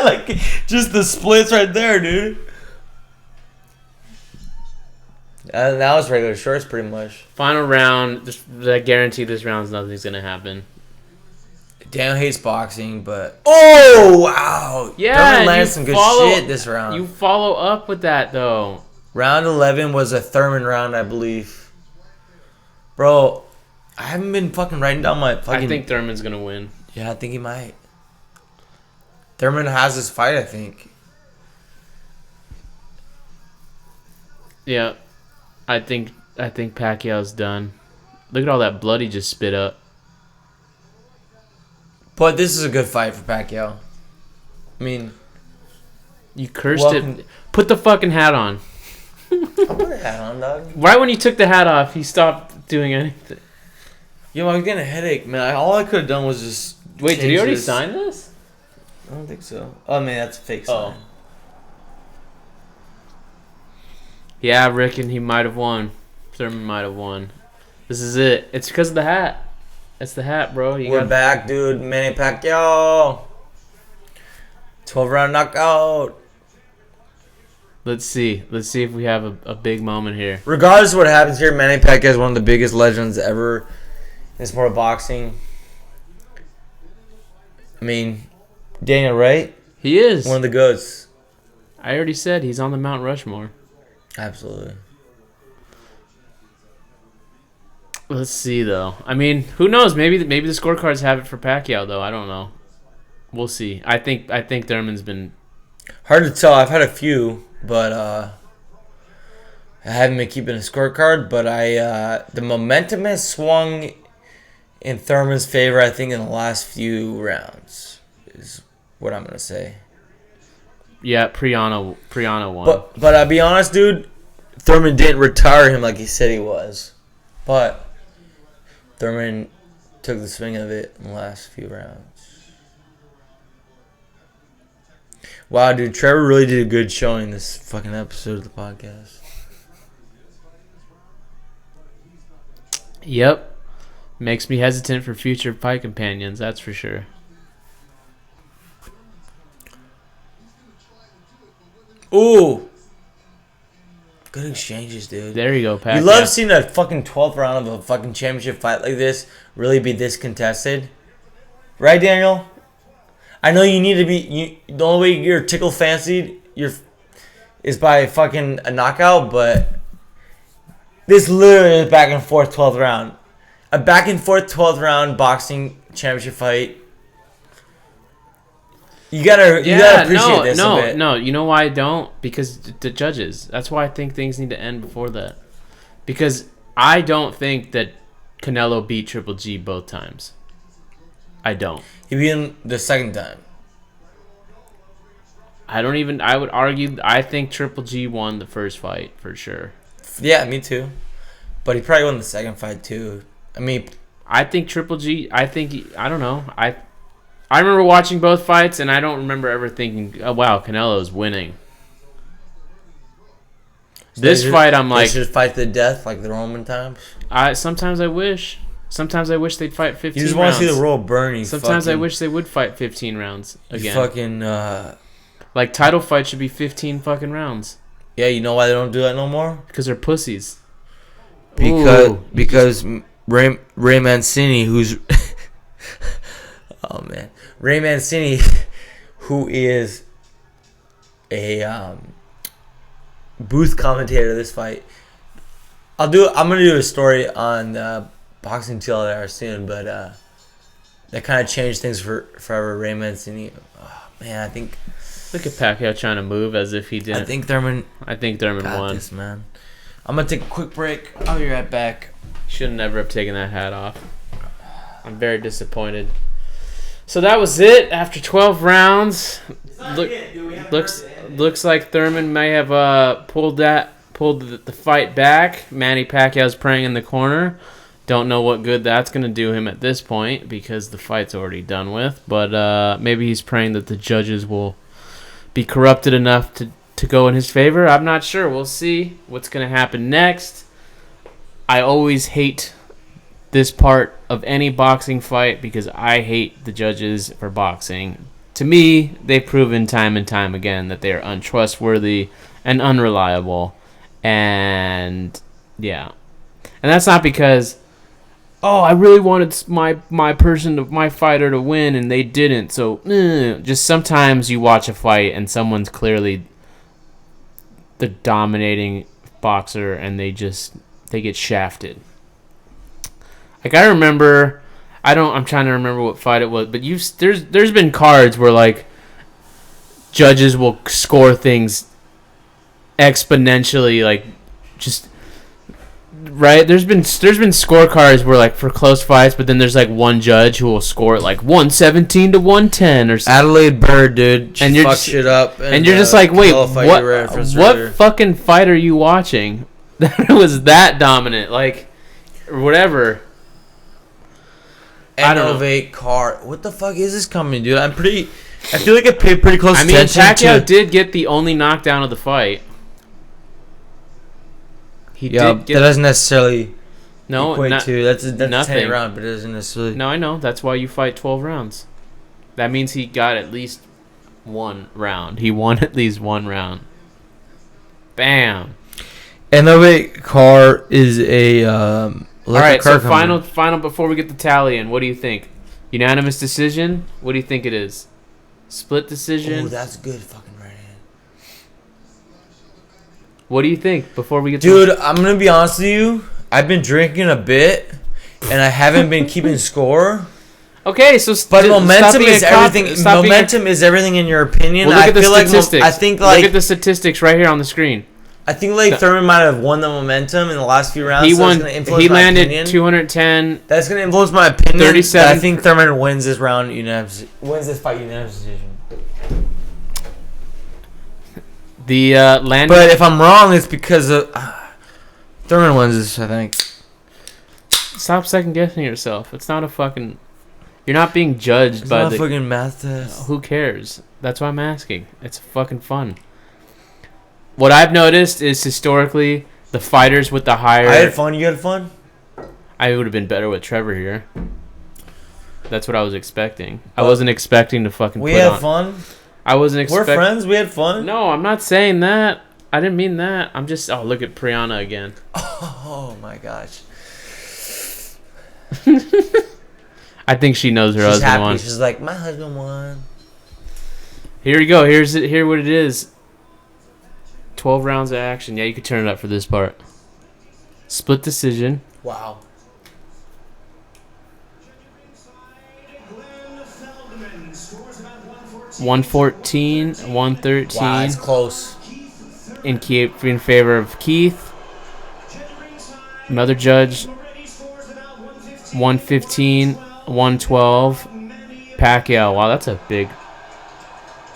Like, just the splits right there, dude. Now it's regular shorts, pretty much. Final round. I guarantee this round's nothing's going to happen. Daniel hates boxing, but... Oh, wow. Yeah, Thurman landed some good shit this round. You follow up with that, though. Round 11 was a Thurman round, I believe. Bro, I haven't been fucking writing down my fucking... I think Thurman's going to win. Yeah, I think he might. Thurman has this fight, I think. Yeah. I think Pacquiao's done. Look at all that blood he just spit up. But this is a good fight for Pacquiao. I mean... You cursed it. Put the fucking hat on. I'll put a hat on, dog. Right when you took the hat off, he stopped doing anything. Yo, I'm getting a headache, man. All I could have done was just... Wait, did he already sign this? I don't think so. Oh, man, that's a fake sign. Yeah, I reckon he might have won. Thurman might have won. This is it. It's because of the hat. That's the hat, bro. You We're got back, dude. Manny Pacquiao. 12-round knockout. Let's see. Let's see if we have a big moment here. Regardless of what happens here, Manny Pacquiao is one of the biggest legends ever in the sport of boxing. I mean, Daniel, right? He is. One of the GOATs. I already said he's on the Mount Rushmore. Absolutely. Let's see, though. I mean, who knows? Maybe the scorecards have it for Pacquiao, though. I don't know. We'll see. I think Thurman's been Hard to tell. I've had a few, but I haven't been keeping a scorecard. But the momentum has swung in Thurman's favor, I think, in the last few rounds, is what I'm going to say. Yeah, Priyana won. But I'll be honest, dude, Thurman didn't retire him like he said he was. But Thurman took the swing of it in the last few rounds. Wow, dude, Trevor really did a good showing this fucking episode of the podcast. Yep. Makes me hesitant for future fight companions, that's for sure. Ooh. Good exchanges, dude. There you go, Pat. You love seeing a fucking 12th round of a fucking championship fight like this really be this contested. Right, Daniel? I know you need to be... the only way you're tickle fancied is by fucking a knockout, but this literally is back and forth 12th round. A back and forth 12th round boxing championship fight. You gotta appreciate this a bit. No. You know why I don't? Because the judges. That's why I think things need to end before that. Because I don't think that Canelo beat Triple G both times. I don't. He beat him the second time. I would argue, I think Triple G won the first fight for sure. Yeah, me too. But he probably won the second fight too. I mean, I think Triple G, I don't know. I remember watching both fights, and I don't remember ever thinking, "Oh wow, Canelo's winning." This fight, I'm like, they should fight to the death like the Roman times. Sometimes I wish they'd fight 15 rounds. You just want to see the world burn. Sometimes I wish they would fight 15 rounds again. Fucking like title fights should be 15 fucking rounds. Yeah, you know why they don't do that no more? Because they're pussies. Because Ray Mancini, who's oh man, Ray Mancini, who is a booth commentator of this fight. I'm gonna do a story on Boxing TLDR soon, but that kind of changed things forever. Ray Mancini, oh man, I think. Look at Pacquiao trying to move as if he didn't. I think Thurman won. This, man. I'm gonna take a quick break. I'll be right back. Should never have taken that hat off. I'm very disappointed. So that was it after 12 rounds. Looks like Thurman may have pulled the fight back. Manny Pacquiao's praying in the corner. Don't know what good that's going to do him at this point because the fight's already done with. But maybe he's praying that the judges will be corrupted enough to go in his favor. I'm not sure. We'll see what's going to happen next. I always hate this part of any boxing fight because I hate the judges for boxing. To me, they've proven time and time again that they are untrustworthy and unreliable. And yeah. And that's not because, oh, I really wanted my fighter to win and they didn't. So, just sometimes you watch a fight and someone's clearly the dominating boxer and they get shafted. Like I remember, I'm trying to remember what fight it was, but there's been cards where like judges will score things exponentially, like just right. There's been scorecards where like for close fights, but then there's like one judge who will score it like 117 to 110 or something. Adelaide Bird, dude, and you're fucked shit up, and you're just like, wait, what fucking fight are you watching that was that dominant? Like, or whatever. Innovate car. What the fuck is this coming, dude? I feel like I paid pretty close attention. Pacquiao did get the only knockdown of the fight. That doesn't necessarily No, equate not, to. That's a nothing. 10 round, but it doesn't necessarily. No, I know. That's why you fight 12 rounds. That means he got at least one round. He won at least one round. Bam. And the way car is a All right, so final before we get the tally in, what do you think? Unanimous decision? What do you think it is? Split decision? Oh, that's good fucking right hand. What do you think before we get Dude, I'm going to be honest with you. I've been drinking a bit, and I haven't been keeping score. Okay, so but momentum is everything. Momentum is everything in your opinion. Well, look at the statistics. I think like look at the statistics right here on the screen. I think like Thurman might have won the momentum in the last few rounds. He won. He landed 210. That's going to influence my opinion. 37. I think Thurman wins this round. Wins this fight unanimous decision. The landing. But if I'm wrong, it's because of Thurman wins this. I think. Stop second guessing yourself. It's not a fucking. You're not being judged it's by not the a fucking math test. Who cares? That's why I'm asking. It's fucking fun. What I've noticed is historically the fighters with the higher. I had fun. You had fun. I would have been better with Trevor here. That's what I was expecting. I wasn't expecting to fucking. We had fun. I wasn't expecting. We're friends. We had fun. No, I'm not saying that. I didn't mean that. I'm just. Oh, look at Priyana again. Oh my gosh. I think she knows her She's husband happy. won. She's like, my husband won. Here we go. Here what it is. 12 rounds of action. Yeah, you could turn it up for this part. Split decision. Wow. 114, 113. Wow, it's close. In favor of Keith. Another judge. 115, 112. Pacquiao. Wow, that's a big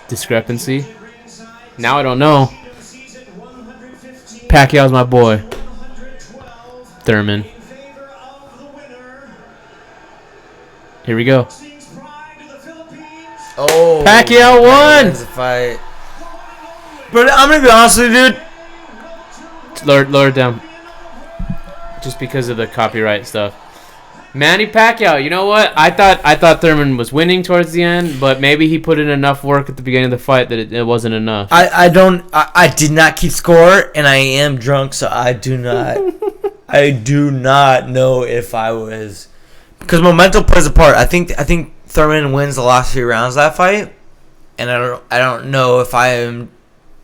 discrepancy. Now I don't know. Pacquiao's my boy. Thurman. Here we go. Oh, Pacquiao won! Fight. But I'm gonna be honest with you, dude. Lower it down. Just because of the copyright stuff. Manny Pacquiao, you know what? I thought Thurman was winning towards the end, but maybe he put in enough work at the beginning of the fight that it wasn't enough. I did not keep score, and I am drunk, so I do not know if I was, because momentum plays a part. I think Thurman wins the last few rounds of that fight, and I don't know if I am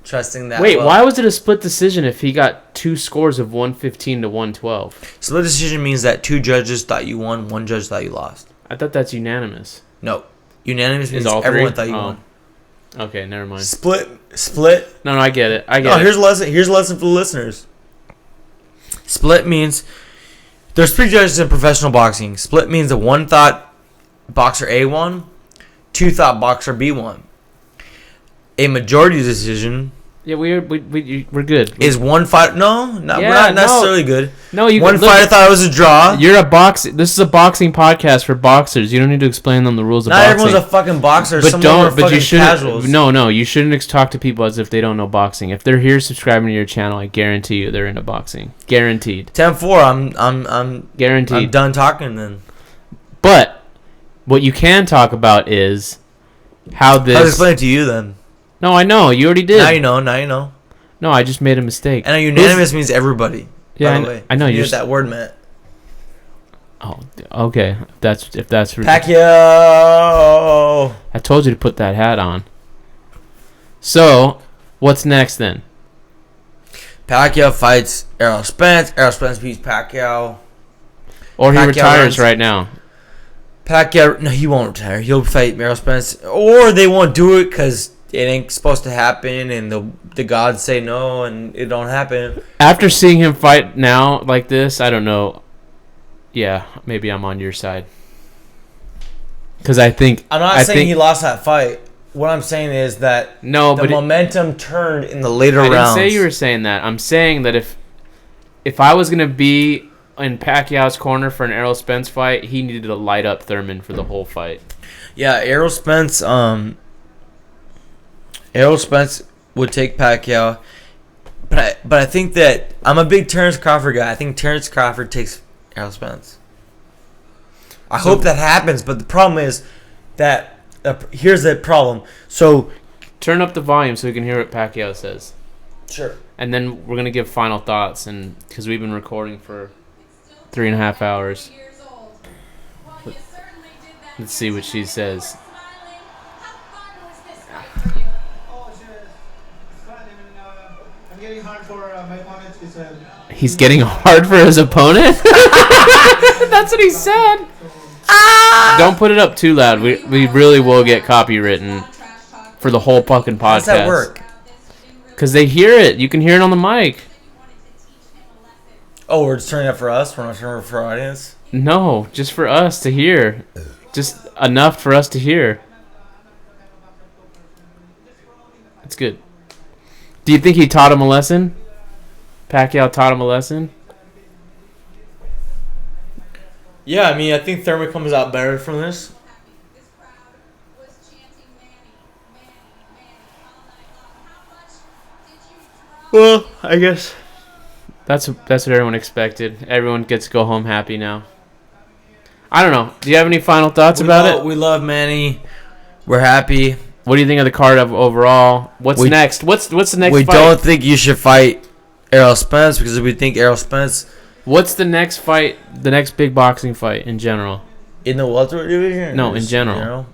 trusting that. Wait, why was it a split decision if he got two scores of 115 to 112? Split decision means that two judges thought you won, one judge thought you lost. I thought that's unanimous. No, unanimous means all everyone three? thought you won. Okay, never mind. Split. No, I get it. I get it. Here's a lesson. Here's a lesson for the listeners. Split means there's three judges in professional boxing. Split means that one thought boxer A won, two thought boxer B won. A majority decision. Yeah, we're good. Is one fight? No, we're not necessarily good. No, one fighter thought it was a draw. You're a This is a boxing podcast for boxers. You don't need to explain them the rules of boxing. Not everyone's a fucking boxer. But you shouldn't. Casuals. No, you shouldn't talk to people as if they don't know boxing. If they're here subscribing to your channel, I guarantee you they're into boxing. Guaranteed. 10-4. I'm guaranteed. I'm done talking then. But what you can talk about is how this. I'll explain it to you then. No, I know. You already did. Now you know. No, I just made a mistake. And unanimous means everybody. Yeah, by the way. I know. You knew what that word meant. Oh, okay. If that's Pacquiao. I told you to put that hat on. So, what's next then? Pacquiao fights Errol Spence. Errol Spence beats Pacquiao. Or he retires right now. Pacquiao, no, he won't retire. He'll fight Errol Spence. Or they won't do it because it ain't supposed to happen, and the gods say no, and it don't happen. After seeing him fight now like this, I don't know. Yeah, maybe I'm on your side. Because I'm not saying he lost that fight. What I'm saying is that the momentum turned in the later rounds. I didn't say you were saying that. I'm saying that if I was going to be in Pacquiao's corner for an Errol Spence fight, he needed to light up Thurman for the whole fight. Yeah, Errol Spence would take Pacquiao, but I think that I'm a big Terrence Crawford guy. I think Terrence Crawford takes Errol Spence. I hope that happens, but the problem is that here's the problem. So Turn up the volume so we can hear what Pacquiao says. sure. And then we're going to give final thoughts, and because we've been recording for 3.5 hours. Let's see what she says. I'm getting hard for my opponent. He's getting hard for his opponent? That's what he said. Don't put it up too loud. We really will get copywritten for the whole fucking podcast. How does that work? Because they hear it. You can hear it on the mic. Oh, we're just turning it for us? We're not turning it for our audience? No, just for us to hear. Just enough for us to hear. It's good. Do you think he taught him a lesson? Pacquiao taught him a lesson? Yeah, I mean, I think Thurman comes out better from this. Well, I guess that's what everyone expected. Everyone gets to go home happy now. I don't know. Do you have any final thoughts about it? We love Manny. We're happy. What do you think of the card overall? What's next? What's the next We fight? don't think you should fight Errol Spence because we think Errol Spence What's the next fight? The next big boxing fight in general? in the welterweight division? No, Or in just general.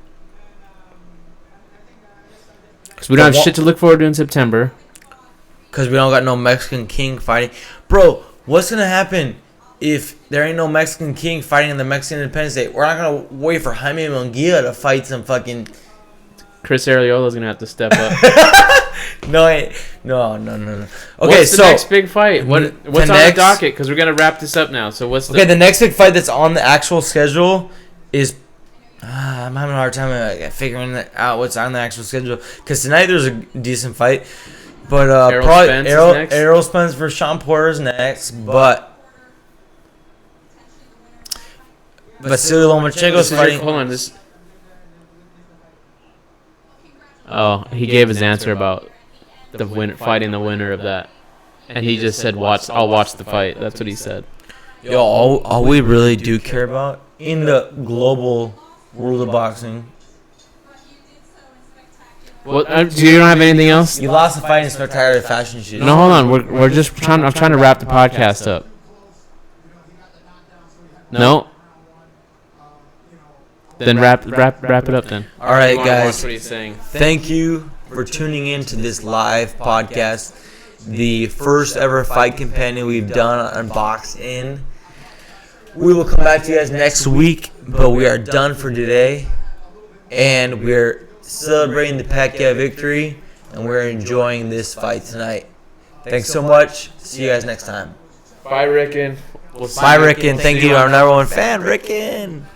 Because we don't have shit to look forward to in September. Because we don't got no Mexican King fighting. Bro, what's going to happen if there ain't no Mexican King fighting in the Mexican Independence Day? We're not going to wait for Jaime Munguia to fight some fucking... Chris Ariola's gonna have to step up. No. Okay, What's the so... next big fight? What's on the next- docket? Because we're gonna wrap this up now. So what's the? Okay, the next big fight that's on the actual schedule is... I'm having a hard time figuring out what's on the actual schedule. Because tonight there's a decent fight. But Errol probably Spence is next? Errol Spence versus Sean Porter is next. But Vasily Lomachenko's fighting... Hold on. This. Oh, he gave his answer about the fighting the winner of that, and he just said, I'll watch the fight." That's what he said. Yo, all we really do care about in the global world of boxing. Well, do you don't have anything else? You lost the fight in spectacular fashion. Shit. No, hold on. We're just trying. I'm trying to wrap the podcast up. No. Then wrap it up then. All right, guys. Watch what he's saying. Thank you for tuning in to this live podcast, the first ever fight companion we've done on Box In. We will come back to you guys next week, but we are done for today, and we're celebrating the Pacquiao victory, and we're enjoying this fight tonight. Thanks so much. See you guys next time. Bye, Rickon. Bye, Rickon. Thank you, our number one fan, Rickon.